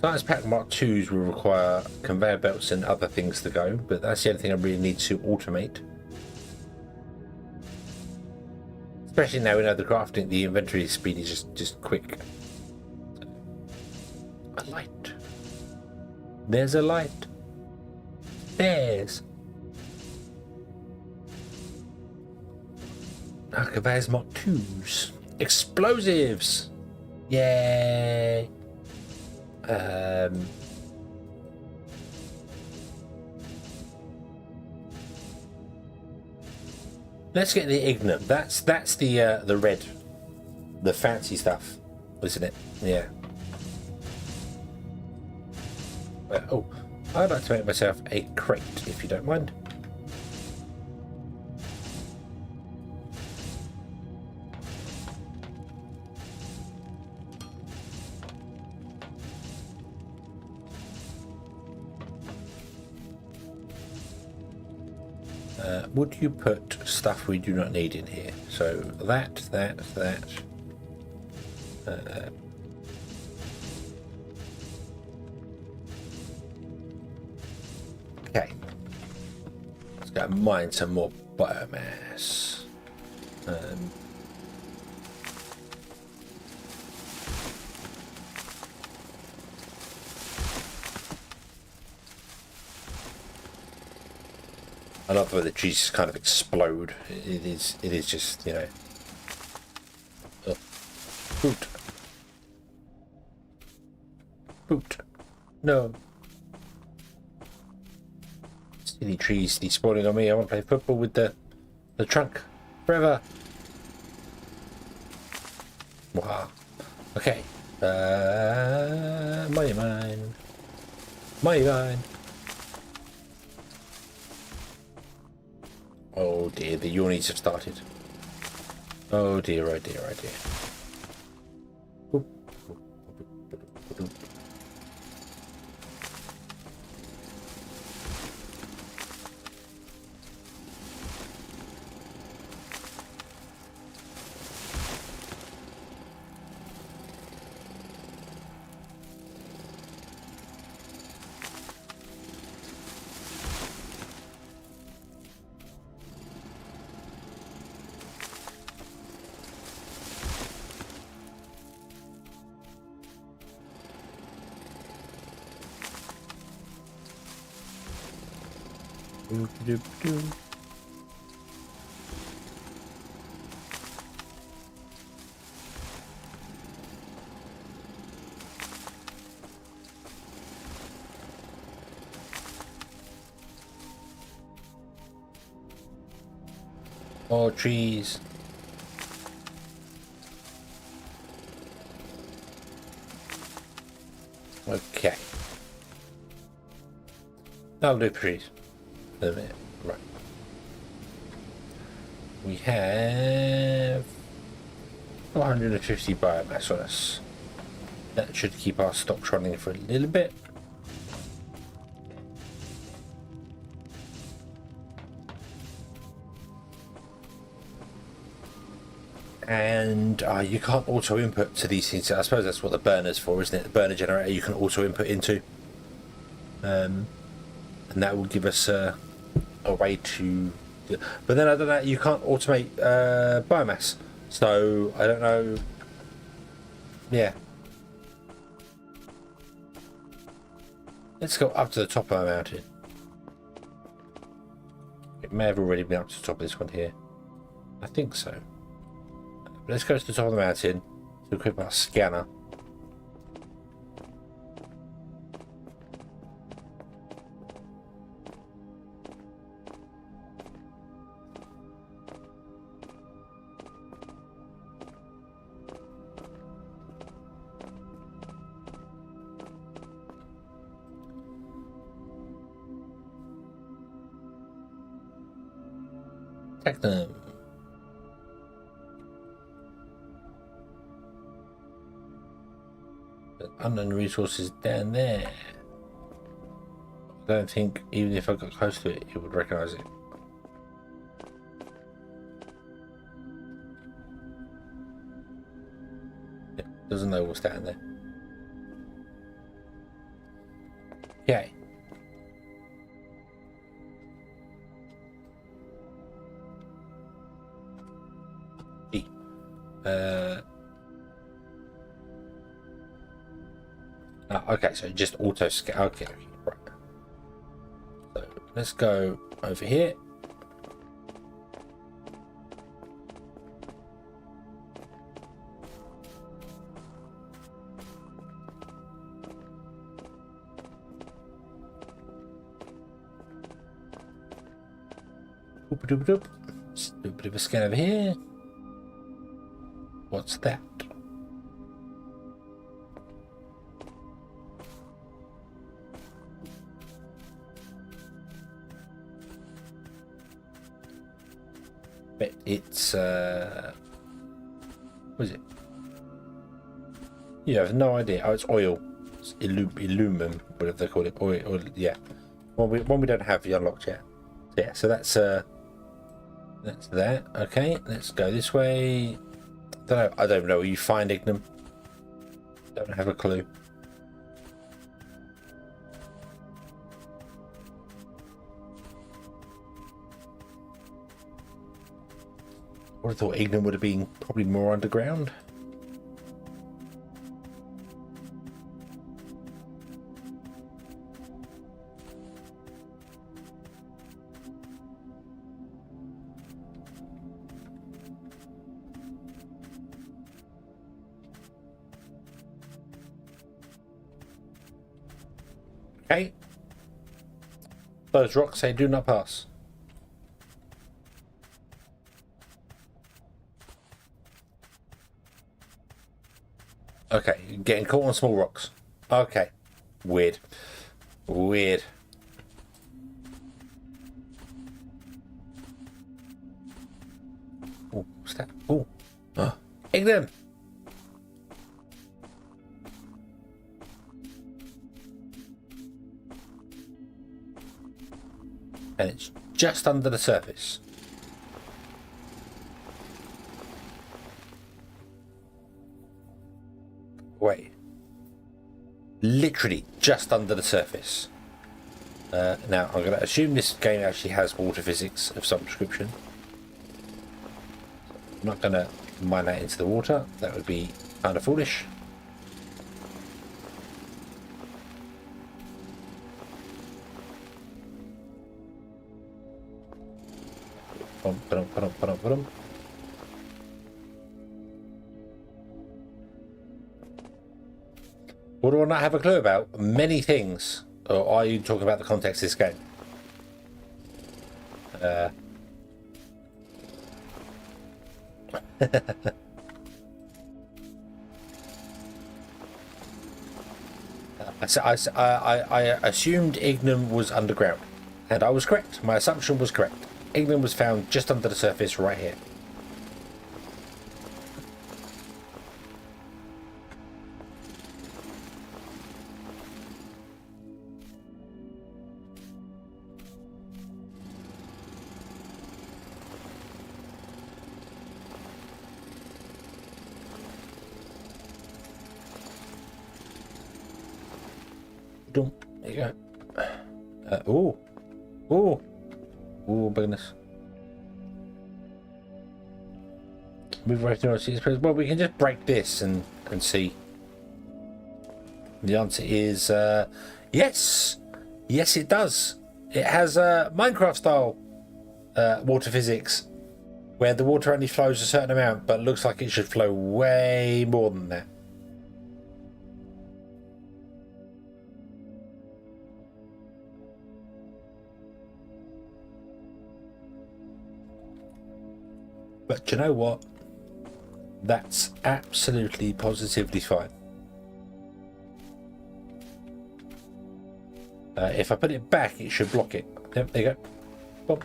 Science Pack Mark IIs will require conveyor belts and other things to go, but that's the only thing I really need to automate. Especially now we know the crafting, the inventory speed is just quick. A light. There's a light. There's. Conveyors Mark IIs. Explosives. Yay. Let's get the ignorant. That's the red, the fancy stuff, isn't it? Yeah. Oh, I'd like to make myself a crate, if you don't mind. Would you put stuff we do not need in here? So that. Okay. Let's go mine some more biomass. I love where the trees just kind of explode. It is just, you know. Boot. Boot. No. Silly trees despawning on me. I want to play football with the trunk. Forever. Wow. Okay. Mine. Oh dear, the yawnies have started. Oh dear. Boop. More trees. Okay. That'll do trees. A minute. Right. We have 450 biomass on us. That should keep our stocks running for a little bit. And you can't auto input to these things. I suppose that's what the burner's for, isn't it? The burner generator you can auto input into, and that will give us a way to. But then I don't know. You can't automate biomass, so I don't know. Yeah. Let's go up to the top of our mountain. It may have already been up to the top of this one here. I think so. Let's go to the top of the mountain to equip our scanner. Take them. Unknown resources down there. I don't think even if I got close to it, it would recognize it. Yeah, doesn't know what's down there. Okay. Okay, so just auto scan. Okay, right. So let's go over here. Let's do a bit of a scan over here. What's that? But it's what is it? You have no idea. Oh, it's oil. It's illumum, whatever they call it. Oil, yeah. One we don't have unlocked yet. Yeah, so that's that. Okay, let's go this way. I don't know where you find Ignum. Don't have a clue. I would have thought Ignum would have been probably more underground. Okay. Those rocks say do not pass. Okay, getting caught on small rocks. Okay. Weird. Weird. Oh, what's that? Oh. Ignum! And it's just under the surface. Wait. Literally just under the surface. Now, I'm going to assume this game actually has water physics of some description. I'm not going to mine that into the water. That would be kind of foolish. What do I not have a clue about? Many things. Or are you talking about the context of this game? I assumed Ignum was underground, and I was correct. My assumption was correct. Ignum was found just under the surface right here. There you go. Oh, goodness. Move right through. Well, we can just break this and see. The answer is yes. Yes, it does. It has Minecraft style water physics, where the water only flows a certain amount, but looks like it should flow way more than that. But you know what? That's absolutely positively fine. If I put it back, it should block it. Yep, there you go. Boom.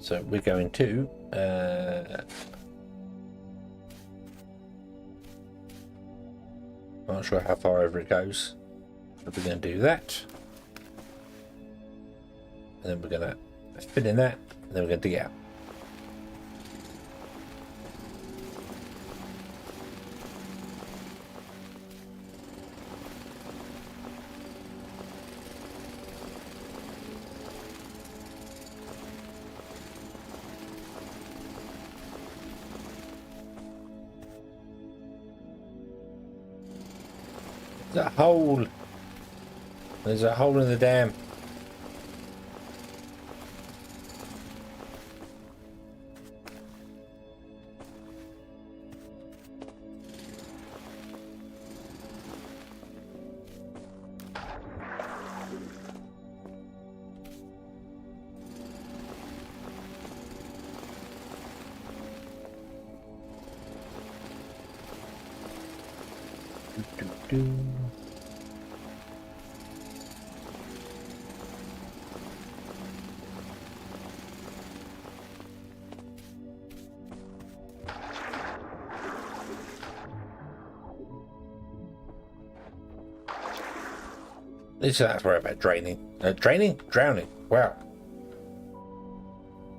So we're going to I'm not sure how far over it goes, but we're going to do that. And then we're going to spin in that, and then we're going to dig it out. There's a hole. There's a hole in the dam. At least that's worry about draining. Drowning. Wow.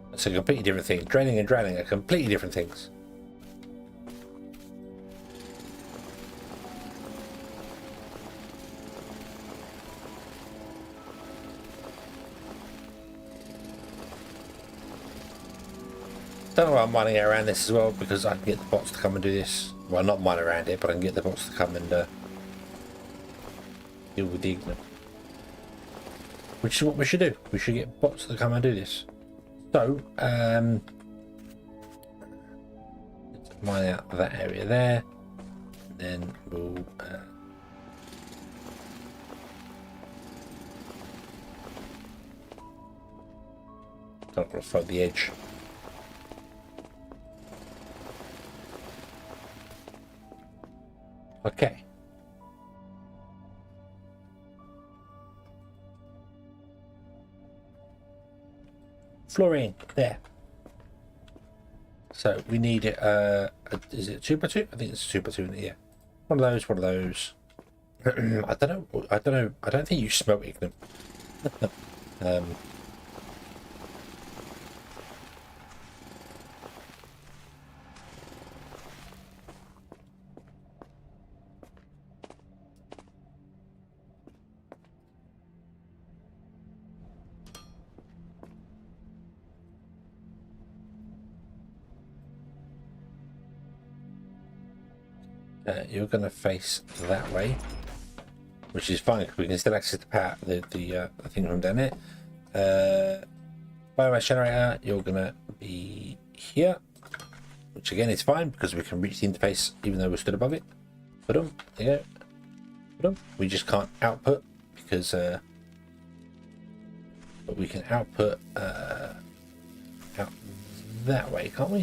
That's a completely different thing. Draining and drowning are completely different things. Don't know why I'm mining around this as well, because I can get the bots to come and do this. Well, not mine around it, but I can get the bots to come and deal with the ignite. Which is what we should do. We should get bots to come and do this. So, let's mine out that area there. And then we'll don't want to throw the edge. Okay. Fluorine, there. So we need it, is it 2x2? I think it's 2x2, yeah. One of those, one of those. I don't know, I don't think you smelt ignite. You're going to face that way, which is fine because we can still access the power, the thing from down there. Biomass generator, you're going to be here, which again is fine because we can reach the interface even though we're stood above it. There you go. We just can't output because but we can output out that way, can't we?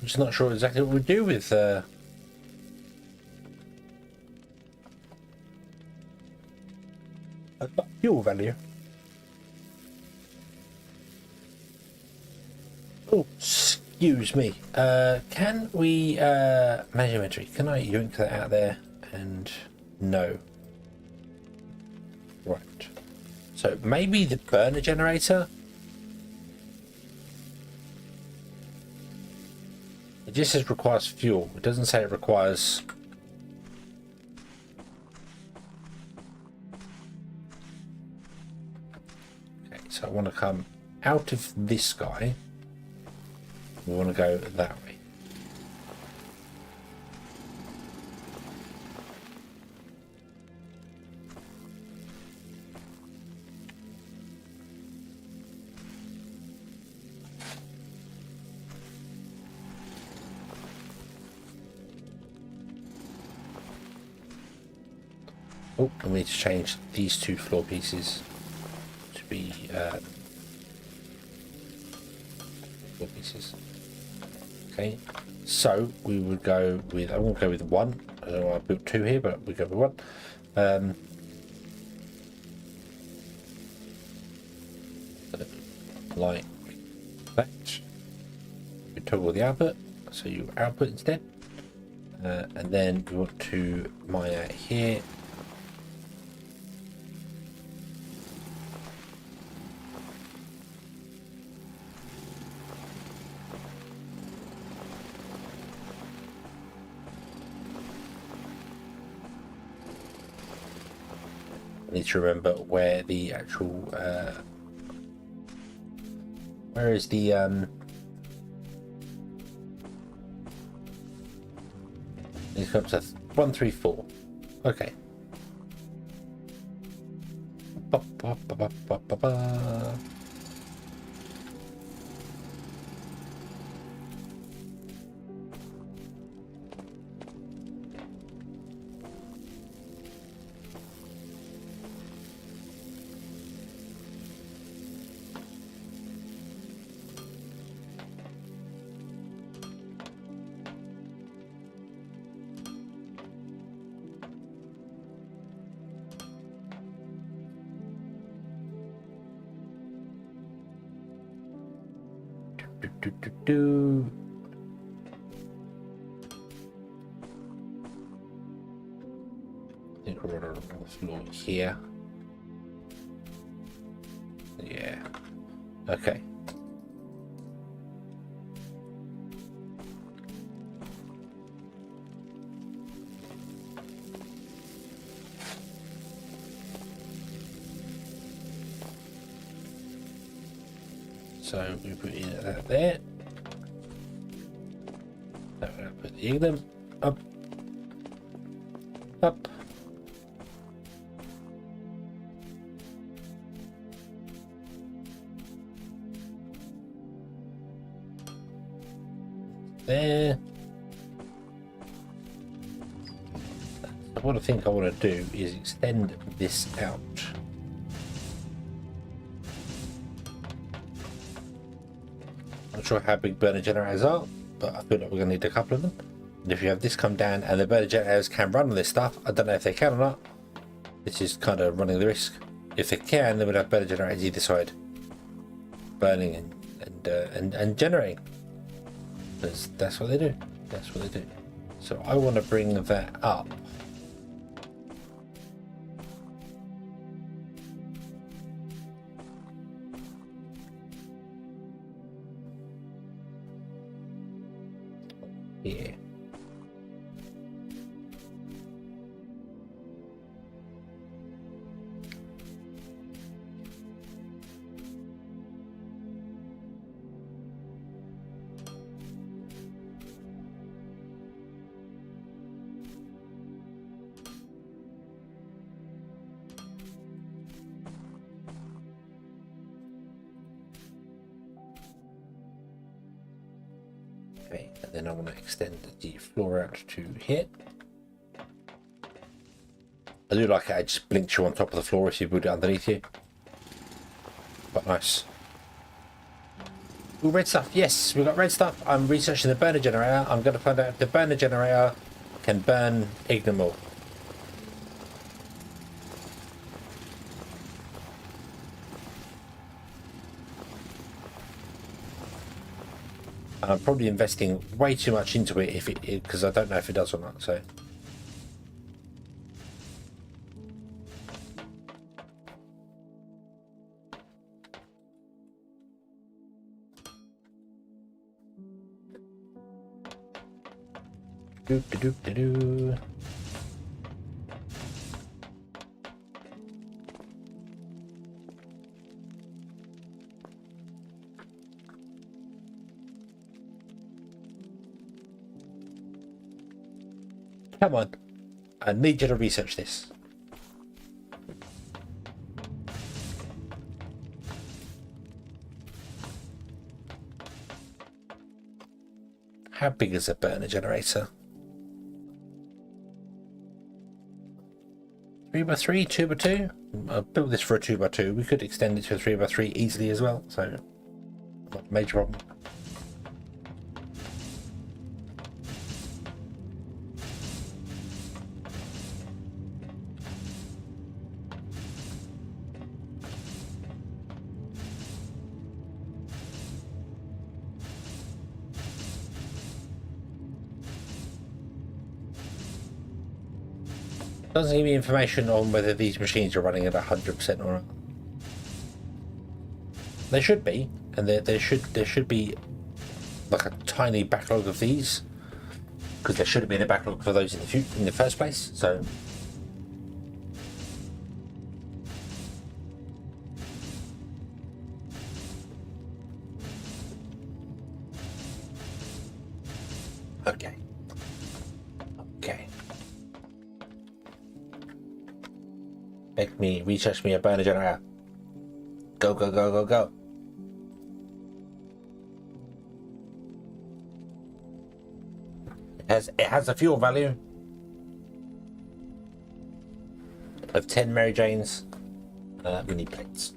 I'm just not sure exactly what we do with fuel value. Oh, excuse me. Can we manage inventory? Can I yoink that out there? And no. Right. So maybe the burner generator. It just says requires fuel. It doesn't say it requires. Okay, so I want to come out of this guy. We want to go that way. Oh, and we need to change these two floor pieces to be floor pieces. Okay, so we would go with, I won't go with one. I don't know why I built two here, but we go with one. Like that. We toggle the output, so you output instead. And then we want to mine out here. I need to remember where the actual where is the it comes to 134. Okay. Ba, ba, ba, ba, ba, ba, ba. Do. I think we're on the floor here. Yeah. Okay. So we put in that there. Now we're going to put the igloo up, up. There. What I think I want to do is extend this out. Not sure how big burner generators are, but I feel like we're going to need a couple of them. And if you have this come down and the burner generators can run on this stuff, I don't know if they can or not. This is kind of running the risk. If they can, then we'd have burner generators either side, burning and generating. That's what they do. That's what they do. So I want to bring that up. Here. Okay, and then I want to extend the floor out to here. I do like it just blinks you on top of the floor if you build it underneath you. Quite nice. Ooh, red stuff. Yes, we've got red stuff. I'm researching the burner generator. I'm going to find out if the burner generator can burn ignium ore. I'm probably investing way too much into it because I don't know if it does or not. So. Doop doop doop doo. Come on, I need you to research this. How big is a burner generator? 3x3, 2x2. I built this for a 2x2. We could extend it to a 3x3 easily as well, so not a major problem. Doesn't give me information on whether these machines are running at 100% or not. They should be, and there should be like a tiny backlog of these, because there should have been a backlog for those in the first place. So. Okay. Make me research me a burner generator. Go, go, go, go, go. It has a fuel value of 10 Mary Janes. We need plates.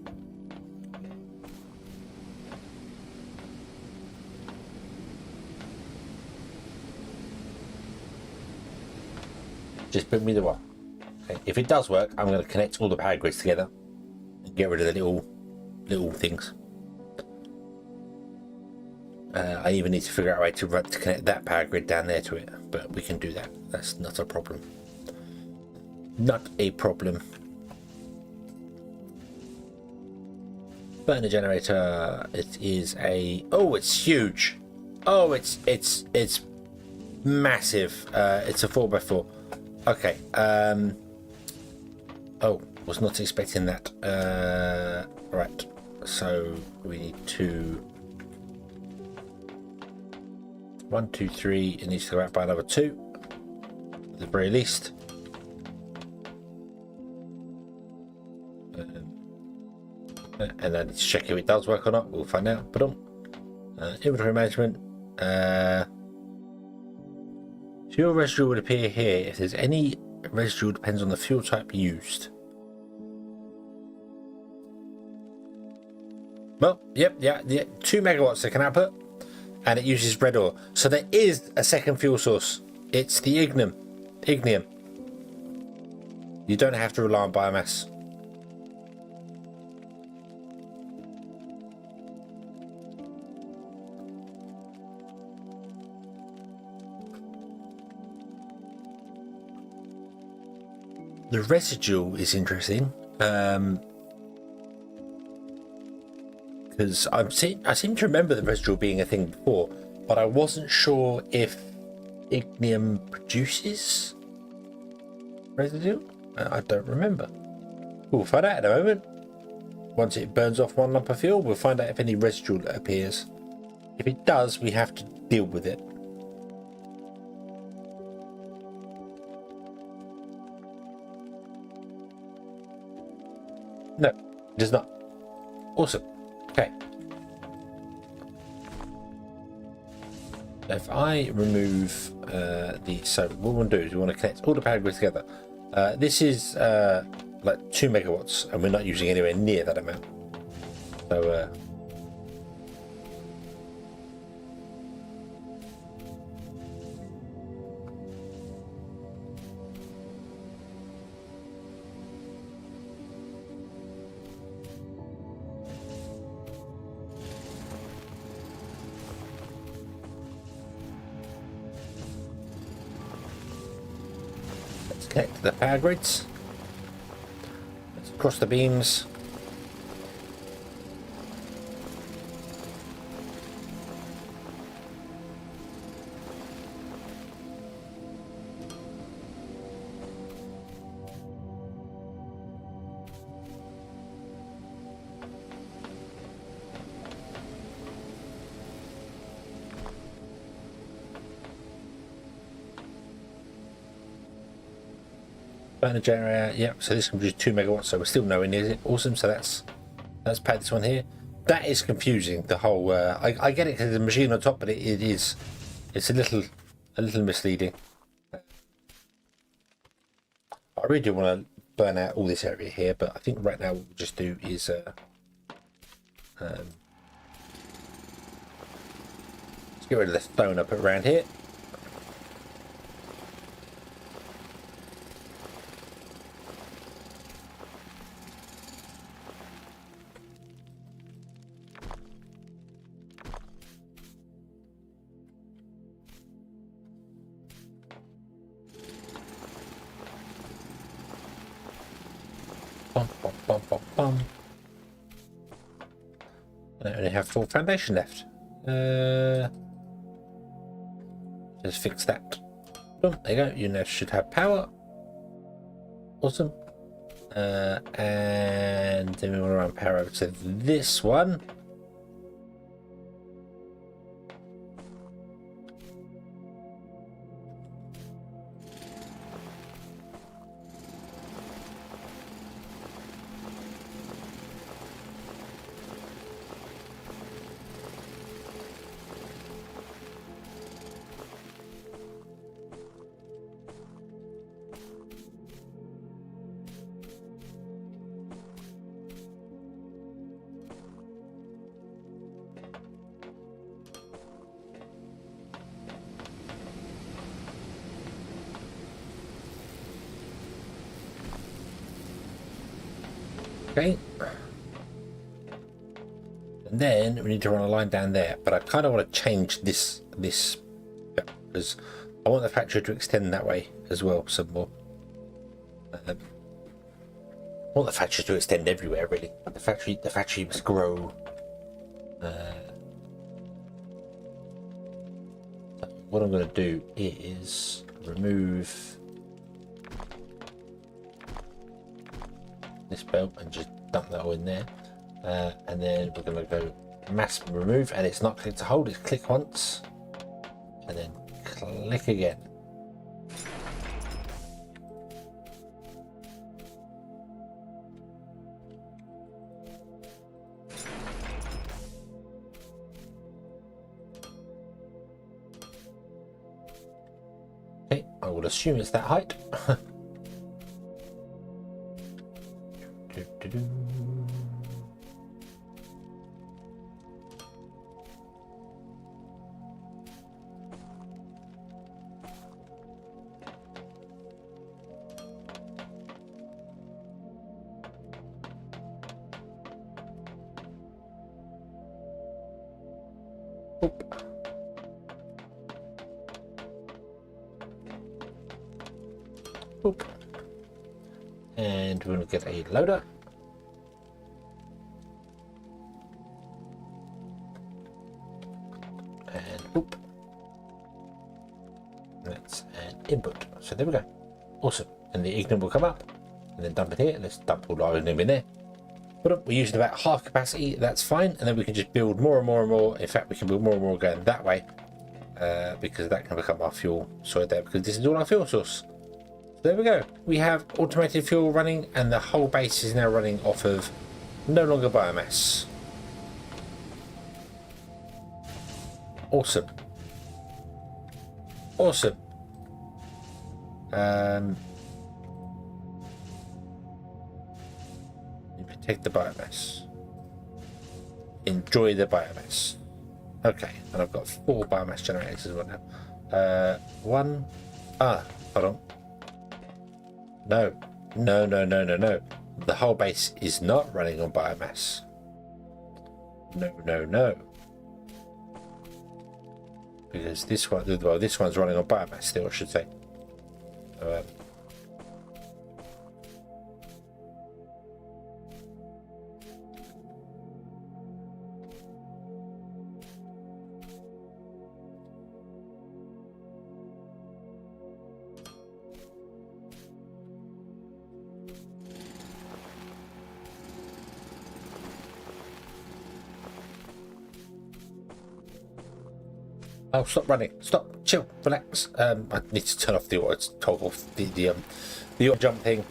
Just bring me the one. Okay. If it does work, I'm going to connect all the power grids together and get rid of the little things. I even need to figure out a way to connect that power grid down there to it, but we can do that. That's not a problem. Not a problem. Burner generator. It is a. Oh, it's huge. Oh, it's massive. It's a 4x4. Okay. Oh, was not expecting that. Right. So we need to. 1, 2, 3. It needs to go out by another 2, at the very least. And I need to check if it does work or not. We'll find out. But inventory management. Fuel residue would appear here if there's any residue. Depends on the fuel type used. Well, yep, yeah, 2 megawatts it can output, and it uses red ore. So there is a second fuel source. It's the ignium. You don't have to rely on biomass. The residual is interesting. Because I seem to remember the residual being a thing before, but I wasn't sure if ignium produces residue. I don't remember. We'll find out in a moment. Once it burns off one lump of fuel, we'll find out if any residual appears. If it does, we have to deal with it. No, it does not. Awesome. Okay. If I remove so what we want to do is we want to connect all the power grids together. This is like 2 megawatts, and we're not using anywhere near that amount. So let's connect to the power grids. Let's cross the beams. Burner generator, yep. So this can produce 2 megawatts. So we're still nowhere near it. Awesome. So let's pad this one here. That is confusing. The whole I get it because there's a machine on top, but it's a little misleading. I really do want to burn out all this area here, but I think right now what we'll just do is let's get rid of the stone I put around here. Bum, bum, bum, bum, bum. I only have 4 foundation left. Just fix that. Boom, there you go. You now should have power. Awesome. And then we want to run power over to this one. Okay. And then we need to run a line down there, but I kind of want to change this because I want the factory to extend that way as well some more. I want the factory to extend everywhere really. The factory must grow. So what I'm going to do is remove this belt and just dump that all in there, and then we're going to go mass remove, and it's not click to hold, it's click once and then click again. Okay, I will assume it's that height. Boop. And we're going to get a loader. And boop. That's an input. So there we go. Awesome. And the ignite will come up and then dump it here. Let's dump all our ignite in there. But we're using about half capacity. That's fine. And then we can just build more and more and more. In fact, we can build more and more going that way because that can become our fuel source there, because this is all our fuel source. There we go. We have automated fuel running, and the whole base is now running off of no longer biomass. Awesome. Awesome. Take the biomass. Enjoy the biomass. Okay, and I've got 4 biomass generators as well now. One. Hold on. No. No. The whole base is not running on biomass. No. Because this one, well, this one's running on biomass still, I should say. Oh, stop running! Stop! Chill! Relax! I need to turn off the auto toggle, the auto jump thing.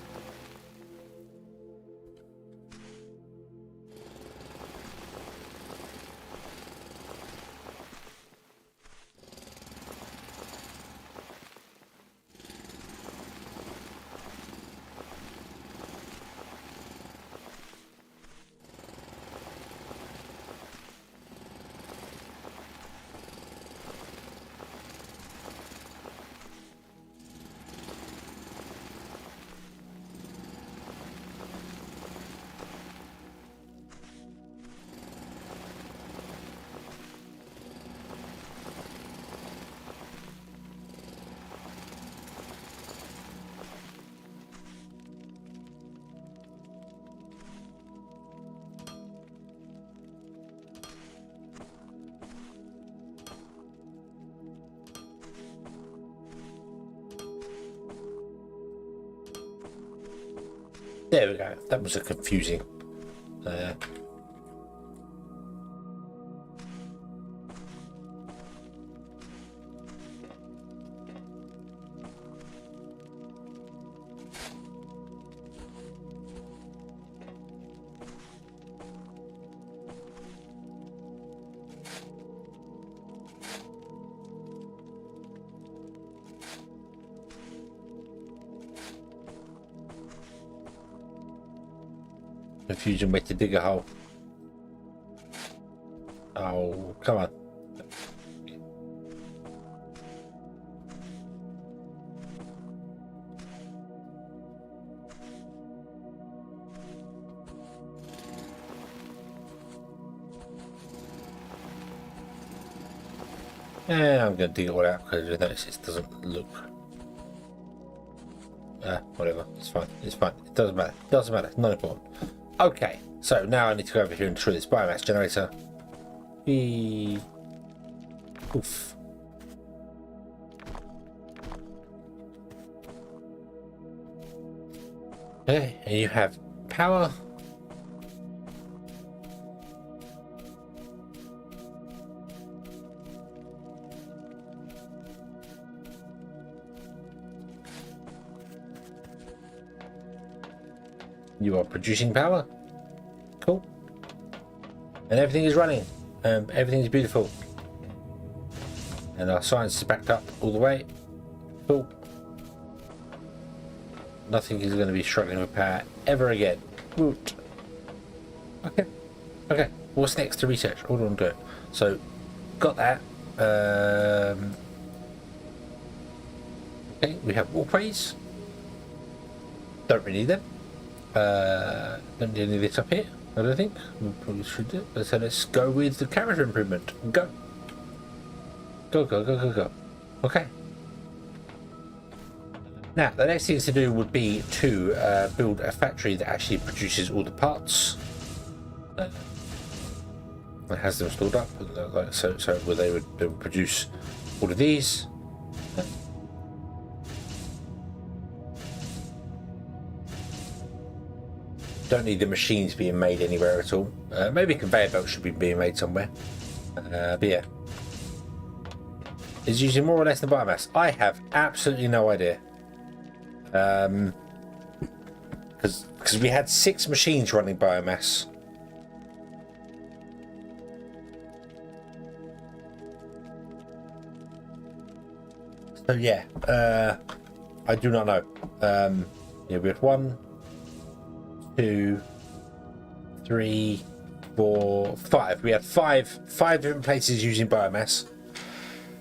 There we go. That was a confusing. Confusing way to dig a hole. Oh, come on. Yeah, I'm going to dig it all out because I notice it doesn't look. Whatever. It's fine. It's fine. It doesn't matter. Doesn't matter. Not important. Okay, so now I need to go over here and destroy this biomass generator. Oof. Okay, and you have power. You are producing power. Cool. And everything is running. Everything is beautiful. And our science is backed up all the way. Cool. Nothing is going to be struggling with power ever again. Woot. Okay. Okay. What's next to research? Hold on to it. So, got that. Okay, we have walkways. Don't really need them. Don't need any of this up here, I don't think. We probably should do it. So let's go with the character improvement. Go. Go. Okay. Now, the next thing to do would be to build a factory that actually produces all the parts. It has them stored up, so where they would produce all of these. Don't need the machines being made anywhere at all. Maybe conveyor belts should be being made somewhere. But yeah. Is using more or less than biomass? I have absolutely no idea. Because we had 6 machines running biomass. So yeah, I do not know. Yeah, we had 1, 2, 3, 4, 5. We had five different places using biomass.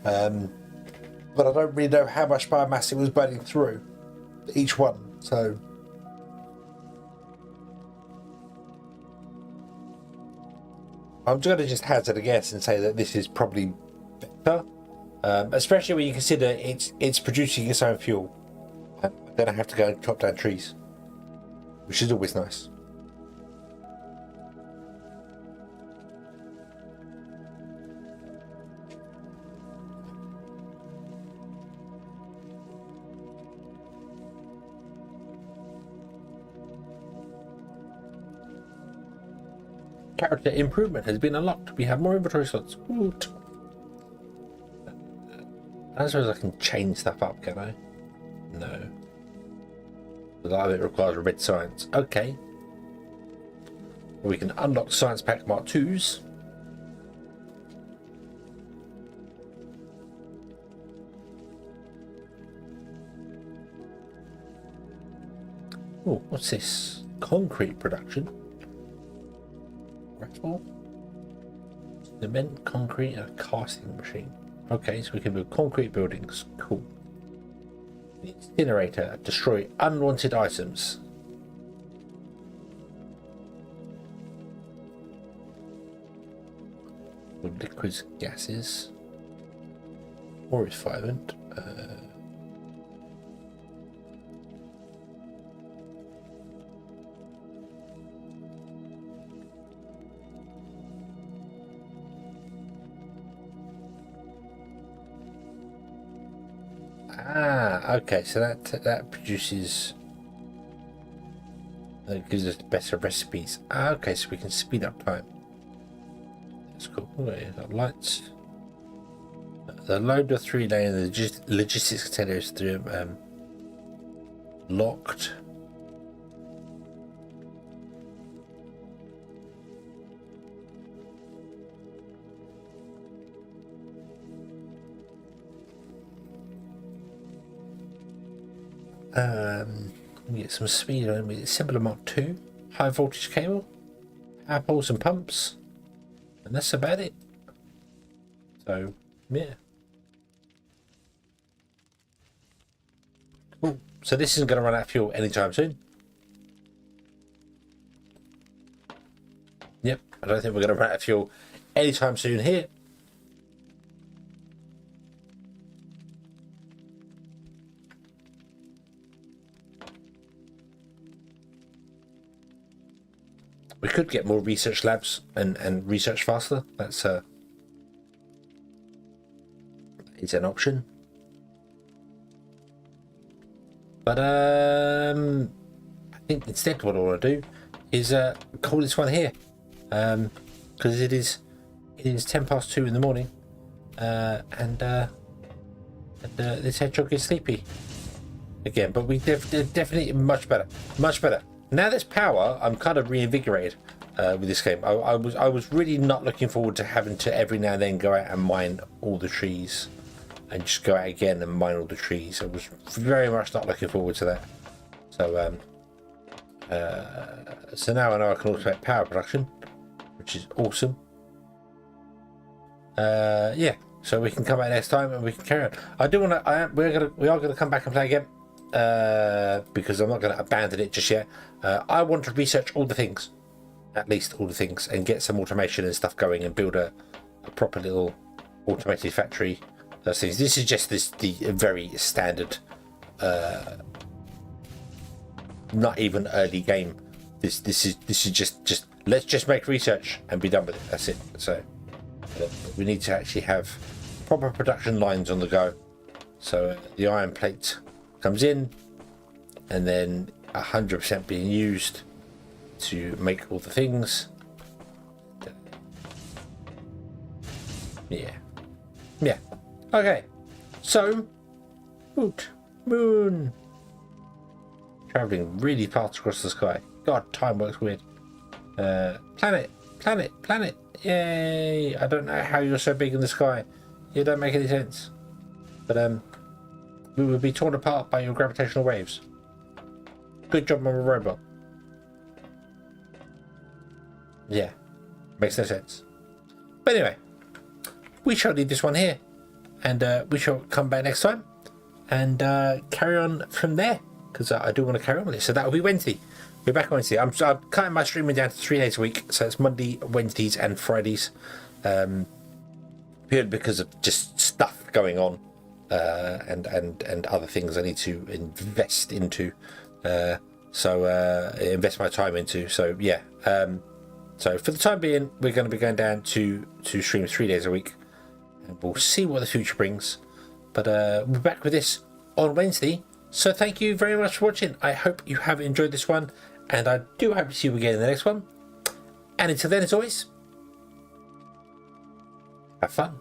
But I don't really know how much biomass it was burning through each one. So I'm going to just hazard a guess and say that this is probably better, especially when you consider it's producing its own fuel. Then I have to go and chop down trees, which is always nice. Character improvement has been unlocked. We have more inventory slots. Woot. I suppose I can change stuff up, can I? No. A lot of it requires red science. Okay. We can unlock Science Pack Mark 2s. Oh, what's this? Concrete production. Cement, concrete, and a casting machine. Okay, so we can build concrete buildings. Cool. The incinerator, destroy unwanted items. With liquids, gases. Or refinement. Okay, so that produces, that gives us better recipes. Okay, so we can speed up time. That's cool. Okay, got lights. The loader 3 lane and the logistics container is locked. We get some speed on it. Similar Mark 2, high voltage cable, power poles and pumps, and that's about it. So yeah. Cool. So this isn't going to run out of fuel anytime soon. Yep, I don't think we're going to run out of fuel anytime soon here. We could get more research labs and research faster. That's is an option. But I think instead what I want to do is call this one here, because it is 2:10 in the morning, and this hedgehog is sleepy again. But we definitely much better. Now there's power, I'm kind of reinvigorated with this game. I was really not looking forward to having to every now and then go out and mine all the trees, and just go out again and mine all the trees. I was very much not looking forward to that. So so now I know I can automate power production, which is awesome. Yeah, so we can come back next time and we can carry on. I do want to. We are gonna come back and play again. Because I'm not going to abandon it just yet. I want to research all the things, at least all the things, and get some automation and stuff going and build a proper little automated factory. Those things. This is just the very standard, not even early game. This is just let's just make research and be done with it. That's it. So we need to actually have proper production lines on the go. So the iron plate comes in, and then 100% being used to make all the things. Yeah. Okay. So, moon. Traveling really fast across the sky. God, time works weird. Planet. Yay! I don't know how you're so big in the sky. You don't make any sense. But we would be torn apart by your gravitational waves. Good job, I'm a robot. Yeah, makes no sense. But anyway, we shall leave this one here, and we shall come back next time and carry on from there, because I do want to carry on with it. So that will be Wednesday. We're back on Wednesday. I'm cutting my streaming down to 3 days a week, so it's Monday, Wednesdays, and Fridays. Purely because of just stuff going on and other things I need to invest into. Invest my time into. So yeah. So for the time being, we're going to be going down to stream 3 days a week, and we'll see what the future brings. But we're back with this on Wednesday. So thank you very much for watching. I hope you have enjoyed this one, and I do hope to see you again in the next one. And until then, as always, have fun.